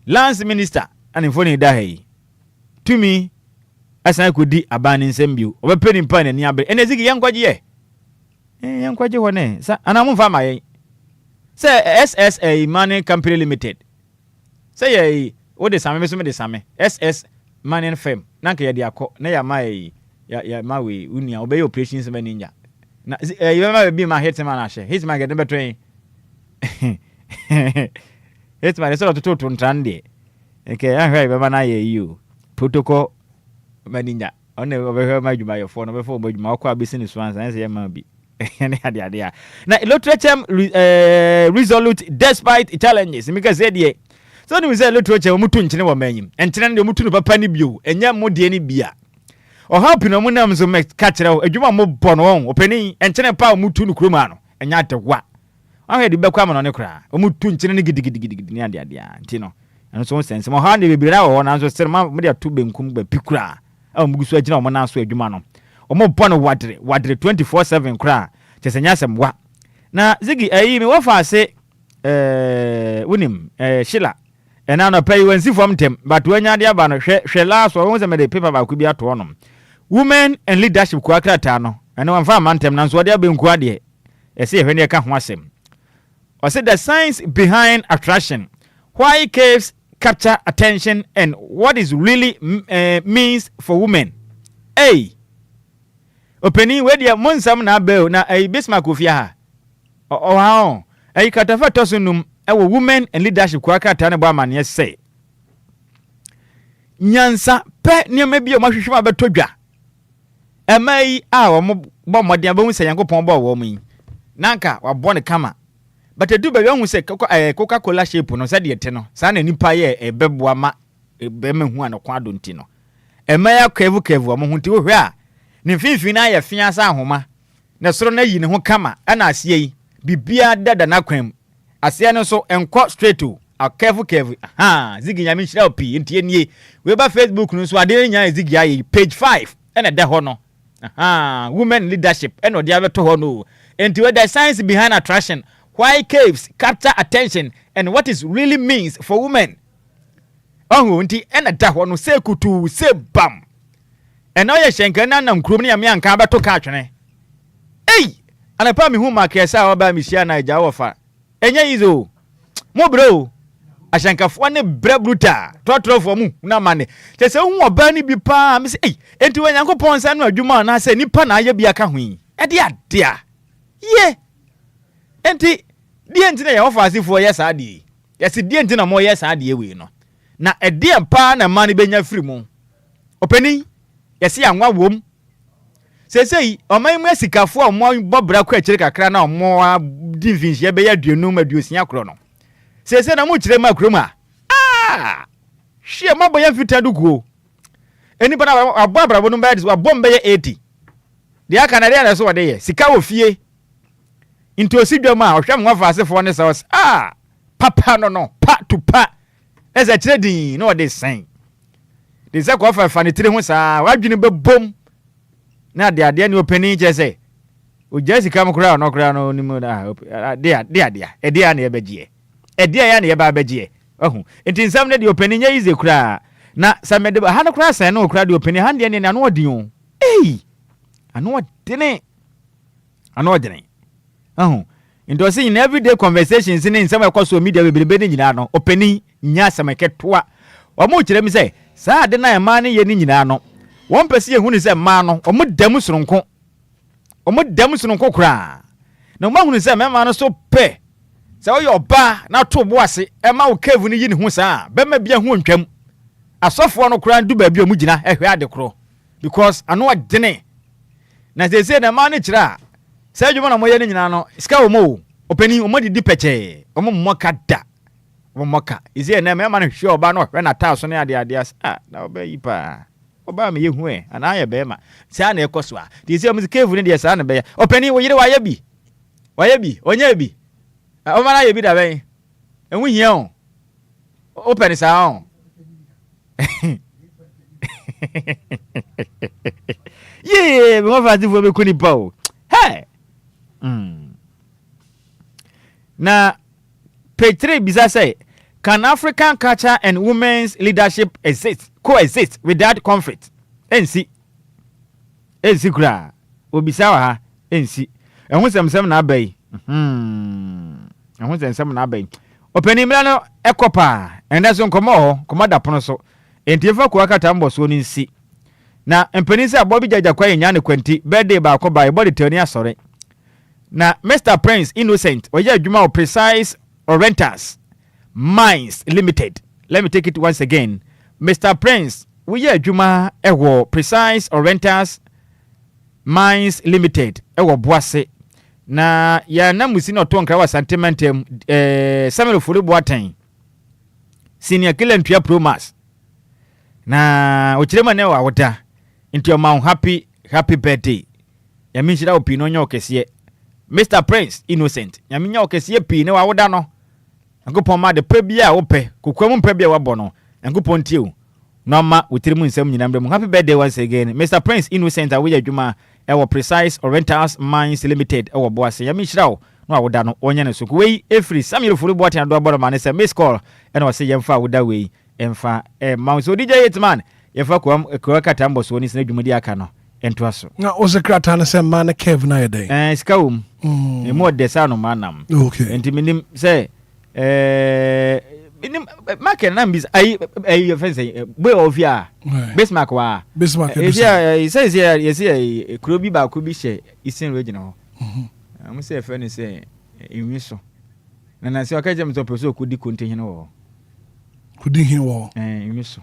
Lance Minister and in phone dahi. To me, as I could di abanin sembu, over penny pan and yabe, and as a young quaje. Young quaje one, and I'm fama. Say SSA Mining Company Limited. Say what is some SS Mining Firm. Nanka ya diako, na ya mai ya mawe unia obey operations ninja. Na you remember be my Hitman ashe. Hitman get number 20. Hitman is sort of to trande. Okay, I heard baba na ye you. Protocol ninja. On over my your phone before but my kwa business ones and say ma bi. Now literature resolute despite challenges because said so we say literature mutu nchine wo manyim enchine de mutu no papa ni bio enya modie ni bia o help no mu nam so me ka kire adwuma mo bɔ no won opani enchine pa mutu no kuroma no enya ategwa ahwe de bekwa mo no ne kra o mutu nchine ni gidigidi ni ade ade anti no eno so sense mo ha de bebira wo na so serma mo de to benkum ba pikura a mo gusu agina mo na so adwuma no o mo bɔ no wadre 24/7 kra chesenya sem wa na zigi ayi me wo fa se wonim shila and now pay when see from them, but when you are the she last or once made a paper about could be at one. Women and leadership quackratano, and one farm mantem, and so they have been quaddy. I say when you can't watch him. Or said the science behind attraction, why caves capture attention, and what is really means for women. Hey, opening where the monsam na bell na a bismarck of ya. Oh, how a catafa tosunum. Our women and leadership kwaka tane ba man yes say nyansa pe ne mabia o mahwehwe ba todwa amai a wo bo modern ba hu say yankopon ba wo mu nanka wa bo ne kama but edu ba hu say Coca-Cola shape no say de te no sa na nipa ye ebeboa ma ebemehu anokwa adonti no amai akwevu mo hu ti wo hwe a ne finfin na ye fia sa ahoma na soro na yi ne ho kama ana asie yi bibia dada na kwam asia no so enko straight to a careful zigi nyame hira opi ntie nie we ba Facebook no so ade nya zigi ayi page 5 ena da ho no women leadership ena ode abeto ho no enti we the science behind attraction why caves capture attention and what is really means for women nti ena da ho no se kutu se bam ena ye hyenka na nam krom ne yame anka abeto ka atwene anapa mi hu makesa oba mi hia na agya wofa enya izo mo bro ashankafo ne bra bruta totrofo mu na mane tese hu oba ni bi pa mi se enti we Nyankopon sa no adwuma na se nipa na aya bi aka hu e de ade a ye enti die enti na ye wofa asifo ye sa de yesi die enti na mo ye sa de we no na e de pa na mane benya firi mu opani yesi anwa wom sesei oman mu asikafo a mo bobra kwa kire kakra na mo divinji e be ya duenum aduosia kro no sesei na mo kire ma kro ma hie mabo ya fita dukuo eni bana ababra bo no ba dis wa bombe ye 80 de aka na de so wode ye sika wo fie into osidwam a ohwem nwa asefo ne sa papa no pa to pa eza kire din no de sen de se ko fa ne tire ho sa wadwene be bom na de ni openi je say o jesi kam kura no kura no ni mu da de na e begie ya na e ba begie ohu enti nsam ne de openi nya ize kura na samede ha no kura sen no kura de openi ha de ne na no odin ano odene ohu ento say in everyday conversations in nsam e kwaso media bebebe ni nyina no openi nya sameketoa o mo kire mi say sa de na e ma ne ye ni nyina no won pese ye hu ni se ma no o mo dam soronko kra na mo hu ni se ma no so pe se o yo ba na to bo ase e ma o cave ni yi ni hu sa be ma bia hu ntwam asofo no kra ndu ba bia mu gina ehwe ade kro because ano adene na se na ma ne kira se adwuma na mo ye ni nyina no ska o mo openi o mo di peche o mo moka da o moka ize na ma no hwe oba no hwe na ta so ne ade na oba yi pa oba me yehu ana ya be ma sia na ekoso a di se mu kevu ne de sa na be ya openi wo yire wa ya bi onya bi o mara ya bi da ben enwu hia o openi sa o Yeah, me wa fati fo be kuni pa o. Hey. Na page 3 bisa say, can African culture and women's leadership coexist without conflict? Ensi kura. Obisa wa ha ensi. Ehun sem na abai. Ehun sem na abai. Openimla no ekopa. Enda so nkomo komada pono so. Entifa ko akata mboso ni nsi. Na mpeni se abobi jaja kwa nya ne kwanti birthday ba ko ba body tani asore. Na Mr Prince Innocent oya adwuma o Precise Orientals Mines Limited. Let me take it once again. Mr Prince we adwuma ewo Precise Orientals Mines Limited ewo Boase. Na ya namusi no to nkra wa sentimentem Samuel Fulu Boateng Senior Killer Ntua Promas. Na ochirema ne wa woda into your mouth happy birthday. Ya minchira opi no nya okese Mr Prince Innocent. Ya minya okese pi ne wa woda no. Angopon ma de pa bia wo pe. Kokwam pa bia wa bono. Angopon tie no ma wotirimu nsam nyina mbrem. Happy birthday once again. Mr Prince Innocent awe adwuma ewo Precise Orientals Mines Limited ewo Boase. Ya minchira no wa woda no onya ne so. Wei efri Samuel Fulu Boateng ado aboro ma ne se miss call ena wo se yemfa woda wei. Emfa Mount DJ Hitman yefa kwa katambo so ni sina dwumadi aka no ento aso na o secret an se man Kev na yede skawum e mo de sa no manam okay enti minim se minim market na mbis ai fence boy ovia Bismarck wa e say krobi ba ko bi she isin region ho am say fene say enwi so na se okaje mto peso ko di contain ho kudi hin wo enwi so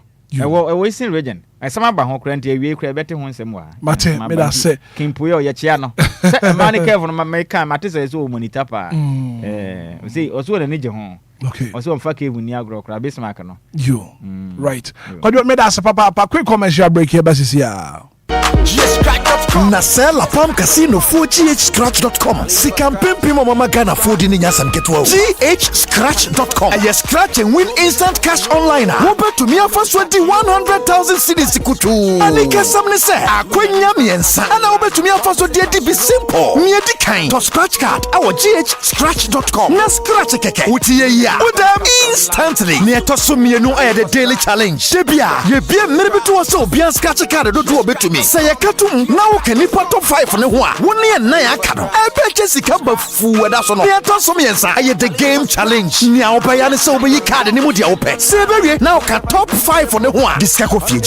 we sin region asama ba ho krante awie kra bete ho nsem wa mate me da se kimpo yo ye chia no se mani Kevin ma me kan mate se so monitor pa see oso na nije ho okay oso mfa Kevin ni agro kra Bismarck no you right kodo me da se papa quick commercial break here basisi ya Nasela Palm Casino for GHScratch.com. Sikam Pimpimo Mama Ghana for the Nyasam Ketwa. GHScratch.com. And you scratch and win instant cash online. Wobet to me for 100,000 cedis kutu. Alika samne se akwenya miensa. Ana wobet to me for so dear be simple. Me di kind to scratch card our GHScratch.com. Na scratch keke. Utiye ya. Udam instantly. Ne to so me no aye the daily challenge. Debia ye bia merebe to so bia scratch card do obet to me. Say katum now can you top 5 ne ho a woni e nan aka no e be chesika ba fu weda so no e to so miensa aye the game challenge ni a obaya ne se obeyi card ne mu dia ope se be wie now ka top 5 ne ho a diska kofie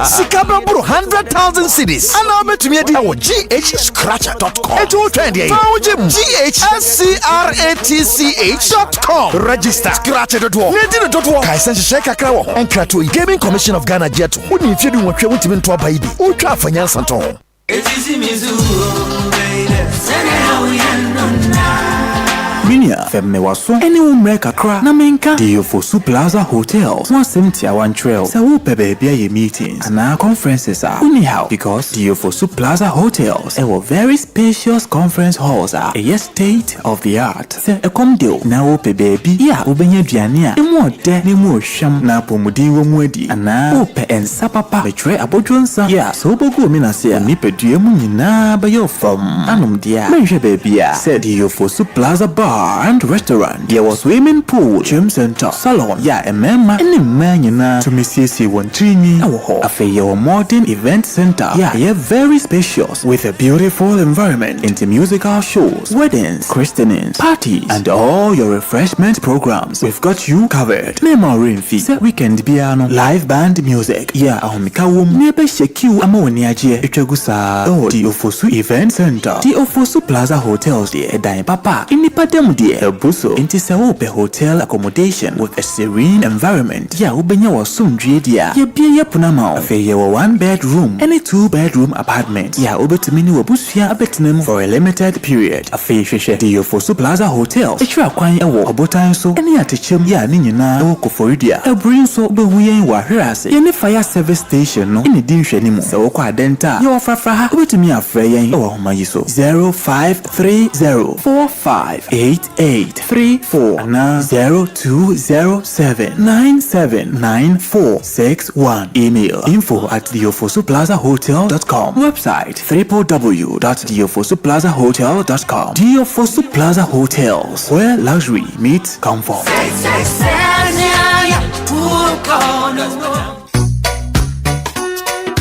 sika ba buru 100,000 cedis ana obetumi adi awo GHScratch.com eto trend ye fawjem GHScratch.com register scratch.com ne di no kai sense sheka kra wo enkrato Gaming Commission of Ghana jet woni fiedu nwotwe wotimi nto abai bi utwa afanya santon Minia femme waso any umre kakra na menka Diofosu Plaza Hotels 171 Trail sa wo baby ye meetings and conferences are anyhow because Diofosu Plaza Hotels were very spacious conference halls are a state of the art se ekomdeo na wo baby ya obenya duane a emu ode ne mu ohwam na pomudin wo mu adi ana ope ensa papa betre abodwonsa ya so bogo mi na se ni pedue mu nyina ba yo fam anom dia menhwe baby a se Diofosu Plaza Bar and restaurant. There was swimming pool, gym center, salon. Yeah, a member any man you know to Mrs. Wontrini. A fair modern event center. Yeah, very spacious with a beautiful environment into musical shows, weddings, christenings, parties, and all your refreshment programs. We've got you covered. Memory fee, weekend piano, live band music. Yeah, ahomikawum nebe shekiu amawoniaje etwagusa. Oh, Diofosu Event Center, Diofosu Plaza Hotels. Edai papa inipadem dear Buso into Saope hotel accommodation with a serene environment. Ya ubenya was soon dia. Ya bia punama. Afe ya 1 bedroom and a 2 bedroom apartment. Ya ubetumini wabusia abetinem for a limited period. Afe sheshe Diofosu Plaza Hotel. Etra kwan ewo obotan so any atechem ya ni nyina ewo koforidia. Ebrin so behuyen wa hwase. Ye ne fire service station no ini din hwani mu. Se wo kwa denta. Ye ofrafra ha ubetumi afre yen ewo homayi so 053045 8834 and 0207979461. Email info@diofosuplazahotel.com. Website www.diofosuplazahotel.com. Diofosu Plaza Hotels, where luxury meets comfort.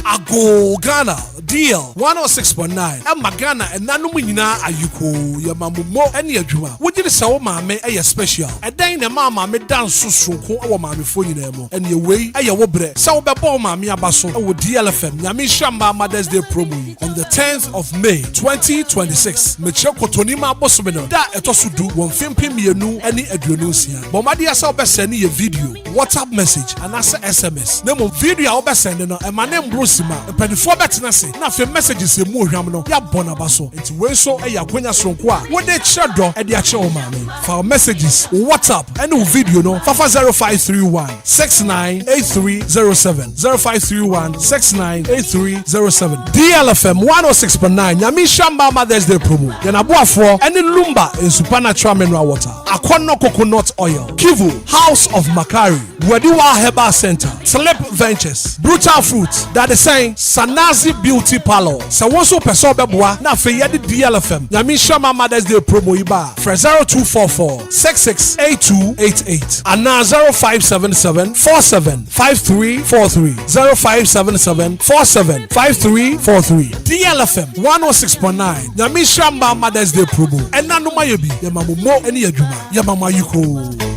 Ago Ghana deal 106.9 Emma Ghana and Nanumu nyina ayuko yamamumo ene adwuma wogire sawo maame eye special edan na mama me dance sonko wo maame fo nyina mo ene wei eye wo bre sawo bebo maame abaso wo DLFM nyame shamba Mother's Day promo on the 10th of May 2026 meche kotoni ma bosobe no da etoso du won fempem mienu ene aduonu nsia bomade asa obese ne ye video WhatsApp message and asa SMS na mo video a obese no emane mbrosima penifo betena se na fe messages emu ohwam no ya bona baso enti we so e yakonya sonko a wo de chedo e de ache o maame for messages WhatsApp and video no fafa 0531 698307 0531 698307 DLFM 106.9 nyame shamba Mother's Day promo yana boafo ene Lumba in supernatural mineral water Akono coconut oil Kivu House of Makari Wadiwa Herbal Center Slip Ventures Brutal Fruits that is saying Sanazi Beauty Parlor so wonso person beboa na fe yede DLFM nyame shama Mother's Day promo iba for 0244 668288 and 0577 475343 0577 475343 DLFM 106.9 nyame shama Mother's Day promo ena no mayebi yamamumo ene adwuma yamamayuko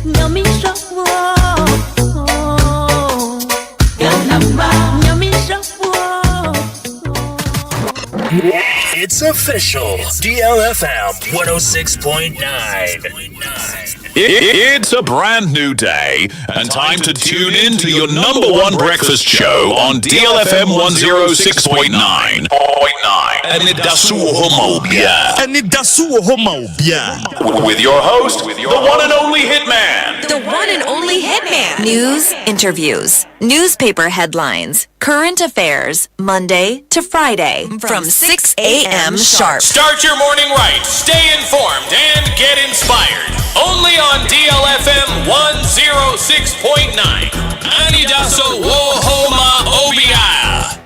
nyame shama It's official. DLFM 106.9. It's a brand new day and time to tune in to your number one breakfast show on DLFM 106.9. Anidaso Wɔhɔ with your host, the one and only Hitman. The one and only Hitman. News, interviews, newspaper headlines, current affairs, Monday to Friday from 6 a.m. sharp. Start your morning right, stay informed, and get inspired. Only on DLFM 106.9. Anidaso Wɔhɔ Obia.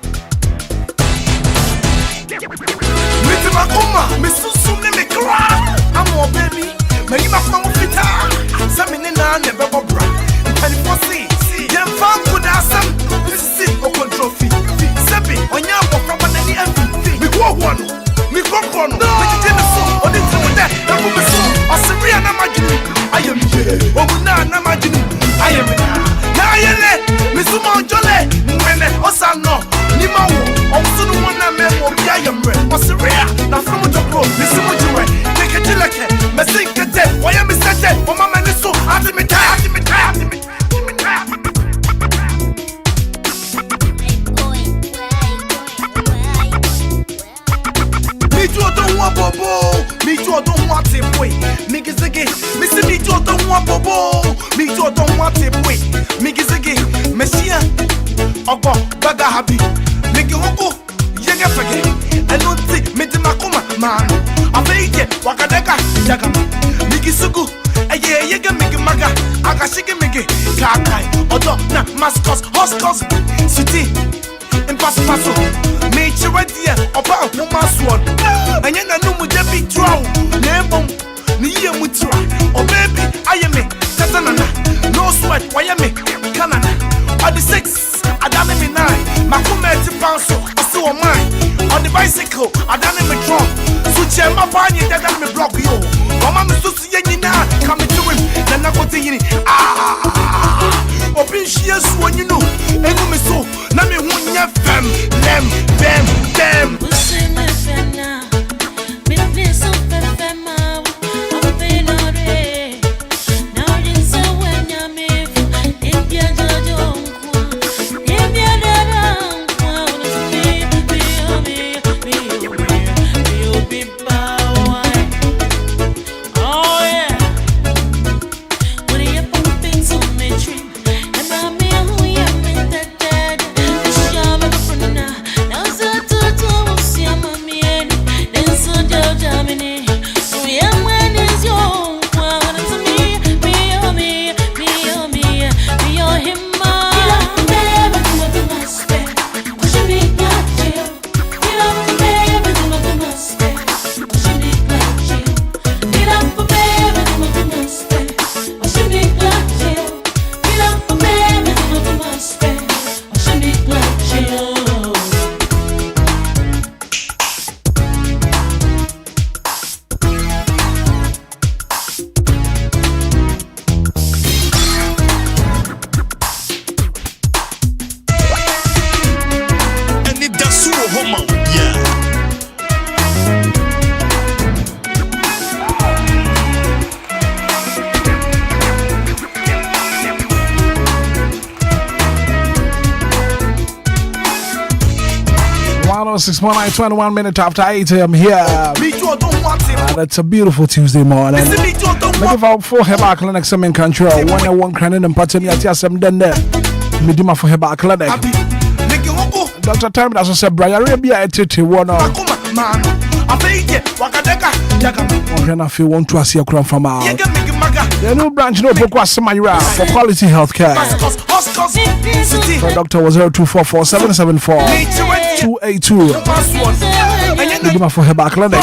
106.9, 21 minutes after 8 a.m. here. And it's a beautiful Tuesday morning. Looking for Heba Clinic, some in country. One cranny and pattern at Yasam Dende. Midima for Heba Clinic. Dr. Time that's also said, Brian Arabia at Titi one. I feel one to see a crown from our. The new branch no book was Samira for quality healthcare. The doctor was 0244 774 282. Midima for Heba Clinic.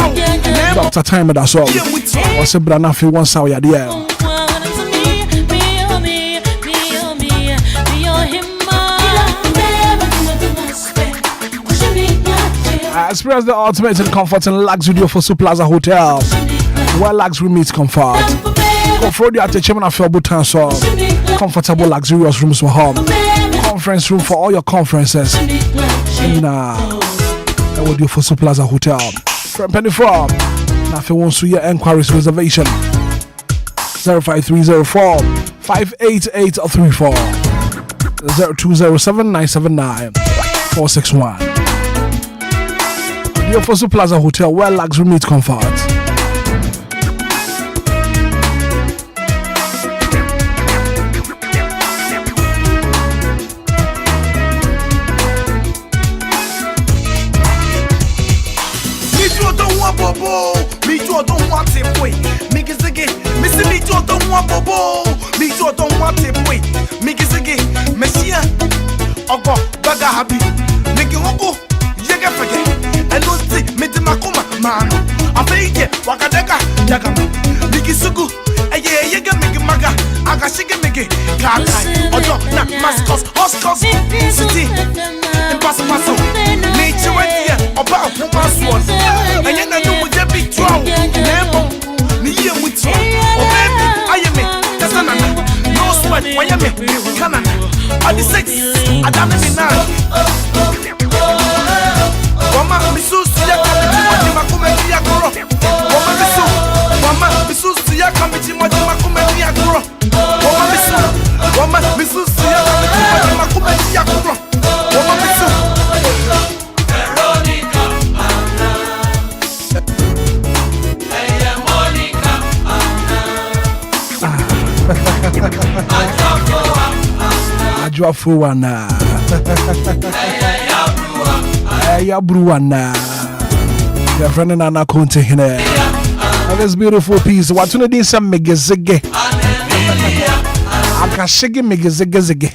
Dr. Time that's all. Also, Brana feel one sour idea. Experience the ultimate in comfort and luxury for Plaza Hotels, where luxury meets comfort. Comfort at the chairman of your Bhutan, so comfortable, luxurious rooms for home, conference room for all your conferences. In I will do for Plaza Hotel from Penny Farm. Now, if you want to your Enquiries reservation, 05304 588 34 0207 979 461. The Fosu Plaza Hotel, where luxury meets comfort. Man, I fake it, Wakadeka, Yagama, Nikisugu, Ayega, Migimaga, Agashiki Migi, Kaka, Ojo, Mascos, Hoscos, City, Impossible, Nature, about Pumas, and then I do with a big troll, Nemo, Nia with you, or baby, I am it, that's another, no sweat, Wyoming, Canada, on the 6, I damn it now. Mama, Missus, Ajuafuana. Ayabruana. Your friend and Anna Conte here. This beautiful piece. What's on this? Some megazige. Akashigi megazige.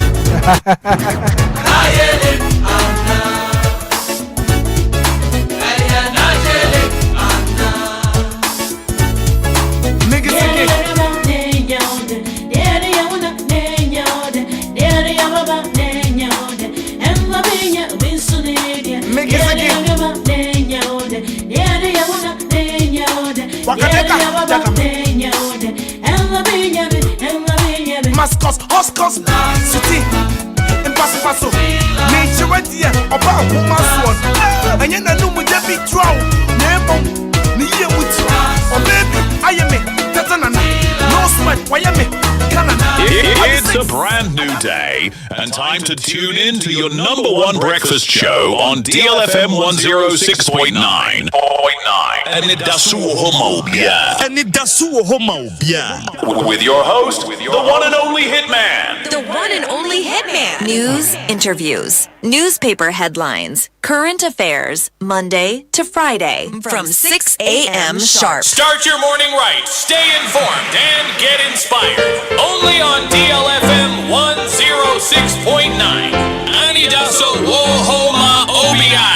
Mascos, Hoscos, City, Impossible, Nature, about Pumas, and then I know with a big troll, Nemo, Nia with you, or baby, I am it, Tatanana, no sweat, Wyoming, Canada. It's a brand new day, and time to tune in to your number one breakfast show on DLFM 106.9. Anidaso Wɔhɔ. With your host, the one and only Hitman. The one and only Hitman. News, interviews, newspaper headlines, current affairs, Monday to Friday from 6 a.m. sharp. Start your morning right, stay informed, and get inspired. Only on DLFM 106.9. Anidaso Wɔhɔ ma Obia. Yeah.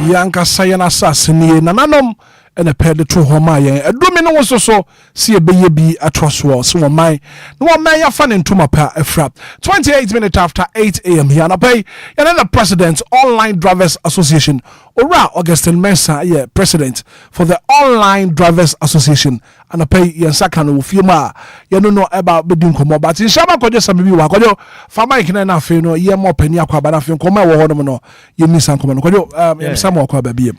Yanka Sayana Sassini, Nananom, and a pair the true Homaya, a domino was also see a baby at Trustwall, so my no man fan into my pair a frap. 28 minutes after 8 a.m. here, and I pay another president, Online Drivers Association, Ora Augustine Mensah, yeah, president for the Online Drivers Association, and I pay Yansakano Fima, you don't know about Bedun Komo, but in Shama Kojo Samibi Wakojo, Fama Kinana Fino, Yamo Penia Quabanafin, Koma Wohono, Yemisan Komo, Kojo, some more Quababi.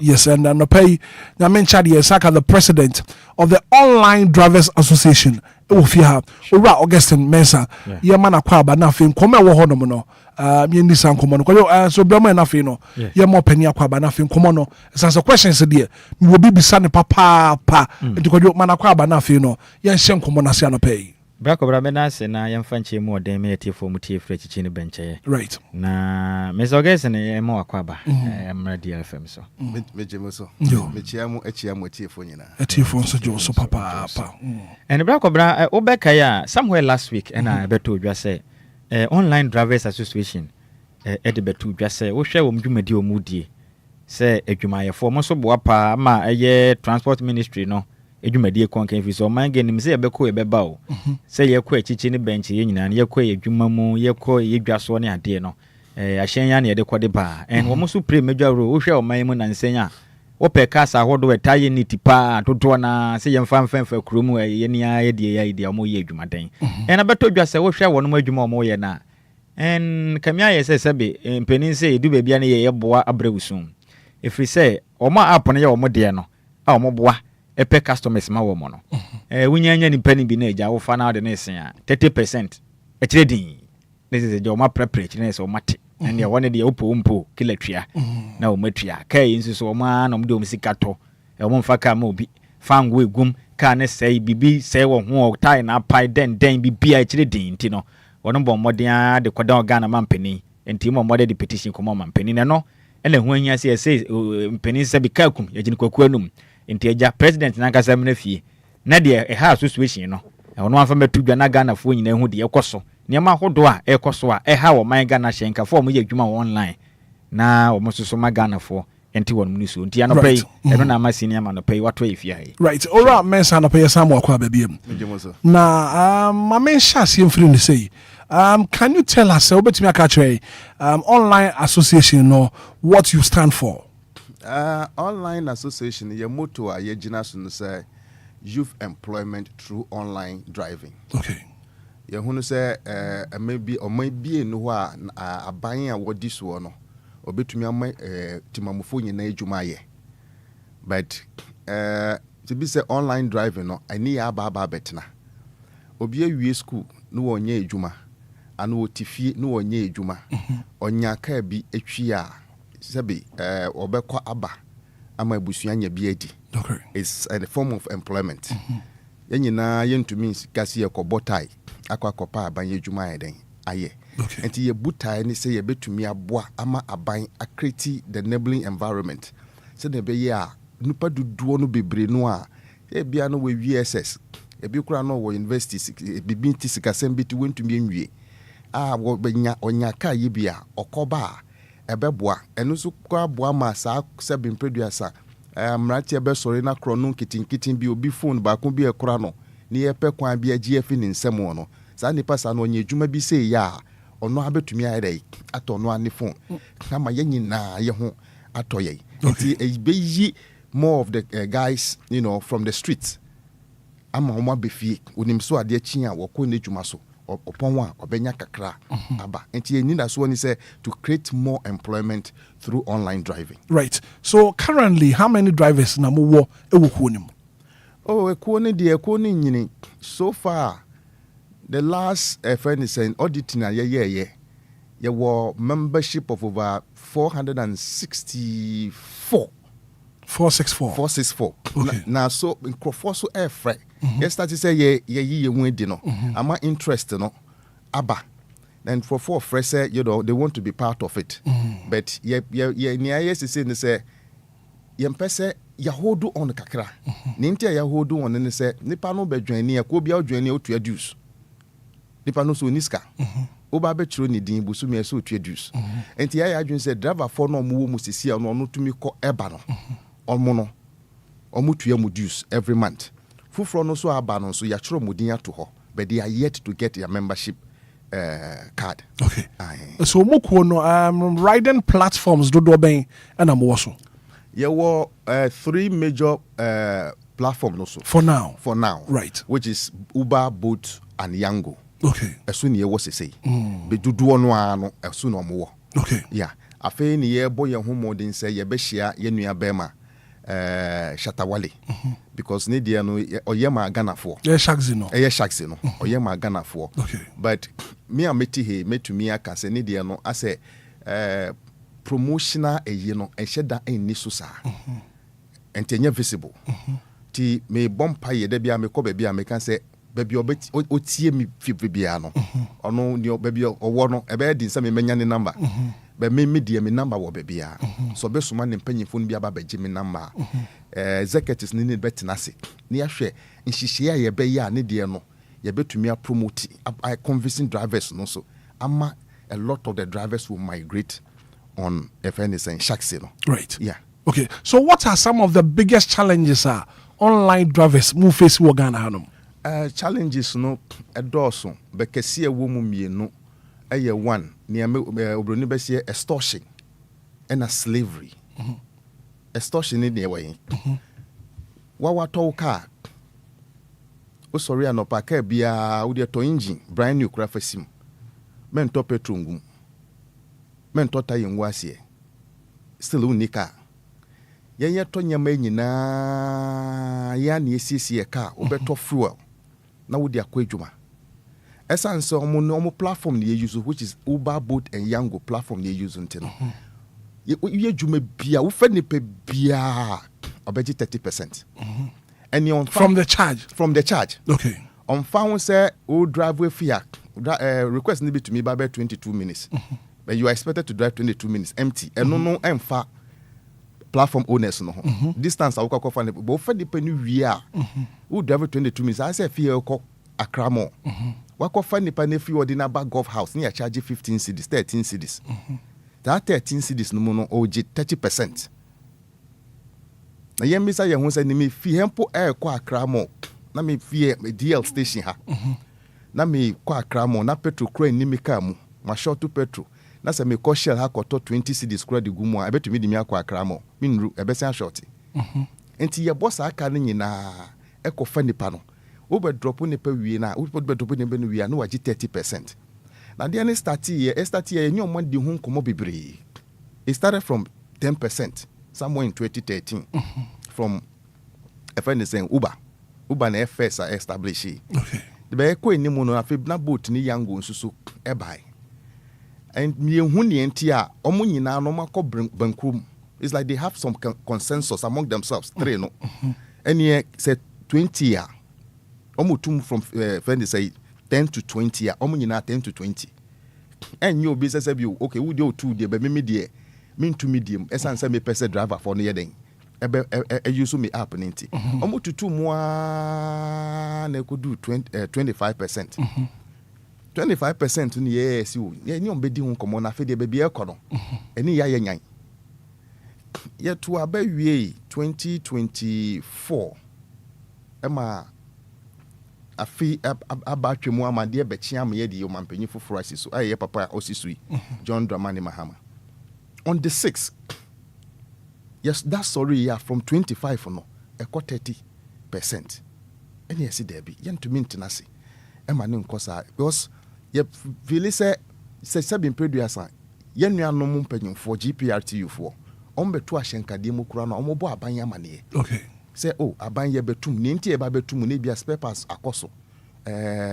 Yes, and I pay Namenchadi Yasaka, the president of the Online Drivers Association. Ufia, Ura Augustine Mensah, Yamana Quaba, nothing, Koma Wohono. Yenisan Komono, so Brahma Nafino, Yamo Penia Quaba, nothing Komono. As a question said, dear, you will be son papa, and to go Manaquaba, Nafino, Yanshan Komonasiano pay. Brako Bramenas and I am fancy more than me for Muti Fretching bench. Right. Na Miss August and more Quaba, I am ready DLFM so. Mejimuso, Michiamu, Echiamu, Tifonina, a Tifonso Joso Papa. And Brako Bra, Obekaya, somewhere last week, and I bet to just say, Online Drivers Association, Edibetu just say, oh, share Medio Moody, say, Ejumaya, for Moso Boapa, ma a year transport ministry, no. Ejumadi kwankan fi so man genim se yebeko yebeba o se yekọ echichi ne bench yenyina ne yekọ edwumamu yekọ yedwaso ne ade no ahyen ya ne yede kode ba en wo so pre medwaro wo hwe o man mu na nsenya wo pe kasa hodo etaye ni tipa toto na se yemfa mfemfa kuromu ye ne ya yede ya ide mo ye edwumaden en abeto dwase wo hwe wono adwuma mo ye na en kamia ye se sebe mpenin se edu bebia ne ye yeboa abrewusum efri se omo app ne ye omo de no a omo boa epe customers ma wo mo no wunyanya ni pani bi na eja wo fa na de na sen 30% e kire din this is a ma prepare na so mate and ya one de opo kilatria na o matua kai nso so ma na mo de o sika to e mo mfa ka ma obi fango egum ka ne sei bibi sei wo ho tai na pai den bibi a kire din ti no wono bo modern de kodan Ghana mampani enti mo modern de petition ko mo mampani na no ene ho anya se mpani se bi ka kum ya gini kwaku anum enti eja president na kasa mna fie na de e ha association no ono afa metudwa na Ghana fo nyina hu de ekoso niam ahodo a ekoso a e ha wo man Ghana hyenka fo mo ye adwuma online na wo soso ma Ghana fo enti won mu so enti ano pay eno na ma senior man no pay wato e fie hai right ora Mensah no pay Samuel kwa babiem na ma mensha sie mfiri ni sei can you tell us obetimi aka online association no what you stand for? Online association, your motto are your generation say youth employment through online driving. Okay. You want to say maybe or maybe no a buying a what this one or between my timamufuni na ejumaye. But to be say online driving no I need ababa betna. Obia we school no onye ejuma anu otifie no onye ejuma onya ka bi etwia Sabi, obekwa aba ama busuanya biadi. Okay. It's a form of employment. Yenyina yentumi kasi ekobotai akwa kopa aban yedwuma eden aye. Okay. Enti ye butai ni say ye betumi aboa ama aban create the enabling environment. Se na be ye a nupa duduo no bebre no a e bia no we VSS. E bi kura no wo university bibi ntisikasem bi ti wentumi enwie. Wo benya onyaka ye bia okoba ebeboa enu so kwa boa ma sa sebi producer amrati ebe sori na krono kitin bi obi phone ba ko bi ekora no ni epe kwan bi agf ni nsem no sa nipa sa no onye adwuma bi sei ya ono abetumi ayedai ato ani phone na ma yanyina ye ho atoye enti ebeyi more of the guys from the streets ama omo abefie onim so ade achi a woko na adwuma so upon one obenya kakra aba enti Anidaso Wɔhɔ say to create more employment through online driving. Right. So currently how many drivers na mo wo ewo nim? Oh, ekuo ni nyini so far the last friend is saying auditing ye were membership of over 464. 464. Okay. Now so nkrofo so air free. Yes, start to say ye win no. Ama interest no aba. Then for fresh say they want to be part of it. But ye near say yempese ya hold on kakra. Nintia ya hold on and say nipa no be join ni ko bia join ni otua dues. Nipa no so niska. oba betro ni din busu me so introduce enti ya adwun say driver for no mo wo mu sisi no no tumi kɔ eba no omo no omo tua mu dues every month fufuro no so aba no so ya kyerɛ mu din ato hɔ but they are yet to get their membership card. Okay. So mokuo no riding platforms do ben and am also. Yeah, well, 3 major platforms also. For now. Right. Which is Uber, Bolt, and Yango. Okay. As soon as was say. Be do no as soon as more. Okay. Yeah. I feel ni ye boy and home then say ye be share ye nua bema Shatawale. Because ni dia no oyema Ghana for. Yeah, shaxi no. Oyema Ghana for. Okay. But me a metu me aka say ni dia no I say promotional no sheda en so sa. Entenye visible. Ti me bompa ye da bia me ko ba bia me kan say baby otie mi fi bia no. Ono ni baby owo no e be din say me menya ne number. But me dear me number wo bebia so be suma ne mpanyimfo no bia ba baji me number executives ni betinase ni ahwe nhihye ye be ya ne de no ye betumi a promote I convincing drivers no so ama a lot of the drivers will migrate on FNS and Shaxi no. Right. Yeah. Okay, so what are some of the biggest challenges online drivers move face wo Ghana hanum? Challenges no edoso be kese wo mu mienu eye one near obroni be say extortion and a slavery. Extortion in the way. Wa to car. O sorry anopa car bia wo de to engine brand new craft sim. Men to petrol ngum. Men to tire ngwasie. Still unika. Ye to nyama nyina ya na esiesie car obeto fuel. Na wo de akwadwuma. Essence omo platform they use which is Uber, Bolt and Yango platform they use until. You jume bia wo fe nipa bia obeji 30%. And you from the charge. Okay. On found say o drive with fear request need to me by 22 minutes. But you are expected to drive 22 minutes empty. And no emfa platform owners no. Distance I go find but fe nipa ni wia. Who drive 22 minutes I say fear ko Accra more. Wako find nipa ne free ordinary golf house ni charge 15 cedis 13 cedis. That 13 cedis no mo oje 30%. Na yem bisa ye ho say ni me fi hempo ko Accra more. Na me fi DL station ha. Na me ko Accra more na petrol crane ni me ka mu. Ma short to petrol. Na say me ko shell ha ko to 20 cedis kura de gumu a betumi di me akwa Accra more. Me nru e be san short. Enti ye boss aka ni nyina e ko fa nipa no. Over drop on the per we na we drop on the we are no 30%. Now the any start here new one the home come bebre. It started from 10% somewhere in 2013 from a friend is saying Uber na FS are established. Okay. The be ko ni mu no afi na boat ni Yango nsusu e bai. And me hu ni entia omo nyina no makọ bankrum. It's like they have some consensus among themselves three no. And here say 20 year Omutum from friend say 10 to 20 year. Omu nyina 10 to 20. And you business you okay, we do 2 there, but me there, mean to medium. Esan say me person driver for near then. Use me app ninety. Omu to 2 more na could do 25%. 25% ni yes you. Ye ni ombedi hun komo na fe de baby e kono. Eni ya yenyan. Ye to abawie 2024. Ema afi abatwe mu amade be am ye de yo mampanyi foforo asiso aye papa osisui John Dramani Mahama on the 6th. Yes, that story yeah from 25 no e ko 30%. Any yes there be yen to maintenance e ma ne nkosa because ye feel say been producer yen nuanom mpanyimfo GPRTU for ombeto ahyenkade mu kura na omobo aban amane. Okay. Say oh aban ye betum ni nti e ba betum ne bia spare parts akoso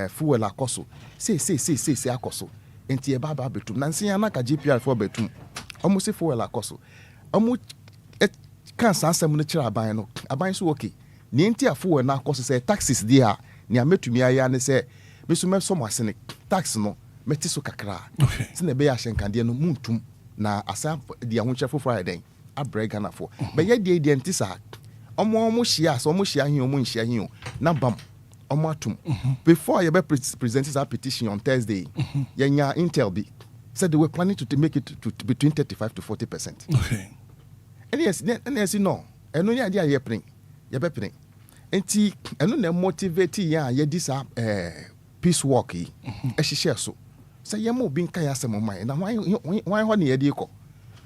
fuel akoso say akoso nti e ba betum nansi anaka GPR for betum almost fuel akoso amu kan sansam no kira aban no aban so okay ni nti a fuel na akoso say taxes dia ni ametumi aya ne say mesume so masene tax no meti so kakra se na be ya hyenkade no muntum na asa dia ho chefo Friday abrega na for be ye dia nti sa omo hia so omo hia hin omo nhia hin na bam Omatum. Before you presented our petition on Thursday, Yanya Intel B said they were planning to make it to between 35 to 40%. Okay. And yes, no. And no idea you're playing. And no motivate ya this peace walk. She shares so. Say you're more being kaya some of mine. Why honey ediko?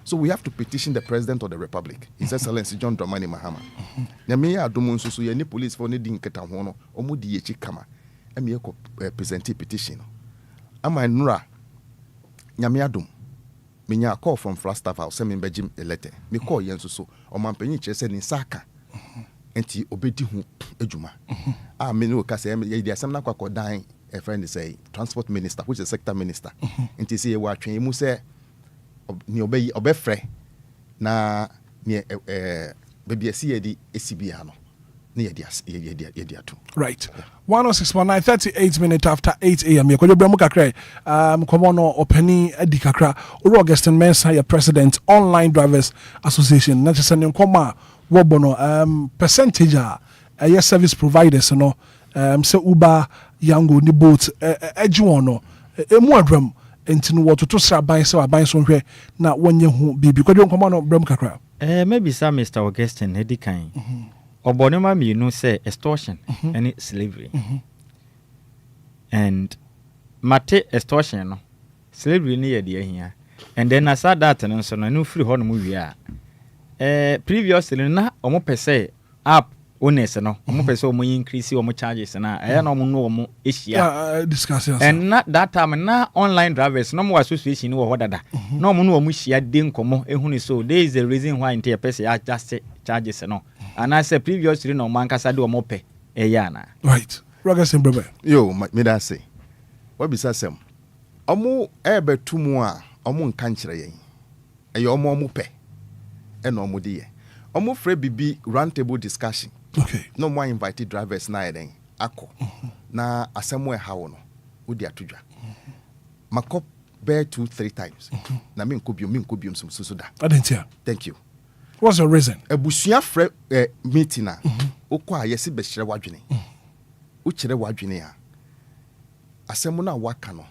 So we have to petition the President of the Republic, His Excellency John Dramani Mahama. Nyamiya adumun susu ye ni police for ni din ketahono omu di yechi kama. Emi eko present petition. Ama nura nyamiya adum. Minya call from Flagstaff House send me bejim a letter. Me call yen susu o mampenyi che se ni saka. Enti obedi hu ejuma. Me no ka se ye dia sem na kwakọ dan a friend is a transport minister which is sector minister. Enti se ye wa twen mu se ni obefre na ni baby esi esibia no na yedi ato. Right. 106.9, 38 minutes after 8 a.m. Yekojo bremu kakra komono openi edi kakra Uru Augustine Mensah ye president Online Drivers Association na tse ne nkoma wobono percentage a service providers no se Uber Yango ni boat eju ono emu adram enti no wototo sraban se aban so hwe na wonye hu bibi kojo komono bremu kakra maybe some Mr. Augustine edi kan Obonema mi no say extortion and slavery. And mate extortion no slavery ni yede ahia. And then as that no so no free ho no mu wi a. Previously na omo pese app owners no omo pese omo increase omo charges na no omo no omo ehia discuss. And not that time na online drivers no mo association wo ho dada. No omo no omo hia de nkomo ehunu so there is a reason why inte pese adjust charges no. And I say previously no man kasa do omope eyana. Right. Rogerson brother. Yo, me da say. What be sasem? Omo ebetumu a omo nka nkyere yen. Eye omo pe. E no omo de ye. Omo free bibi round table discussion. Okay. No more invited drivers na eden. Akọ. Na asemo e hawo no. Odi atodwa. Makop bear 2-3 times. Na me nkobiom so da. Adentia. Thank you. What's the reason? Ebusia frɛ meeting a okɔ a yesi be kyerɛ wadwene. O kyerɛ wadwene a asɛm na waka no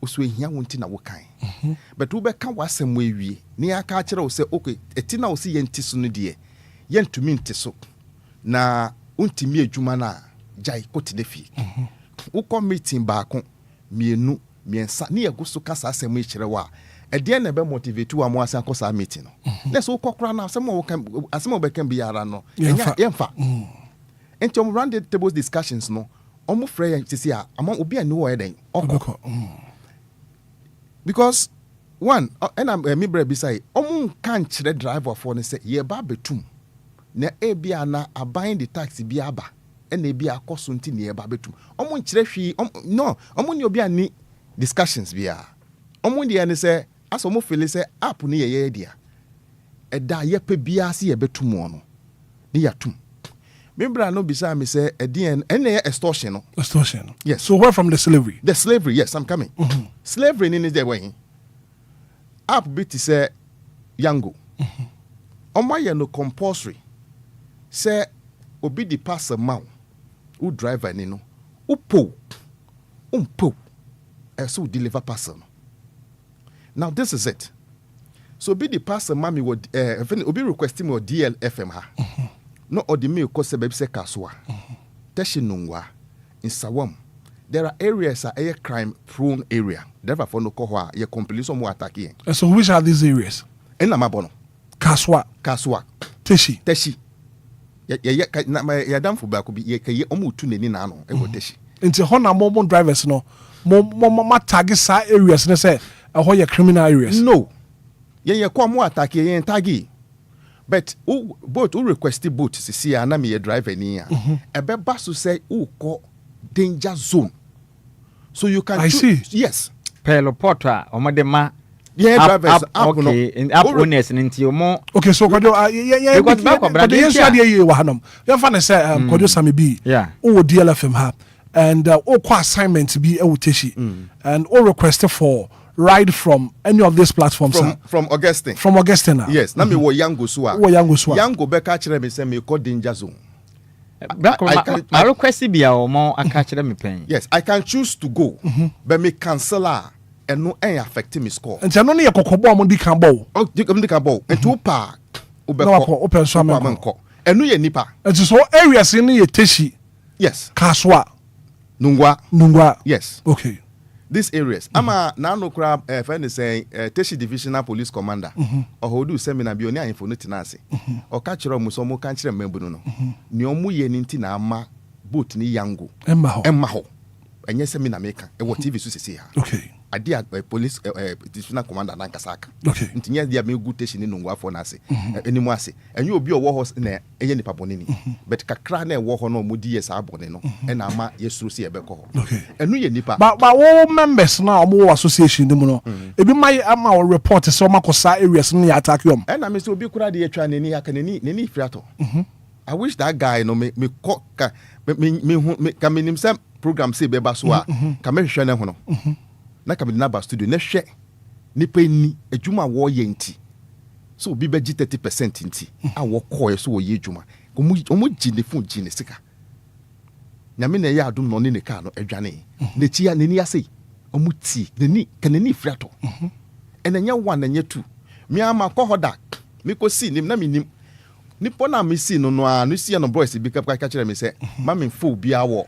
oso ehia wonti na wokan. But wo bɛka wasɛm ewie ne aka kyerɛ wo sɛ okay eti na wo se yenti so no de yentumi nti so na untimi adwuma na jai kote de fi. Wo kɔ meeting baako mienu miensa ne yego so kasa asɛm e kyerɛ wa Edian never motivate you more than a meeting. Let's all cock around some more can be around. Yemfa. And to run the table discussions, no, almost free to see among Obia no wedding. Because one, and I'm a mibra beside, can't the driver for and say, ye barbetum. Ne ebiana a buying the taxi biaba, and they be a cosunti near barbetum. Treshi, no, Obia ni discussions via. And say, as omo feel say app ni ye dia e da ye pe bia se ye betum no ni yatum me bra no bisa me say e den ene extortion. Yes. So where from the slavery? Yes, I'm coming. Slavery ni the way app bit say yango omo ye no compulsory say obi di pass amount who driver ni no upo so deliver parcel. Now this is it. So be the pastor mommy would be requesting more DLFM ha. No or the me ko se be se kaswa. Teshinungwa in Sawam. There are areas are a crime prone area. Therefore no ko ho ye complete some attack here. So which are these areas? En Amabono. Kaswa. Teshi. Ya damfo ba ko bi ye kaye omutu nani na no e go teshi. Nti ho na mo drivers no mo tag sa areas ne say your criminal areas. No. Ye come more attack ye tagi. But boat who requested boat to see na me driver ni a. E be basu say who call danger zone. So you can see. Yes. Pelo porta omadema. Yeah, drivers up okay. In up owners into more. Okay, so kojo because back of brother yes ye wahanum. You fan say kojo sami bi. Yeah. O DLFM ha. And assignment to be a Teshi and all requested for ride from any of these platforms from Augustine. Yes, na me wo Yango Sua. Yango Beka kire me say me ko danger zone. I request be our more I catch them pain. Yes, I can choose to go, but me cancel and no affect me score. And no near Cocobo Mundi Cambo. Oh, you can make a bow and 2 pa open some and no nipa. And so areas in the Tishi. Yes. Kaswa. Nungwa. Yes. Okay. These areas. Ama na no crab friend is saying Teshi Divisional Police Commander or who do seminar bionia info nutinase or catch musomo kanchire membu no. Ni omu ye ninti na ama boat ni yango. Emma ho. Enye seminar maker. E what TV so sisi ha. Okay. Adia police divisional commander na nkasaka. Okay. Nti nya dia me gu Teshi ni nungwa fo na ase. Enimu ase. Enye obi owo ho na enye nipa bonini. But kakra na e wo ho no mudi yes abone no. E na ama yesuru si ebe ko ho. Okay. Enu ye nipa. But all members now more association dem no. Ebi my ama report so makosa areas no attack yom. E na me so obi kura de atwa neni aka neni friato. I wish that guy no me ka me nim some program say beba so a ka me hwehwe ne ho no. Na ka me na ba studio na hwe nipa ni adwuma wo ye nti. So obi beji 30% nti a wo koye so wo ye adwuma. Omo gi ne phone gi ne sika. Nyame na ya adum no ne ka no adwane. Na ti ya neni ase omo ti neni ka neni friato. Enenya 1 enye 2. Mi ama ko hoda. Mi ko si nim na mi nim. Nipo na me si no a no si no boys bi ka kire me say ma me fo bia wo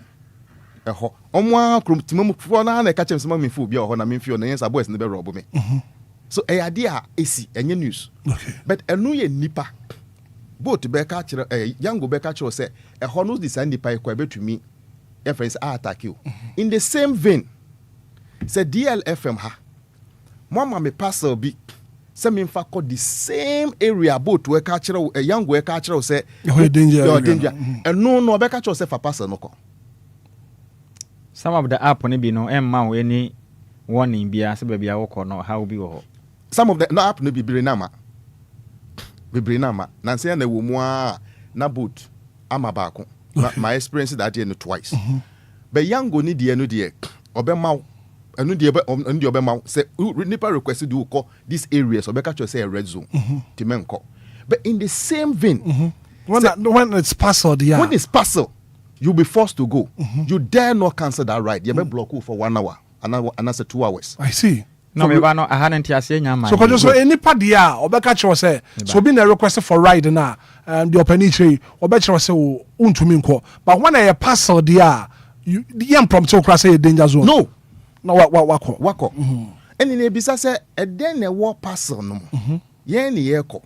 eho omo akrom timamu fo na ka kire me ma me fo bia ho na me fio na yensa boys ne be rob me so e ade a esi enye news okay but enu ye nipa boat be ka kire yango be ka kire say eho no design nipa ko betumi e friends attack you in the same vein say DLFM ha mama me parcel bi se me fa call the same area boat we ka kire young we ka kire say you danger and no be ka kire say fa parcel no ko some of the app ne bi no emma we any warning bia se ba bia wo ko no how bi wo some of the no app no bi bire na ma na say na wo mu a na boat ama ba ko my experience that year no twice but young go ni die no die obema enu die obema say nipa request do call this area so be catch say a red zone timenko but in the same vein when it's parcel when it's parcel you'll be forced to go you dare not cancel that ride you be block you for 1 hour another 2 hours I see no me ba no ahanenti ase nya so because so nipa dia obeka catch say so be na request for ride na the open tree obeka say o untumi nko but when a parcel dia you impromptu cross say danger zone no na wako eni na ebisa se eden na wo parcel no ye ni ye ko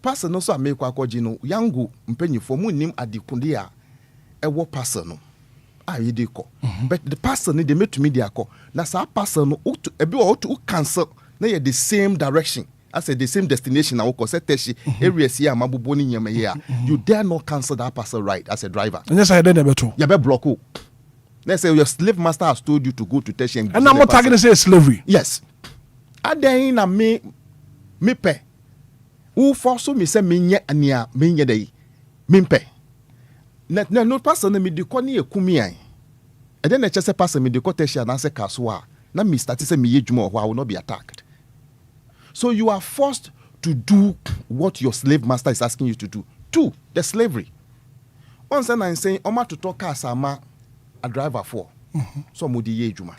parcel no so amekọ akọji no yango mpanyifo mu nim adikunde a wo parcel no ye dey ko but the parcel ni dey metumi dey akọ na sa parcel no ebi o to cancel na ye the same direction as the same destination na wo ko se teshi area si amabobo ni nyama ye a you dare not cancel that parcel ride as a driver and yes I dey beto you be block o. Let's say your slave master has told you to go to Teshi and I'm not talking to say slavery. Yes. Aden na me pe. Who force me say me nye ania me nye dey. Me pe. No person me de ko ni ekumi an. E den na che say person me de ko Teshi and say kaso a na me start say me yedwuma ho I will not be attacked. So you are forced to do what your slave master is asking you to do. 2, the slavery. Once and I'm saying oma to talk asama a driver for so mudi ye juma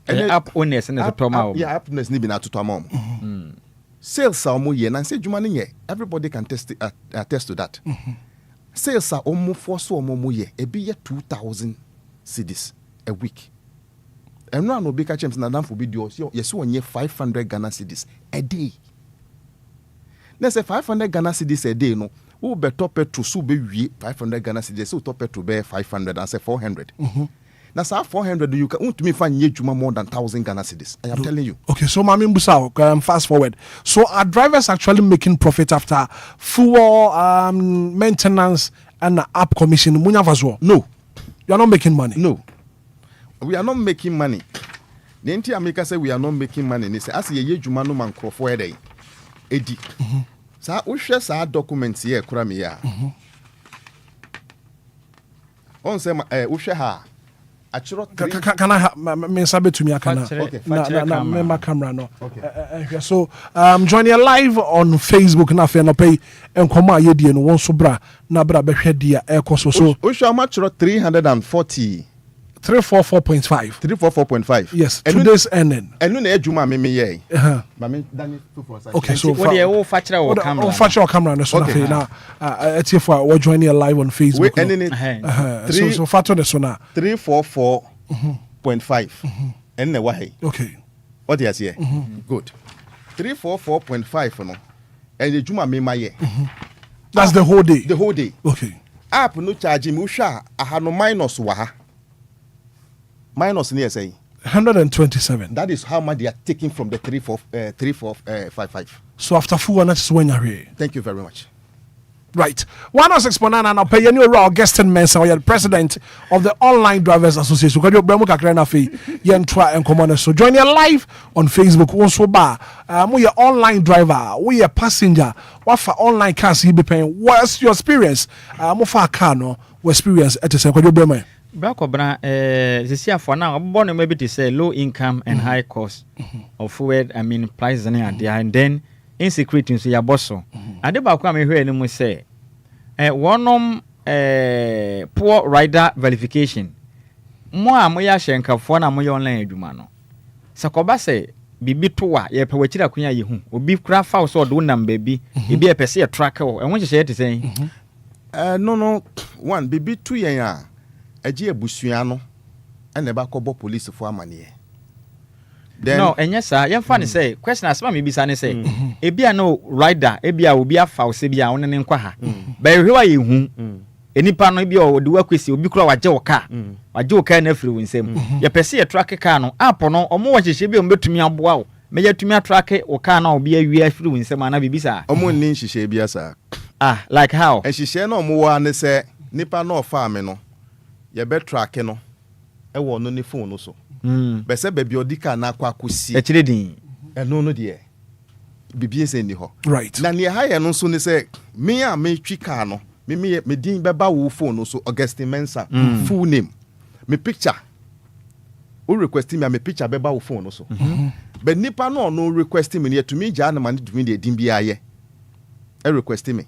and app owners and the toma yeah app owners ni bi na to toma sales sa omo ye na say juma ni ye everybody can attest to that sales sa omo for so omo ye e bi ye 2000 cedis a week and no no be ka chems na dan for bi dio yes won ye 500 Ghana cedis a day na say 500 Ghana cedis a day no who be top petrol so be we 500 Ghana cedis so top petrol be 500 and say 400 now say 400 you can to me find juma more than 1000 Ghana cedis I am telling you. Okay, so mami mbusa fast forward, so are drivers actually making profit after fuel maintenance and app commission munya vazo? No, you are not making money. No, we are not making money. The entire America say we are not making money. They say as ye juma no man crofo edi edi sa wo hwe sa documents here kura me ya on say wo hwe ha Can I have me sabe to me akana? Na me camera no. Okay. So joining live on Facebook na fe no pay enkoma yedie no won so bra na bra behwe dia ekoso so. We show much 340 344.5. 344.5. Yes, today's ending. And no ejuma me ye. Okay, so what the all factor or camera. Oh, factor camera no so na fe na for we joining live on Facebook. We ending it. So factor the so na 344.5. And the way. Okay. What do you say? Good. 344.5 no. And the juma me my ye. That's the whole day. The whole day. Okay. App no charge me usha aha no minus waha. Minus near say 127. That is how much they are taking from the 3455. So after 4 that's when you're here. Thank you very much. Right. 106.9 and I'll pay you raw guest and Mensa, or president of the Online Drivers Association. So join your live on Facebook. Also, we are online driver, we are passenger. What for online cars you be paying? What's your experience? For car no experience at the same. Brakobra this for now born maybe to say low income and high cost of food prices and then insecurity so your boss so ade ba kwa me hwe ni mu say one poor rider verification mo a mo ya hyenkafo na mo ya online adwuma no sakoba say bibi to a ye pe wachira kunya ye hu obi kra fa so do number bi ebi e pese ye track o enwo hye te say no one bibi to yen a eji ebusua no ene ba kobo police for amane. No, and yes, sir. You're funny say. Question as me be say. Ebia no rider. Ebia obi afa o se bia on ne nkwa ha. Ba ehwe ye hu. Enipa no bia o de wakwesi obi kura waje oka. Waje oka na free winsem. Ye pese ye track car no. App no omo wachehye bia mbetumi aboa o. Me ye tumi track oka na obi awia free winsem ana bibisa. Omo nni nhihye bia sa. Like how? Nhihye na omo wa ne se nipa no ofa me no. Ye be track no. E wo no ne phone no so. Bese baby odika na kwa kusi e kire din eno no de bibie se ni ho right na ne ha ye no so ne se me a me twi ka no me din beba wo phone no so Augustine Mensa full name me picture o request me picture beba wo phone no so but nipa no request me ne to me ja na man do de din bia ye e request me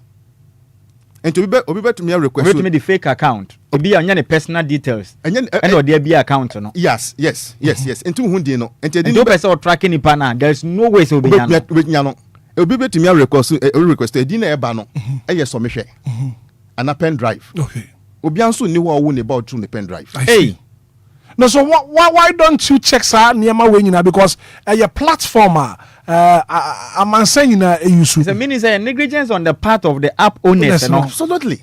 and obi bet me request me the fake account obi anya ne personal details and there be account no yes into hundi no and do person tracking ni pana there is no way so obi nya no obi bet me request edi na eba no eye so me hwe ana pen drive okay obi anso ni wo ne about through the pen drive hey no so why don't you check sa niema we nyina because your platformer I'm saying use it means a negligence on the part of the app owners. Yes, no? Absolutely.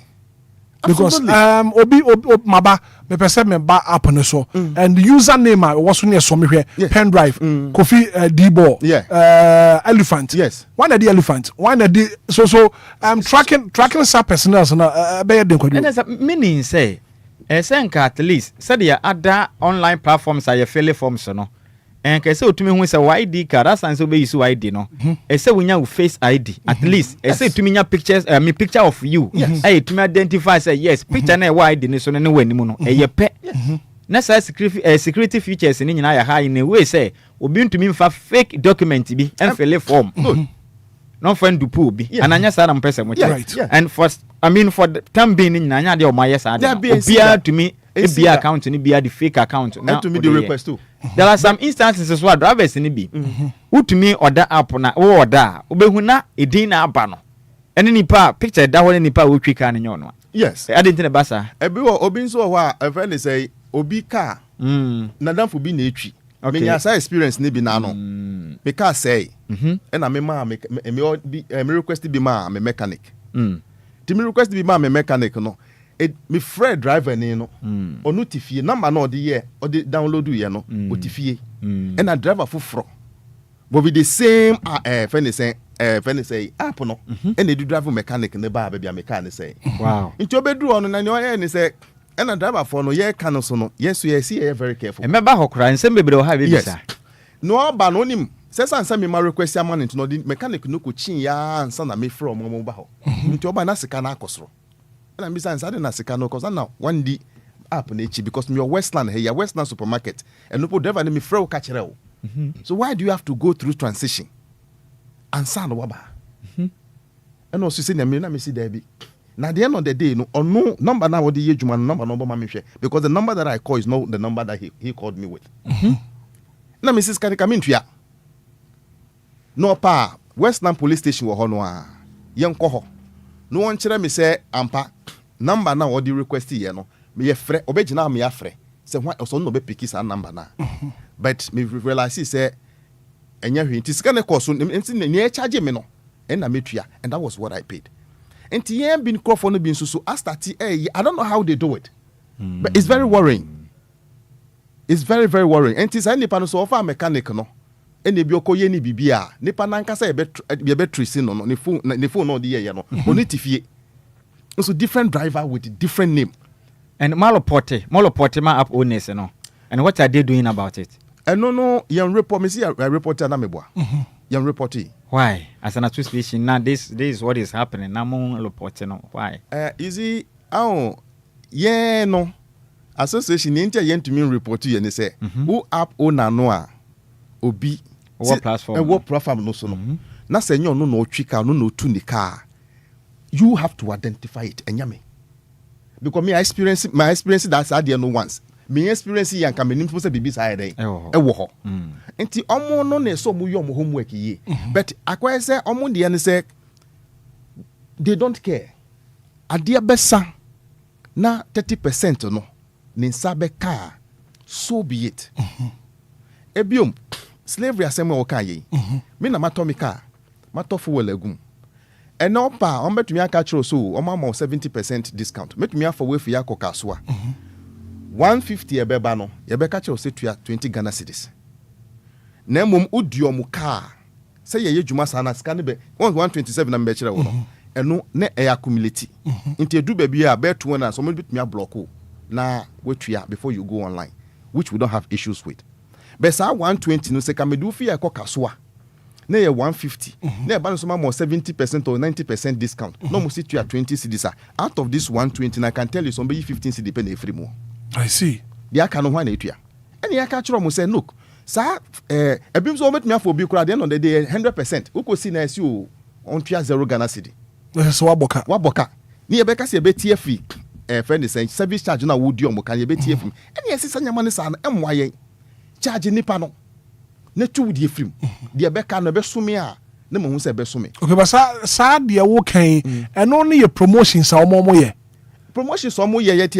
Because obi maba me pese me ba app no so and the username was near some here pen drive Kofi D-ball elephant yes one the elephant one the so tracking some personals na be den kwadu and there's a meaning say at least said the other online platforms are fairly forms no and can say to me when say ID card as and so be use ID no e say we nya face ID at least e say to me nya pictures me picture of you eh to me identify say yes picture na ID ni so ne wani mu no e ye pe na say security features ni nyina ya high in a way say obi ntumi mfa fake document bi and fill form no friend do pool bi ananya sa na mpese mo and for for the time being nyina nya de o ma yes ade obia to me a account ni be the fake account now to me the request too there are some instances as well drivers ni bi utumi order app na wo order obehu na edin na aba no ene nipa picture da ho nipa wo twi ka ne nyo no yes I didn't know basa ebi wo obi nso ho a friend say obi ka na danfo bi na etwi me nya sa experience ni bi na no me ka say na me ma me request bi ma me mechanic ti me request bi ma me mechanic no me friend driver ni no onu tifie number na odi ye odi download ye no otifie and a driver fufro but with the same friend say app no and they do driver mechanic ne ba bia mechanic say wow nti obedu ono na ni say and a driver for no ye kan so no yes you see very careful e meba hokra nsem bebre o ha be bisa no ba no nim say sansa me ma request amane nti no mechanic no ko chin ya ansa na me from mo ba ho nti oba na sika na akosoro na mbisa nsa de na sika no cause na one di app na echi because me Westland here, Westland supermarket, and no driver me frɛ wo ka kyerɛ wo. So why do you have to go through transition? And san waba. And also say na me see there be. Now at the end of the day, no number now what the year number mama share because the number that I call is not the number that he called me with. Na Mrs. Kani come in here. No pa Westland police station wo ho no a yen kɔ hɔ. No one kyerɛ me say ampa number now what the request here no me ye frɛ obegina me afrɛ say why also no be pick his number na. But me realize say enya hwe nti sika ne kɔ so nti ne charge me no na metua and that was what I paid. And TM been called for no being so I started. I don't know how they do it, but it's very worrying. It's very, very worrying. And it's any panel so offer mechanic no. And the bioko yeni bibia. Ne pananka say be tracing no. Ne phone no the year no. Only tifie. So different driver with different name. And Maloporte ma up owners no. And what are they doing about it? And no, young report me see a reporter na meboa. Young reportee. Why? As an association now, this is what is happening. I'm reporting. Why? Easy. Oh, yeah, no. Association inter yen to me report you and they say who app owner noa obi what platform? What platform no so no. Na say no trika no tu ni car. You have to identify it. Enyame. Because me my experience that's I no once. Me experience yan ka menim so bibi sa eden e wo ho enti omo no na so mu yo mo homework yi but akwa say omo de ne say they don't care ade besa na 30% no ni nsabe ka so be it ebiom slavery asem wo kan yi me na matomika matofo welagum and no pa on betumi aka chiro so omo 70% discount metumi afa we fi yakoka so a 150 ebeba no yebeka che ose tua 20 Ghana cedis na mom udio mu car say ye dwuma sana sika ne be 127 na mbe kire wo no eno na e accumulate nti edu ba bia be to na so mo bitumi block na wetua before you go online which we don't have issues with but sa 120 no se ka medu fi yakoka so a na ye 150 na e ba no so ma 70% or 90% discount no mo sit tua 20 cedis out of this 120 na I can tell you somebody 15 cedis pay na free mo. I see. The aka no hwan na etua. Any aka chiro mo say look, sir ebim so met me for bi kura the end of the day 100%. Uko si na esi o on tua 0 Ghana cedi. So waboka. Ni e beka se e betie free friend say service charge na wo di omo kan e betie free. Any esi sanya mane sa na emwa yen. Charge nipa no. Na tu di free. The beka no be some a na mo hu se be some. Okay, but sa de wo kan e no ne promotion sa omo ye. Promotion some yet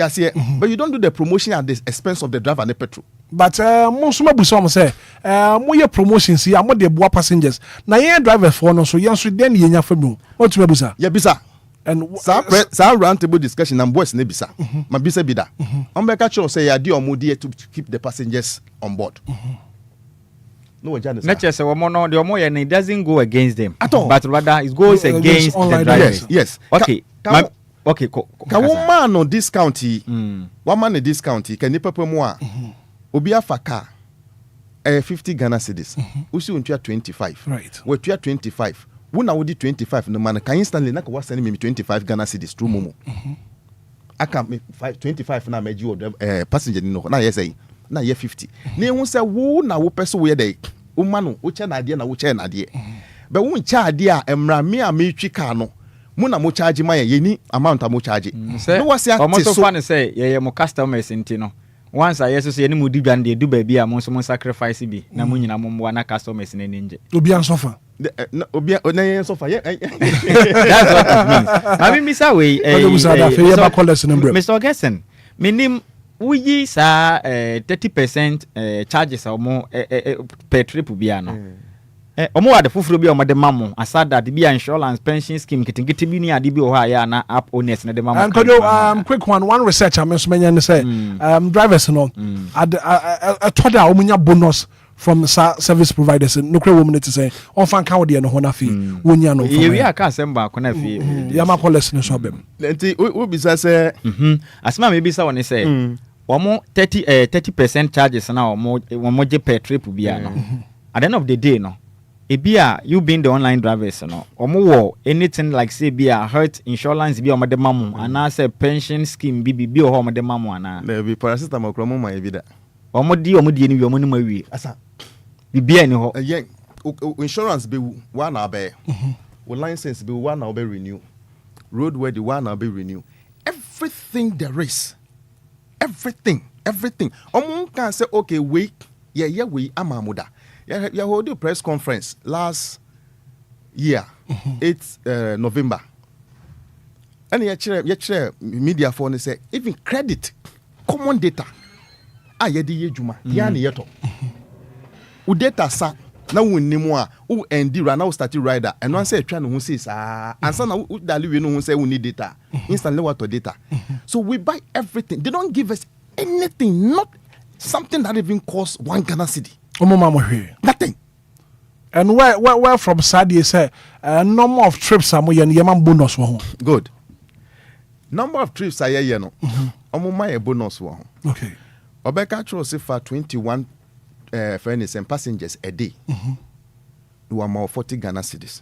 but you don't do the promotion at the expense of the driver and the petrol. But most of say more promotions here, more the boa passengers. Now yeah, driver for no so yan so den ye nya famu. What you bisa? Yeah, bisa. And sa round table discussion and boys ne bisa. Ma bisa bida. Ombeka cho say ya di omudi to keep the passengers on board. No, Janice. Not just a woman, the omo and it doesn't go against them at all, but rather it goes against the drivers. Yes. Okay. Okay, ka woman no discount woman no discount can nipa pe mu a Obia faka 50 Ghana cedis usi untua 25 right we tua 25 wo na wo di 25 no man can instantly na ka wa send me 25 Ghana cedis through momo aka me 25 na meji o passenger ni no na yes say na ye 50 na ehun say wo na wo pese wo ye dey wo ma no wo che na ade na wo che na ade be wo ncha ade a emra me a me twi ka no muna mo charge my yeni amount mo charge no was ya so fun say ye mo customers nti no once I yes say any mu di gwan dey do baby a mo so mo sacrifice bi na mo nyina mo na customers na ninje obi an sofa obi na yen sofa that's what it means I mean Mr. Way Mr. Gerson minim wuyi sa 30% charges or more per trip bia no omo ade fufuro bi o de mamo asada de bi insurance pension scheme kitingiti bi ni ade bi o ha ya na app owners na de mamo and quick one research am so many say drivers no a toda omunya bonus from service providers no kre woman to say on fan ka de no ho na fi wonya no ye wi aka semba ko na fi ya ma policy no so bem enti we bisa say asma me bisa woni say omo 30% charges na omo je per trip bi no at the end of the day no Ebia, you being the online drivers, no, or more anything like say be a health insurance be on the mamu, and I say pension scheme be or home the mamu, and there be paracetamol chromo my vida. Or more dear, your money, my way. Asa be any ho. Yeah, insurance be one abe, license be one abe renew, roadway the one abe renew. Everything there is, everything. Can say okay, wait, yeah, we amamuda. Yeah, hold a press conference last year, 8 November. And you media phone say even credit, common data. Yedi yejuma, yani yeto. U data sa na wu nimwa u endira na u start rider and one say try no says and so na u dali we no say we need data. Instantly what data. So we buy everything. They don't give us anything, not something that even costs 1 Ghana cedi. Nothing. And where from Sadia say number of trips are more than bonus. Good. Number of trips are here, no. My bonus one. Okay. Obeka chose for 21 friends and passengers a day. You are more 40 Ghana cedis.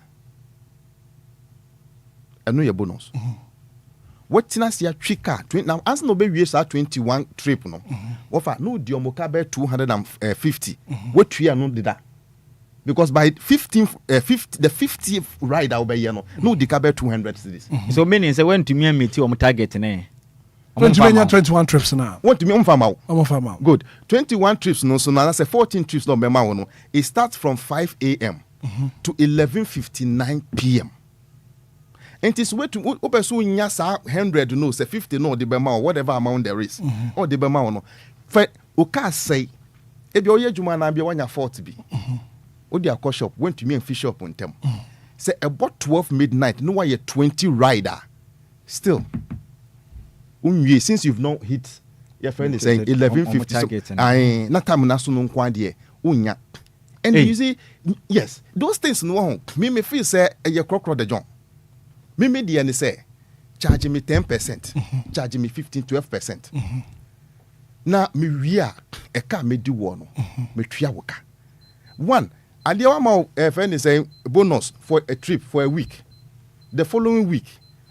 I know your bonus. What tinas ya trika now as no be 21 trip no. Ofa no diomoka be 250. What we are no did that. Because by the 50th ride I'll be here no the cabe 200 cedis. So meaning say when to me meet you target na. 21 trips now. Want to me farm out. Good. 21 trips no so now say 14 trips no be no. It starts from 5 a.m. to 11:59 p.m. And it's way to open so nyasa 100 no say 50 no the bema or whatever amount there is. Or the bema no. For oka say e be oye juma na be wanya 40 bi. Odi akọ shop went to me and fish shop on them. Say about 12 midnight no why 20 rider. Still since you've not hit your friend is saying 11:50 so, na time na so no nkwa de unya. And you see yes those things no me feel say e crocro the john. Me the and say charge me 10%, charge me 15-12%. Now me wia e ka me di wo no me twia woka. One and the one friend is saying bonus for a trip for a week. The following week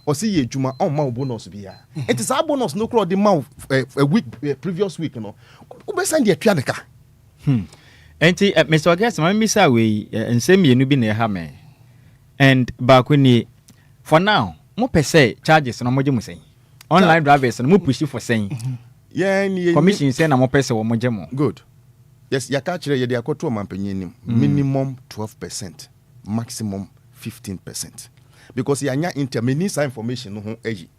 or see ye juma on my bonus be it is our bonus no crowd the mouth a week previous week no. Ube send the twia neka. Enti Mr. August my misa we nsem ye no bi na ha me. And back when for now, mo pese charges no mo je mo sen. Online drivers no mo push for sen. Yeah, commission say na mo pese wo mo je mo. Good. Yes, ya ka kire ye de akoto mampanyin minimum 12%, maximum 15%. Because ya nya intermediate information no ho eyi.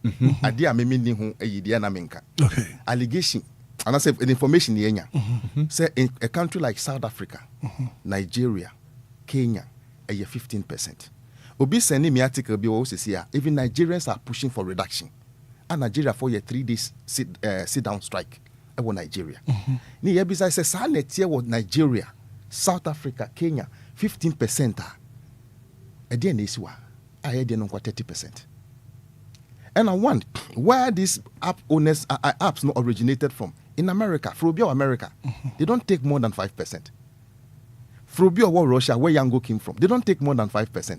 Ade a memeni ho eyi de na menka. Okay. Allegation and I say information ye nya. Say in a country like South Africa, Nigeria, Kenya, 15%. Obi sending me article be also see even Nigerians are pushing for reduction. And Nigeria for your 3 days sit down strike. I want Nigeria. Ni ye bisa say sa net here was Nigeria, South Africa, Kenya 15%. E dey na isiwa. I dey no 30%. And I want where these app owners apps not originated from in America, Frobio America. They don't take more than 5%. Frobio or Russia where Yango came from. They don't take more than 5%.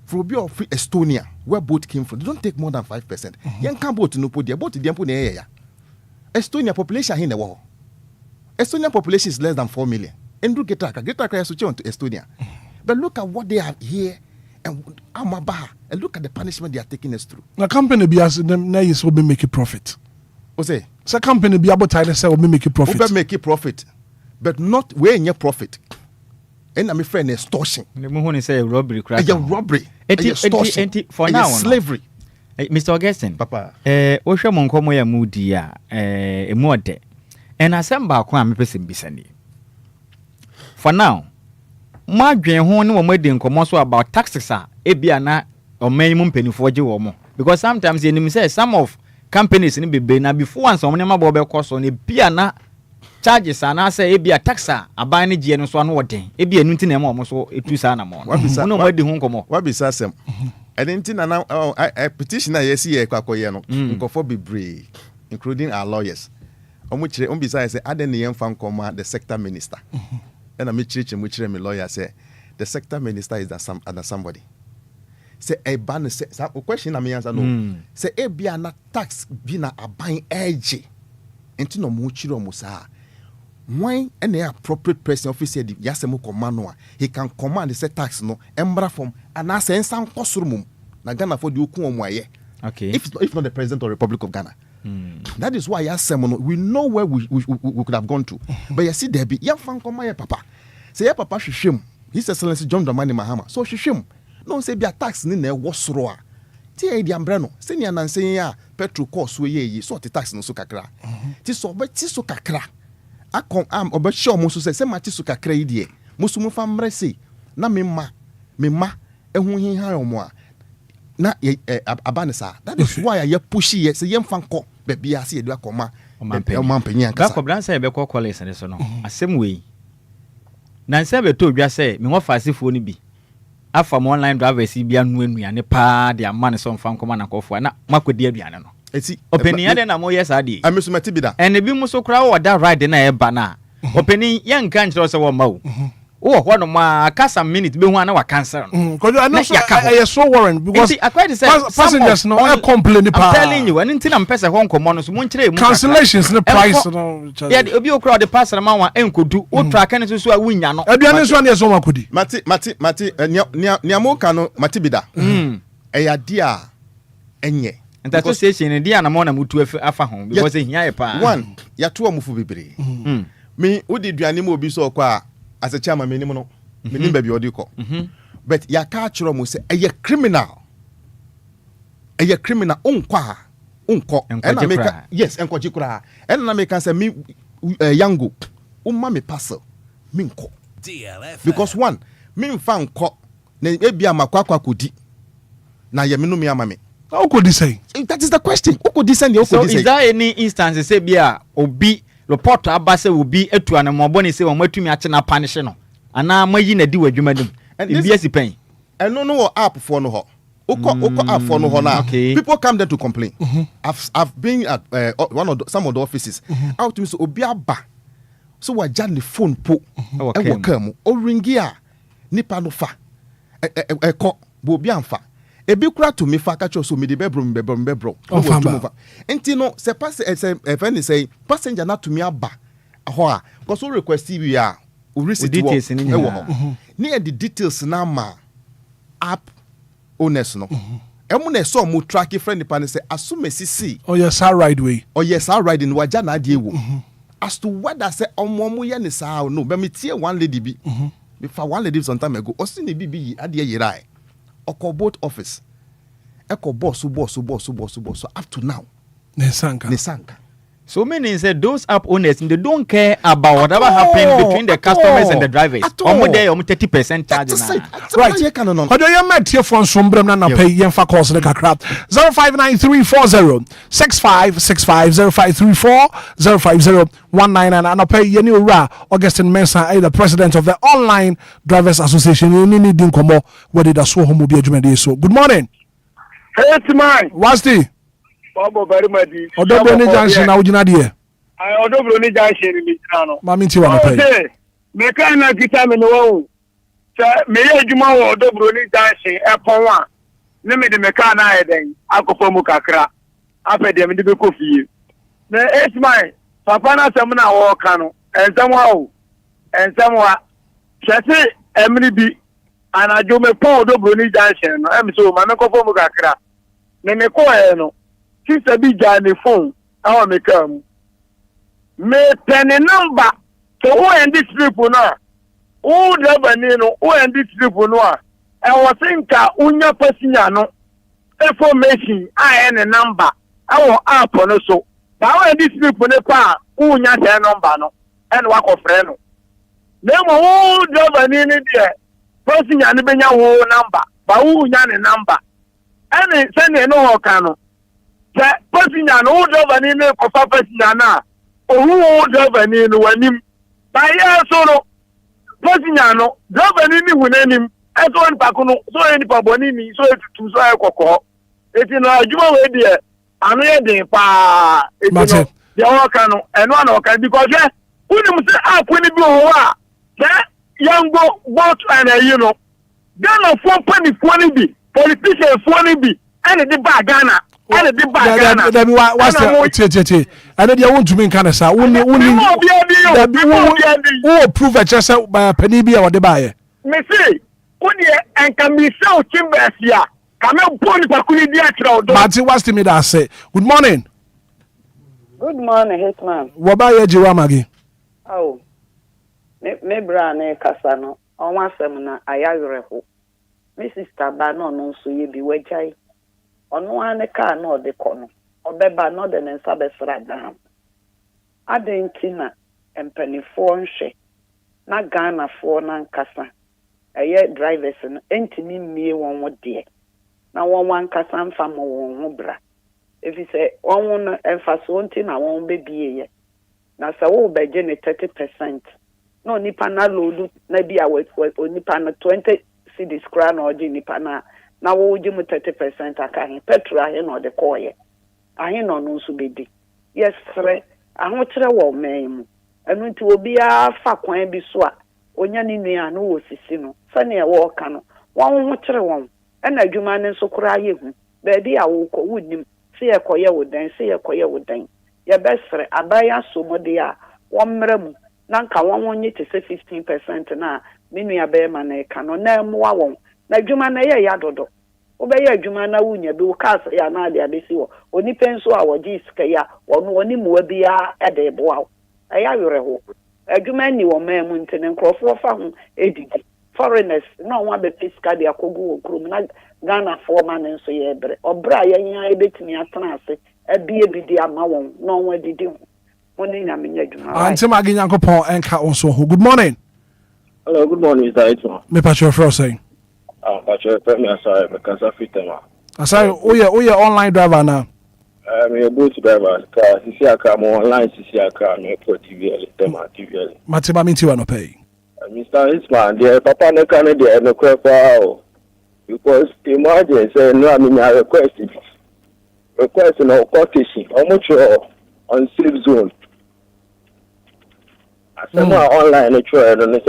Frobio of Estonia, where boat came from, they don't take more than 5%. Yan can boat no put their boat in area. Estonia population in the world. Estonia population is less than 4 million. And look at is to Estonia. But look at what they have here and Amabaha, and look at the punishment they are taking us through. The company be as them now is will be making profit. What's say? So company be able to say will be making profit. Will make profit, but not where in your profit. And I'm afraid extortion. The mohon say robbery, crack. Robbery. Extortion. For now, slavery. Mr. Augustine, Papa. Osha monkomo ya mudia emode. And asamba kwa me person bisani. For now, ma dwen ho ne wo made nkomo so about taxes ebia na o minimum penifo je wo mo. Because sometimes you say some of companies ni bebe na before once o money ma bo be koso ne bia na charges ana say ebia taxa aban ne gie no so no woden ebia nu nti na ma o so etu sa na mo no mo di ho nkomo wa bisa sem and nti na a petitioner yes ye kwakoye no nkofo bebre including our lawyers omo kire on bisa say aden ne yemfa nkoma the sector minister and me kire me lawyer say the sector minister is under somebody. Say a ban say question I mean answer no. Say e bia na tax bi na aban edge. Enti no mo chiro mo sa. When any appropriate person officer the yasemu command he can command the tax no embra from and as ensan kosuru na Ghana for the okun omoaye. Okay. If not the president of the Republic of Ghana. That is why yasemu we know where we could have gone to. But you see there be ya fan command papa. Say papa hwehwem. His Excellency John Dramani Mahama. So hwehwem. No say be a tax ni na wosoro a. Ti e di ambra no. Se ni anansen ya petrol cost we ye so the tax no so kakra. Ti so kakra. Akon am obehye omo so se mati so kakra yi de musumu fa mrese na mema ehu hinhan omo a na abanisa. That is why I push ye se yem fanko be bia se edu akoma omampanyin ka kobran se be ko college ne so no asem we na nse be to dwa se me ho fasifo ni bi afa mo online drivers bia nu anuane pa de amane so mfa nkoma na kofo na makodi aduane no eti openi ade na mo yes ade amesumati bi da ene bi muso kra wo da ride na e ba na openi ye nka nchiro se wo ma wo wo ho no ma kasa minute be hu ana wa cancel no because I know so worrying because passengers no I complain pa I'm telling you anything am pese ho nkomo no so mo nkire mu cancellations no price no yeah obi okra the passenger man wa enkodu o track ne so a wunya no aduane so na so makodi mati niamo ka no mati bi da eya dia enye and association dia na mo na mutu afa ho because ehia e pa one ya to omufu bebre me odi duane mo obi so kwa as a chairman me no me nim baby odiko but ya ka chiro mo say a criminal unkwa unko and make yes enko kura and na make say me yango umma me parcel me nko because one me mfa nko na ebia makwakwa kodi na ye me no me ama me how could this say that is the question who could this say so is there any instance say bia obi report abase will be etu an moboni say won matumi ache na punish no ana mayi na di wadwumadum biasi pen no app for no ho uko app for no ho na people come there to complain I've been at some of the offices out to so obi aba so wa ja ne phone po e wo kam o ringi a nipa no fa ko bo obi amfa ebi kura to me fa catch so me the bebro enti no se pass friend say passenger na to me aba ho a cause we request we are we receipt details ni the details na ma app owners no emu na so mo track friend the pan say assume sisi oh yes our ride way oh yes our ride in waja na ade ewo as to whether say omo ye ne sa no be me tie one lady bi before one lady some time ago o si ne bibi ade yirai oko both office eko boss up to now Nesanka. So meaning say those app owners they don't care about whatever happened between the customers and the drivers. Omo there 30% charge na. Right. Odo you met here from Sombrem na pay yemfa calls the kakra. 059340 6565 0534 050 and pay yeni ura Augustine Mensah the president of the Online Drivers Association. You need din komo where did so homo be adwumade so. Good morning. Hitman. What's the Bobo very much. Odobro junction na ujina de. Odobro ni junction ni no. Mami ti wa no pay. Me kan na kita me no wo. Sa me ye adwuma wo Odobro ni junction e pon a. Ne me de me kan na eden akofo mu kakra. Afa de me de be kofie. Na Hitman, papa na sem na wo ka no. Ensem wa. Chese emri bi anajo me pon Odobro ni junction no. Em so ma me kofo mu kakra. Me ko e no. Sister be jani phone, I me come. Me penny number. So who and this people now? Who never know who and this people now? I was thinking unya personal information. I and a number. I will app on so. But and this people ne pa unya their number no and work of friend. Then who never need there. Person ya benya whole number. But who nya number? And send no cano. Person ya no driver ni ne kofa person ya na ohu driver ni no wanim ba ya so no person ya no driver ni hunanim eso ni pakuno so ni paboni ni so etutu so ayekoko eti no adwuma we de anu ye den pa eti no ya waka no eno na waka because unim say app ni bi o wa young boat and Ghana for penny be politicians for be and the bag Ghana. And the bag Ghana. What's the and then you want to mean kind of only who prove a chess by a penny be or the buyer. Me say, and can be so chimbers here. Come on, pony for Kuni Martin, what's the me that say? Good morning. Good morning, Hitman. What about your Jiramagi? Oh, me brane Casano. On one seminar, I agree. Mrs. Tabano no so ye be wejai. On one car no de corner. Or beba no den and sabesra down. Adentina and penny four she. Na Ghana for nan kasa. A year drivers and entini me one more dear. Now one kasa fam one bra. If you say one emphasis one thing, I won't be ye. Now so be 30%. No nipa na load na be a wait nipa na 20 cedis crown or nipa na wo give me 30% aka petrol ahe no de koye. Ahe no no so be di. Yes sir. Aho kire wo man mu. Enu nti obi a fa kwan bi so a onya ni nua no wo sisi no. Fa na e wo ka no. Won ho kire won. Na adwuma ne so kura ye hu. Ba di a wo ko wunim. Se ye koye wo dan, se ye koye wo dan. Ye besre abaya so mode a wo mra mu. Nanka wonye te say 15% na menu ya be ma na ka no na moa won na adwuma na ye ya dodo obeye adwuma na wunya bi ukas ya na ade abesi wo oni penso a wo gi sika ya wono oni muwa bia ede boa aya yore ho adwuma ni wo ma mu ntene nkrofo fa ho edidi foreigners no wa be fiska de akogu okrum na Ghana for man nso ye bre obra ya nya ebetimi atena ase abie bidi ama won no wa didi ho. Good morning. Hello, good morning, Mr. Hitman. Me Patrick Frost saying. Patrick, sorry, because I fit them. I say, oh yeah, online driver now. I'm a boat driver. Car, see, I come online. See, I come for TV. TV. Matima minti wano pay. Mr. Hitman, the papa ne Canada no crap because imagine say no, I mean I request no quotation. How much on safe zone? I said no online trial and on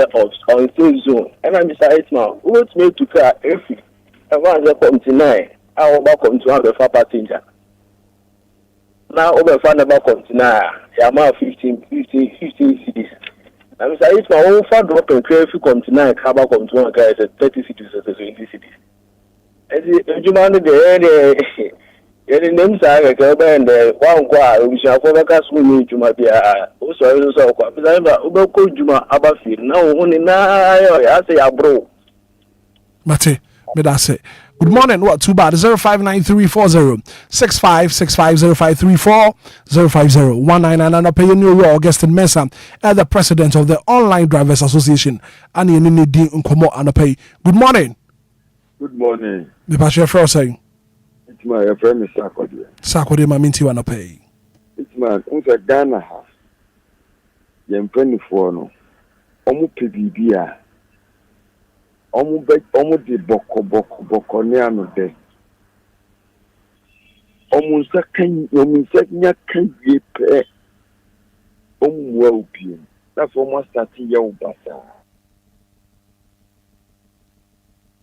safe zone. And I'm beside now. What's made to car every and once I come tonight, I will back come to have a far passenger. Now over find about come tonight, I'm out 15 cities. I'm beside my own far drop and clear if you come tonight, how about come to one guy at 30 cities or 20 cities. And you man the yɛde nem saa kɛkɛ bɛn wankɔ a obusuafo bɛka so mu dwuma bia wo sɔre so sɛ wokɔ bisa wobɛkɔ dwuma aba fie na wo ho ne na yɛ asɛ yɛaborɔ mate meda se. Good morning. What too bad? 059340653534050199 and pay new raw Augustin Mesa the president of the Online Drivers Association and you need to come and pay. Good morning. Good morning. Me Patrick Frost saying. My friend is Sakode. Sakode maminti wana pay. It's man, unsa Ghana ha. Yempanyifo no. Omu pebibia. Omu de boko ne ano de. Omu nsa nya kan yepe. Omu wa opie. That's omu start ya ubasa.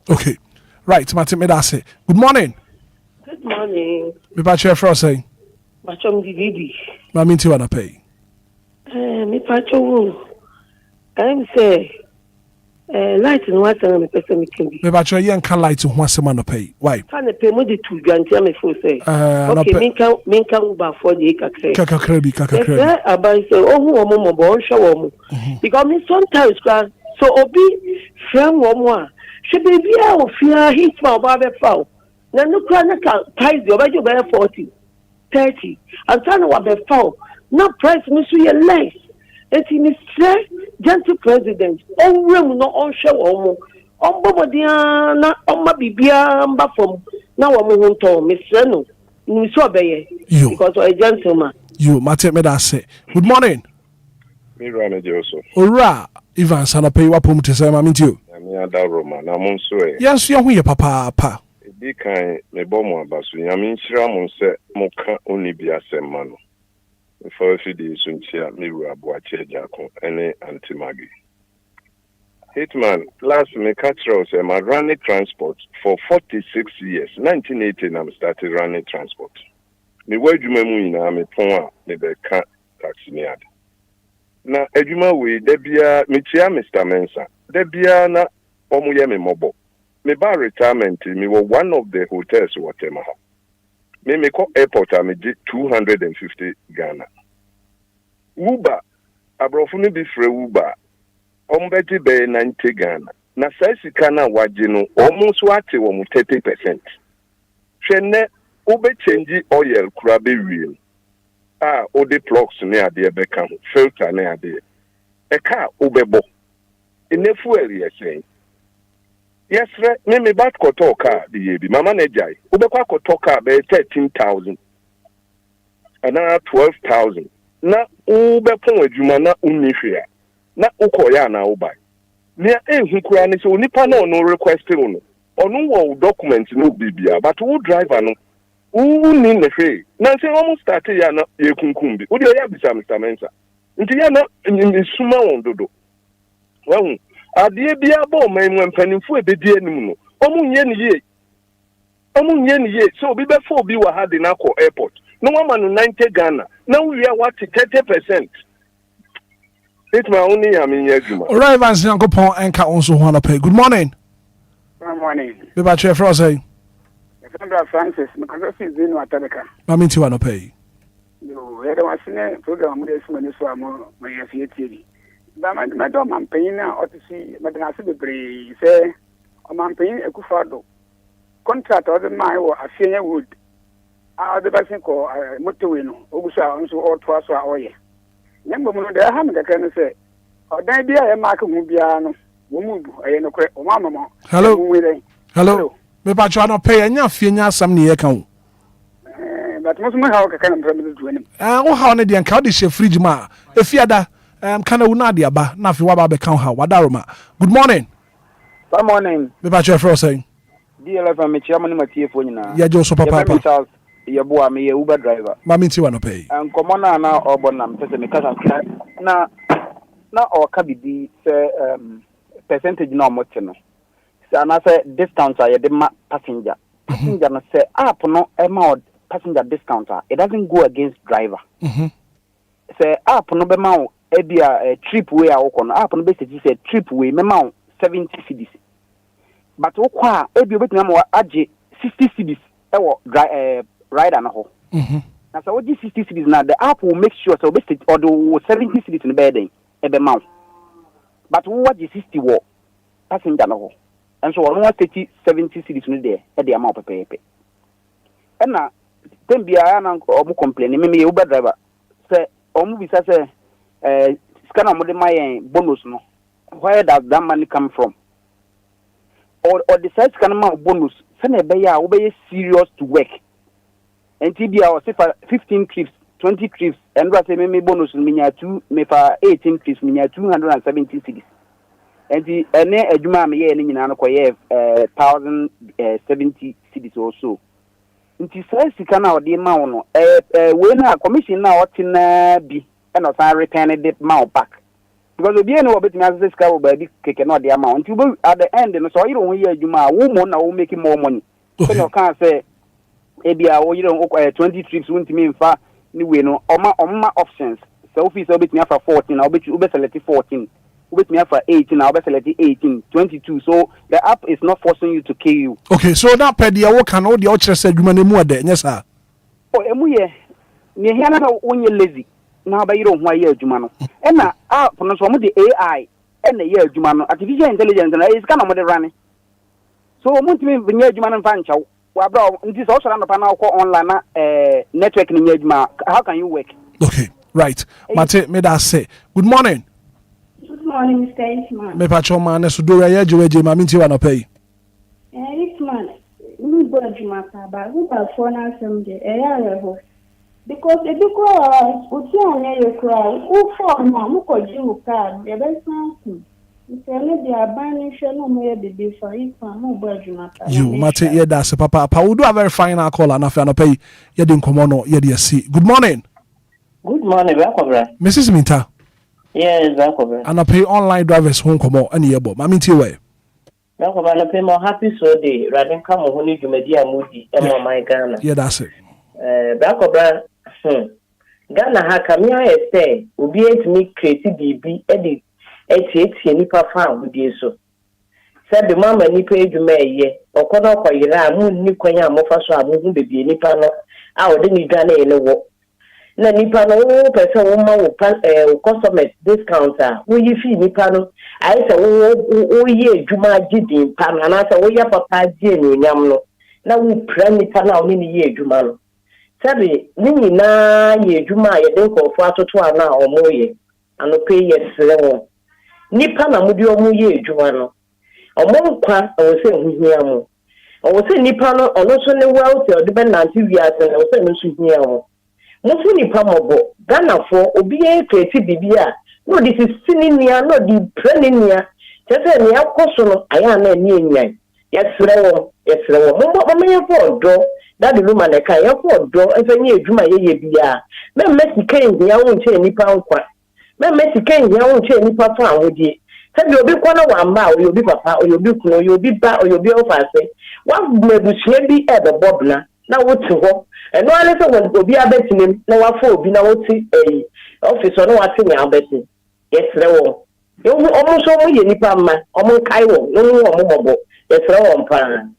Okay. Right, Martin Medase. Good morning. Good morning. Me Patrick Frost saying. Bachom Didi. Maminti wana pay. Me Patrick. I'm say light in what me person me can be. Me Patrick yen can light to one semana pay. Why? Can pay mo de tu gantia me for say. Okay, me can uba for the kakre. Kakrebi. Yes, about say oh who mo bo show mo. Because me sometimes so obi friend wo mo. She baby a ofia Hitman ba be foul. Na no kra na ka price the obajo be 40 30 and tell what be foul. No price me so ye less. Eti mi say gentle president on room no on show omo. On bobo dia na on ma bibia mba from na wo mo hunto mi say no. Ni so be ye because a gentleman. You Mate Medase. Good morning. Me run it also. Ora Ivan sana pay wapom te say maminti o. Me ada Roma na mo so e. Yes, you hu ye papa. Di kan me bo mo abaso nyame nhyira mo se mo ka oni bia semma no. For if the suntia me wu aboache jako ene antimagi. Hitman, last me catch rouse, I'm running transport for 46 years. 1980, I'm started running transport. Me where you me pon me be ka taxi me ad. Na edwuma we debia me tia Mr. Mensa. Debia na omu ye me mobo. Me ba retirement me were one of the hotels whatever. Me call airport me 250 Ghana. Uber abrofuni bi frɛ Uber. Ombeti be 90 Ghana. Na sika na waje no almost ate wo 30%. Hwene obe change oil kura be real. Ode plugs ne ade be kan filter ne ade. E ka obebo. Ene fuel yesen. Yes, me bat koto car the yebi. Mama ne jai. Obekwa koto car be 13,000. Ana 12,000. Na ubepon adwuma na unihwea. Na ukoya na ubai. Nia hukura ni so nipa na no request no. Onu wo document no bibia but who driver no who ni ne hwe. Na say almost start ya na ye kunkumbi. Odi ya bisa Mr. Mensa. Nti ya na nsuma won dodo. Wahu ade bia ba o man mpanimfu ebedi anim no. Omu nye ni ye. Omu nye ni ye. So obi be fo obi wa ha de na ko airport. No one man 90 Ghana. Now we are what 30%. It's my only Yajuma. All right, Vance Yankopon and Cat also want to pay. Good morning. Good morning. Be about Chef Rose. Francis, because I see Zeno Ataka. Mammy, to want to pay. No, I don't want to program this when you saw my FAT. But my dog, I'm paying now or to see, but I see the brave say, I'm paying a Kufado. Contract or the mine or a senior wood. The person called Motowino, Ogusa, and so all twice or yeah. Number one, there have the kind of say, or there be a market Mubiano, Mumu, I know, or Mamma. Hello. Hello. Me pa chwa no pay anya fienya sam ne ye kan. But most my how can problem to him. Wo how ne de kan de she fridge ma. Efiada kana wo na de aba na afi wa ba be kan ha wadaroma. Good morning. Good morning. Me pa chwa fro say. DLFM me chiama ni matiefo nyina. Ya jo so papa. Ye boa me ye Uber driver. Mami ti wa no pay. Komo na obonam pese me kasa na o ka bibi say percentage na omote no. And I say discount are the passenger. Passenger no say app no amount passenger discount. It doesn't go against driver. Say app no be ma a trip way a woko no app no be say trip way me ma 70 cedis. But woko a ebi obetumi ma age 60 cedis e wo rider na ho. Na say oji 60 cedis na the app will make sure so obetumi or the 70 cedis no be den e be ma. But wo age 60 wo passenger no ho. And so on 70 cities no there at the amount of paper. And now, then be a uncle complaining, maybe Uber driver say, movie say, scan of my bonus no. Where does that money come from? Or the size can amount bonus, send a bayer, obey serious to work. And TBA or say for 15 trips, 20 trips, and what say maybe bonus minya 2, maybe for 18 trips, minya 270 cities. And the adwuma me ye ni nyina no koye 1070 cedis or so. Nti sai sika na odi ma wo no we na commission na oti na bi e no san return it ma back. Because obi ene obetimi asese sika wo ba bi keke na odi ama. Nti at the end no so you don't hear adwuma wo mo na wo make more money. So no can say e bia wo you don't 20 trips wontimi mfa ni we no oma options. So office obetimi afa 14 na obe select 14. With me for 18, I'll be selecting 18, 22. So the app is not forcing you to kill you. Okay, so that per the work and all the other said you money more there, yes, sir. Oh, emuye, near here now when you're lazy. Now, by you don't want your Jumano. And now, from the AI and the year Jumano, artificial intelligence, and it's kind of running. So, I'm going to be near Juman and Fancho. Well, bro, this also on the panel online network in Yajma. How can you work? Okay, right. Mate, may I say, good morning. Good morning, Mr. Hitman. Me pacho man so do ya jeweje ma minti wa no pay. Hitman, we go Jumata ba who ba for na some dey ho. Because if you go uti anya you cry, who for na mu ko ji mu ka, e be san. Ntele dia ban hwe no mo ye bebe for Hitman mo bo Jumata. You mate ye da se papa we do a very final call and afa no pay ye de nkomo no ye de see. Good morning. Good morning, welcome. Mrs. Minta. Yes, Bakoba. And I pay online drivers home come on any able. I mean to way. Bakoba, I pay more happy so day. Rather come on you media moody and my Ghana. Yeah, that's it. Bakoba, Ghana ha kamia say obi etimi create bibi edit etie nipa fa with so. Said the mama nipa edwuma eye okono kwayira amu ni kwanya amofa so amu bebi nipa no a ode ni Ghana ene wo. Na nipa no wo pese wo ma wo customer discount wo yi fi nipa no ai se wo yi edwuma gidi pa na se wo ya papa die ni nyam no na wo pra nipa na wo ni yi edwuma no sabe ni na yi edwuma ye de ko fo atoto ana omo ye ano pe ye sere wo nipa na mudi omo yi edwuma no omo kwa wo se huhia mo wo se nipa no ono so ne wealth o de be nanti wiase wo se no so hia mo Musu ni pamobo Ghana for obi e create bibia no this is sininia no di preninia tese ni akoso no aya na ni enyan yesre wo mo me for do that the Lumba na kai for do efe ni edwuma ye bia me mesika ehia wo nche nipa nkwa me mesika ehia wo nche nipa fa awodie se bi obi kwa na wa ma obi papa obi kunu obi ba obi ofase wa mebusie bi e be bobna na wotu ho eno ale se won obi abetinim na wafo obi na woti office no wati ni abeti yesre wo yo omo so mo ye nipa ma omo kai wo no omo mobo yesre wo mpa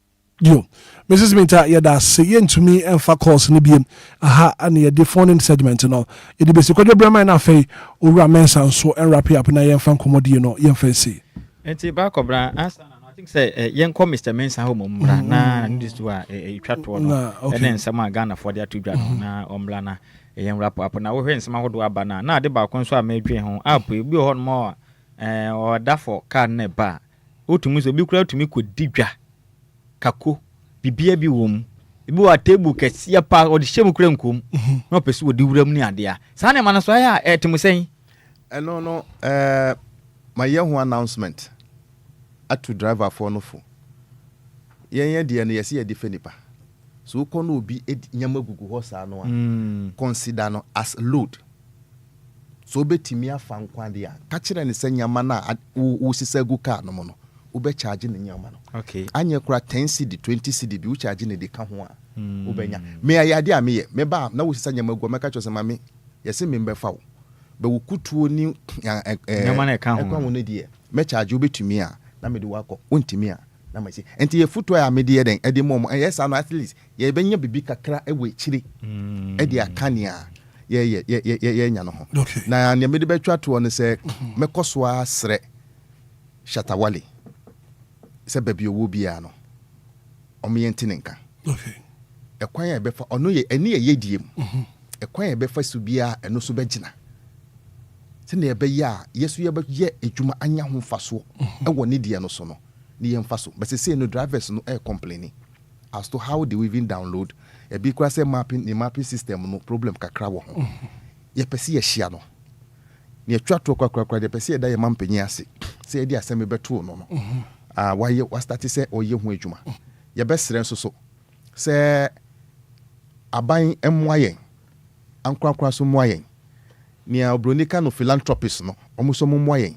yo Mrs. Minta yada say yentumi emfa course ni biem aha and ye the phone segment no e di besi kwadwe brema na afei owura mensa so en wrap up na yemfa komodi no yemfa si enti ba kobra answer I think say yenko Mr. Mensa ho mombra na ndis to a twatwo no ene nsema Ghana for dia to dwa no na ombla na yen wrap up na wo hwe nsema hodo aba na ade ba kon so a madwen ho app e bi ho no mo o da for car na ba otumi so bi kura otumi kodi dwa kako bibia bi wom ebi wa table kese pa o de hyem kura nkom na opese wo di wuram ni ade a sa na ma na so ya temu no my year announcement to driver for no fo yen de na yesi defenipa so ko no obi nyama gugu ho sa no consider no as load so betimi afa nkwade a ka kire ne sanyama na wo sisa gu car no mo no wo be charge ne nyama no okay anye kura 10 cedi 20 cedi bi wo charge ne de ka ho a wo benya me ayade a me ba na wo sisa nyama gu me ka chose ma me yesi me mbe fa wo be wo kutuo ni nyama na ka ho ekwa wo ne de me charge wo betumi a na me de wako ontimi a na ma si enti ye futo ya me de den e de mom yes no at least ye benya bibi kakra e we chire e de akania ye nya no ho na ne me de betwa to ne se mekoso asre shatawale se baby owo bia no o me yentinenka okay e kwan ya befa ono ye eni ye yediem e kwan ya befa su bia eno so begina se ne be ya yesu ye be ye edwuma anya ho faso e wo ne die no so no ne ye mfaso but say no drivers no e complaining as to how they even download e bi kwa say mapping system no problem kakra wo ho ye pese ye hia no ne atwa to kwakwa de pese ye da ye mampanyi ase se ye di asem beto no no wa start say oye ho edwuma ye be sere nso so se aban emwayen ankrakra so mwayen ni obronika no philanthropist no omuso mwayen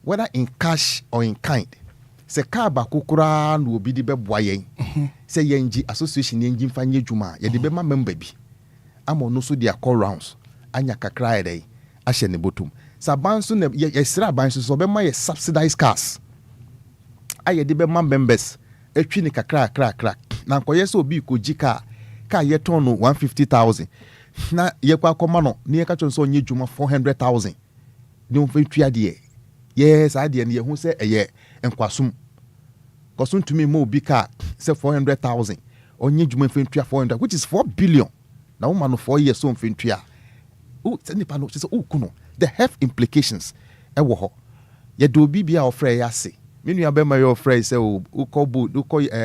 whether in cash or in kind se ka ba kokura no obi di beboa yen se yenji association yenji mfanye dwuma ye de be ma member bi amo no so dia call rounds anya kakra ere ahye ne botum saban so na ye sira ban so be ma ye subsidized cars aye de be ma members etwi ni kakra na nkoye so obi koji ka ye ton no 150,000 na ye kwa koma no ne ye ka chonso onye dwuma 400,000 ne mfetwa de yes ade ne ye hu se eye enkwasum kosum to me mo bi ka say 400,000 onye dwuma mfetwa 400 which is 4 billion na wo ma no 4 years so mfetwa o send pa no say o kuno the health implications e wo ho ye do bibia ofre ya se menu abema your friend say o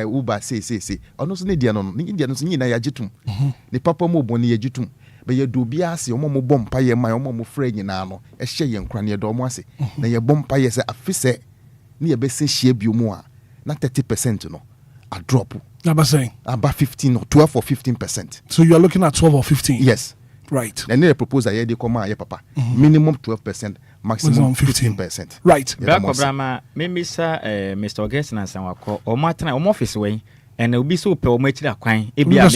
uba say ono so ne dia no so nyina ya gitum ne papa mo boni ya gitum be ye do bia ase omo mo bompa ye man omo mo friend nyina no e hye ye nkra ne do mo ase na ye bompa ye say afise ne ye be se hye biomu a na 30% no a drop about saying about 15 or 12 or 15%. So you are looking at 12 or 15? Yes. Right. And then propose a year they come out, papa. Minimum 12%, maximum 15%. Right. Back Brahma, maybe sir, Mr. Augustine and some call or Martin or office way, and it will be so per much that coin. If you are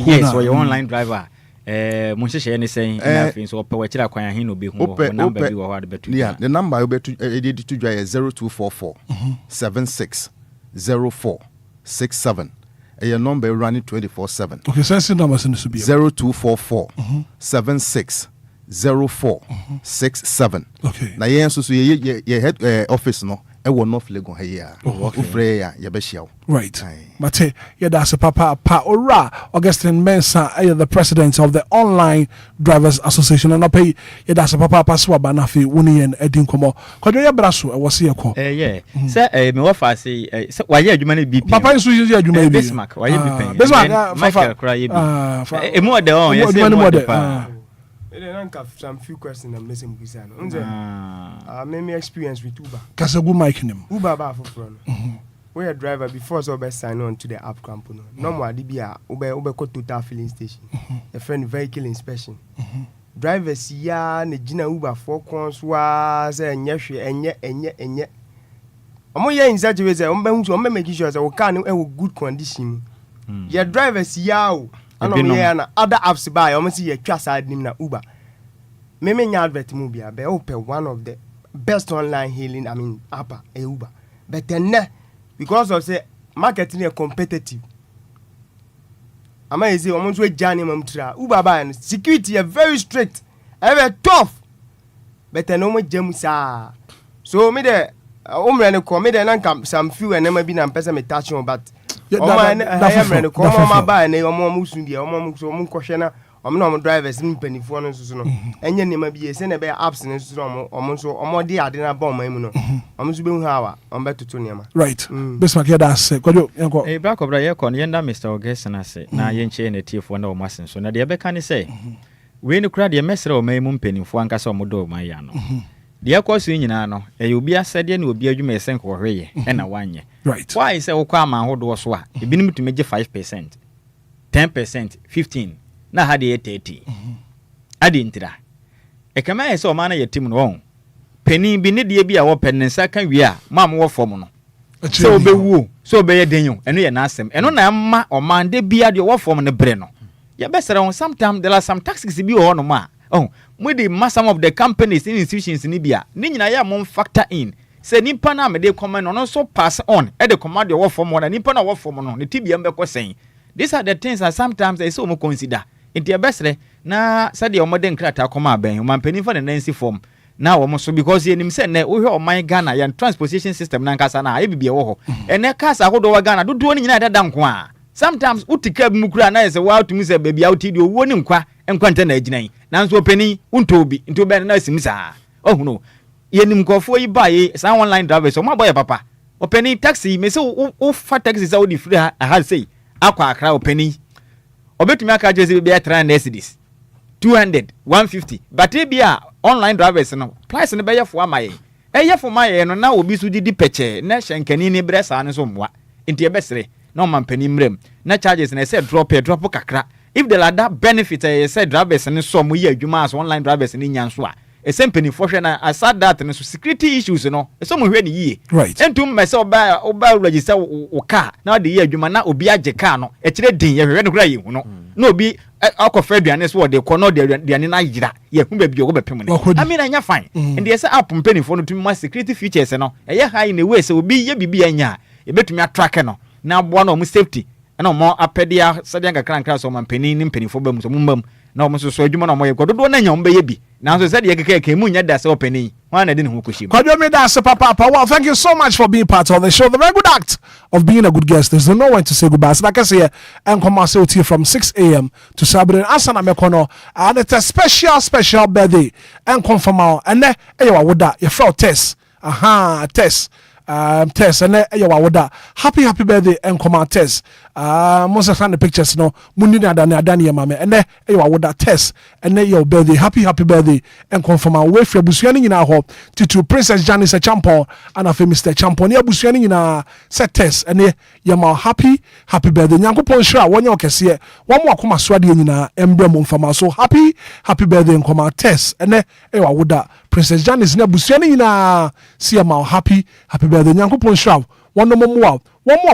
yes, or your online driver. Monsieur anything, so per which I can he will be number you are better. Yeah, the number I will be to dry 0244 760467. A number running 24/7. Okay, so that's the number in the 0244 760467. Okay. Now, yeah, so your head office no. I will not flag on here. Right. Mate, yeah, that's a papa Ora Augustine Mensah, the president of the Online Drivers Association, and I pay yeah, that's a papa Paswa Banafi, Wuni and Edin Komo. Kodoya Brasso, I was here. Yeah, sir, me offer say, why you may be papa is usually you may be Bismarck, why you be Bismarck, Michael cry, more the own, yes, more the some few questions I'm missing with maybe experience with Uber. Cause a good mic him. Uber bar for front. We a driver before so best sign on to the app company. No more DBA Uber total filling station. A friend vehicle inspection. Drivers ya ne Gina Uber 4 cons was and yes and yet. I'm in such a way that making sure that we can a good condition. Your drivers yaw. And other apps buy almost see a class side name na Uber. Maybe advert movie be open one of the best online hailing app Uber. But then because of say marketing is competitive. Ama say almost we journey mamtra Uber buy security are very strict. Very tough. But then no more jamusa. So me there omre ko me there nan some few and maybe na person me touch on but drivers in penny for no so no enye nema bi ese na be apps ne so omo de ade na ba oman mu no omo so be hu hawa omo be toto nema right Bismarck that's kojo enko back of ye kon yenda Mr. Augustine ase na ye nche na tiefo na omo asen so na de be kan say we no kra de mesre oman mu mpenifo anka so omo do oman ya no de akoso nyina no obi asede na obi adwuma esen ko hweye na wanye right why say wo kwa ma hodo so a ebinim tumeje 5% 10% 15 na ha de 30 ade ntira e kama ye so ma na yetim no won pani bi ne de bi a wo penensa ka wi a mam wo fom no so obewu so obeye denyo eno ye na asem eno na ma omande bia de wo fom ne bre no ye besere won sometimes there are some taxes bi ho no ma we the some of the companies in institutions in Libya ni nyina ya mon factor in say nipa na me de comment no so pass on e de command your form one nipa na wo form no ne tibia mbekọ sen. These are the things that sometimes they so mo consider inti ebesre na say de omode nkrata koma aben man pani for the nancy form na wo so because ye nim say na wo hwe oman Ghana yan transportation system na nkasa na e bibia wo ho ene kasa hodo wa Ghana dodo ni nyina dada nko a sometimes utika bimukura na say wa tumi say baby out di owo ni nkwa enkwanta na aginan nanso opani untobi ntobe na simisa no yenim kofo yi bae san online drivers o maboy papa opani taxi me say o fa taxi za o di free ha say akwa akra opani obetumi aka jese be 300 cedis 200 150 but e bia online drivers no price no be yefo amaye eyefo maye no na obi su didi peche na hyenkani ni bresa no so mwa enti e besere na o mampani mrem na charges na say drop kakra. If the ladder benefit said drivers and some year as online drivers in Yanswa, a symphony for aside that and security issues, some already ye. Right. And to myself by register or car. Now the year you might not Obia Jacano, a trading, you're gray, no be alcohol Fabian is what they call no the Anina, ye who may be over permanent. I mean, I'm fine. And there's a up penny for to my security features and all. A year high in the way, so will be ye be a ya. You bet me a tracker no. Now one of safety. No more apedia sadianga kranka so man penin mpenifo bam so mumbam na o so adwuma na mo ye godo na nyom be ye bi na so sadia keke mu nya da se openi wan na de ne ho koshim Kojo me da se papa. Well, thank you so much for being part of the show. The very good act of being a good guest. There's no one to say goodbye. So like I say, and come out from 6 a.m. to Saturday. Asana mekono, and it's a special birthday and confirm out and then you would that you felt test. Test. Tess and Yawawoda. Happy birthday and come out Tess. Most of the pictures no Munina Dania Mame and Yawawoda Tess and your birthday. Happy birthday and come from our way for Busiani in our home to Princess Janice a champion and a famous champion. Ya Busiani in our set Tess and Yama happy birthday. Nyanko Ponsha, one your Cassia, one more Kuma Swadi in our emblem from us. So happy birthday and come out Tess and Yawawoda. Princess Janice na Busiani in our see my happy birthday. Nyanko Ponsha, one more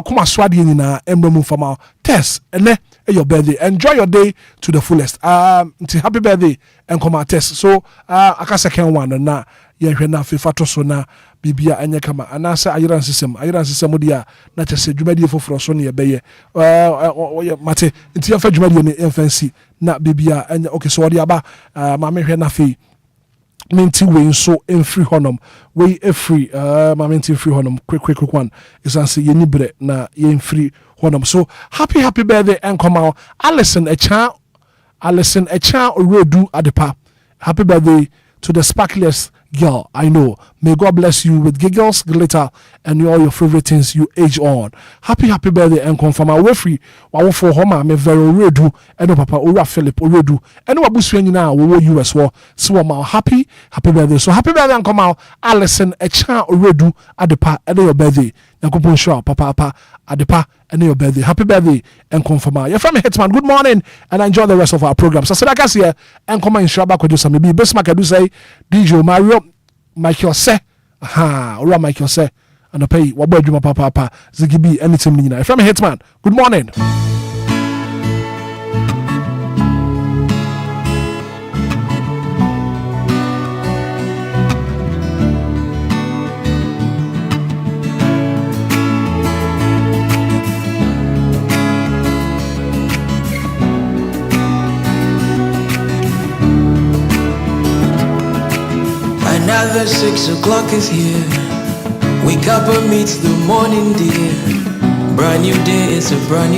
Kuma Swadi in our emblem from our Tess and your birthday. Enjoy your day to the fullest. Happy birthday and come out Tess. So aka second one na yehwe na fifa so na bibia anya kama anasa ayiran system dia na chese dwumadi foforo so ne beye mate nti ya fa dwumadi ne emfancy na bibia anya okay so odi aba ma mehwe na fi minti we so free honum we free ma minti free honum quick one is answer ye nibre na ye free honum. So happy birthday and come out Alison Echa Oredu Adepa. Happy birthday to the sparkless girl I know. May God bless you with giggles, glitter, and all your favorite things you age on. Happy birthday and confirm our way free. Wa for homa me very Oredu and papa Ora Philip Oredu and wa busuani na wo US war. So ma happy birthday. So happy birthday and come out Alison Echa Oredu Adepa and your birthday. Yankopon show papa Adepa and your birthday. Happy birthday and confirm. You're from Hitman. Good morning and enjoy the rest of our program. So I here and come in Shabba could do some maybe best mark I do say DJ Mario Michael say ora Michael say and I pay what boy papa Ziggy B anything nina. From Hitman. Good morning. Another 6 o'clock is here. Wake up and meet the morning dear. Brand new day, it's a brand new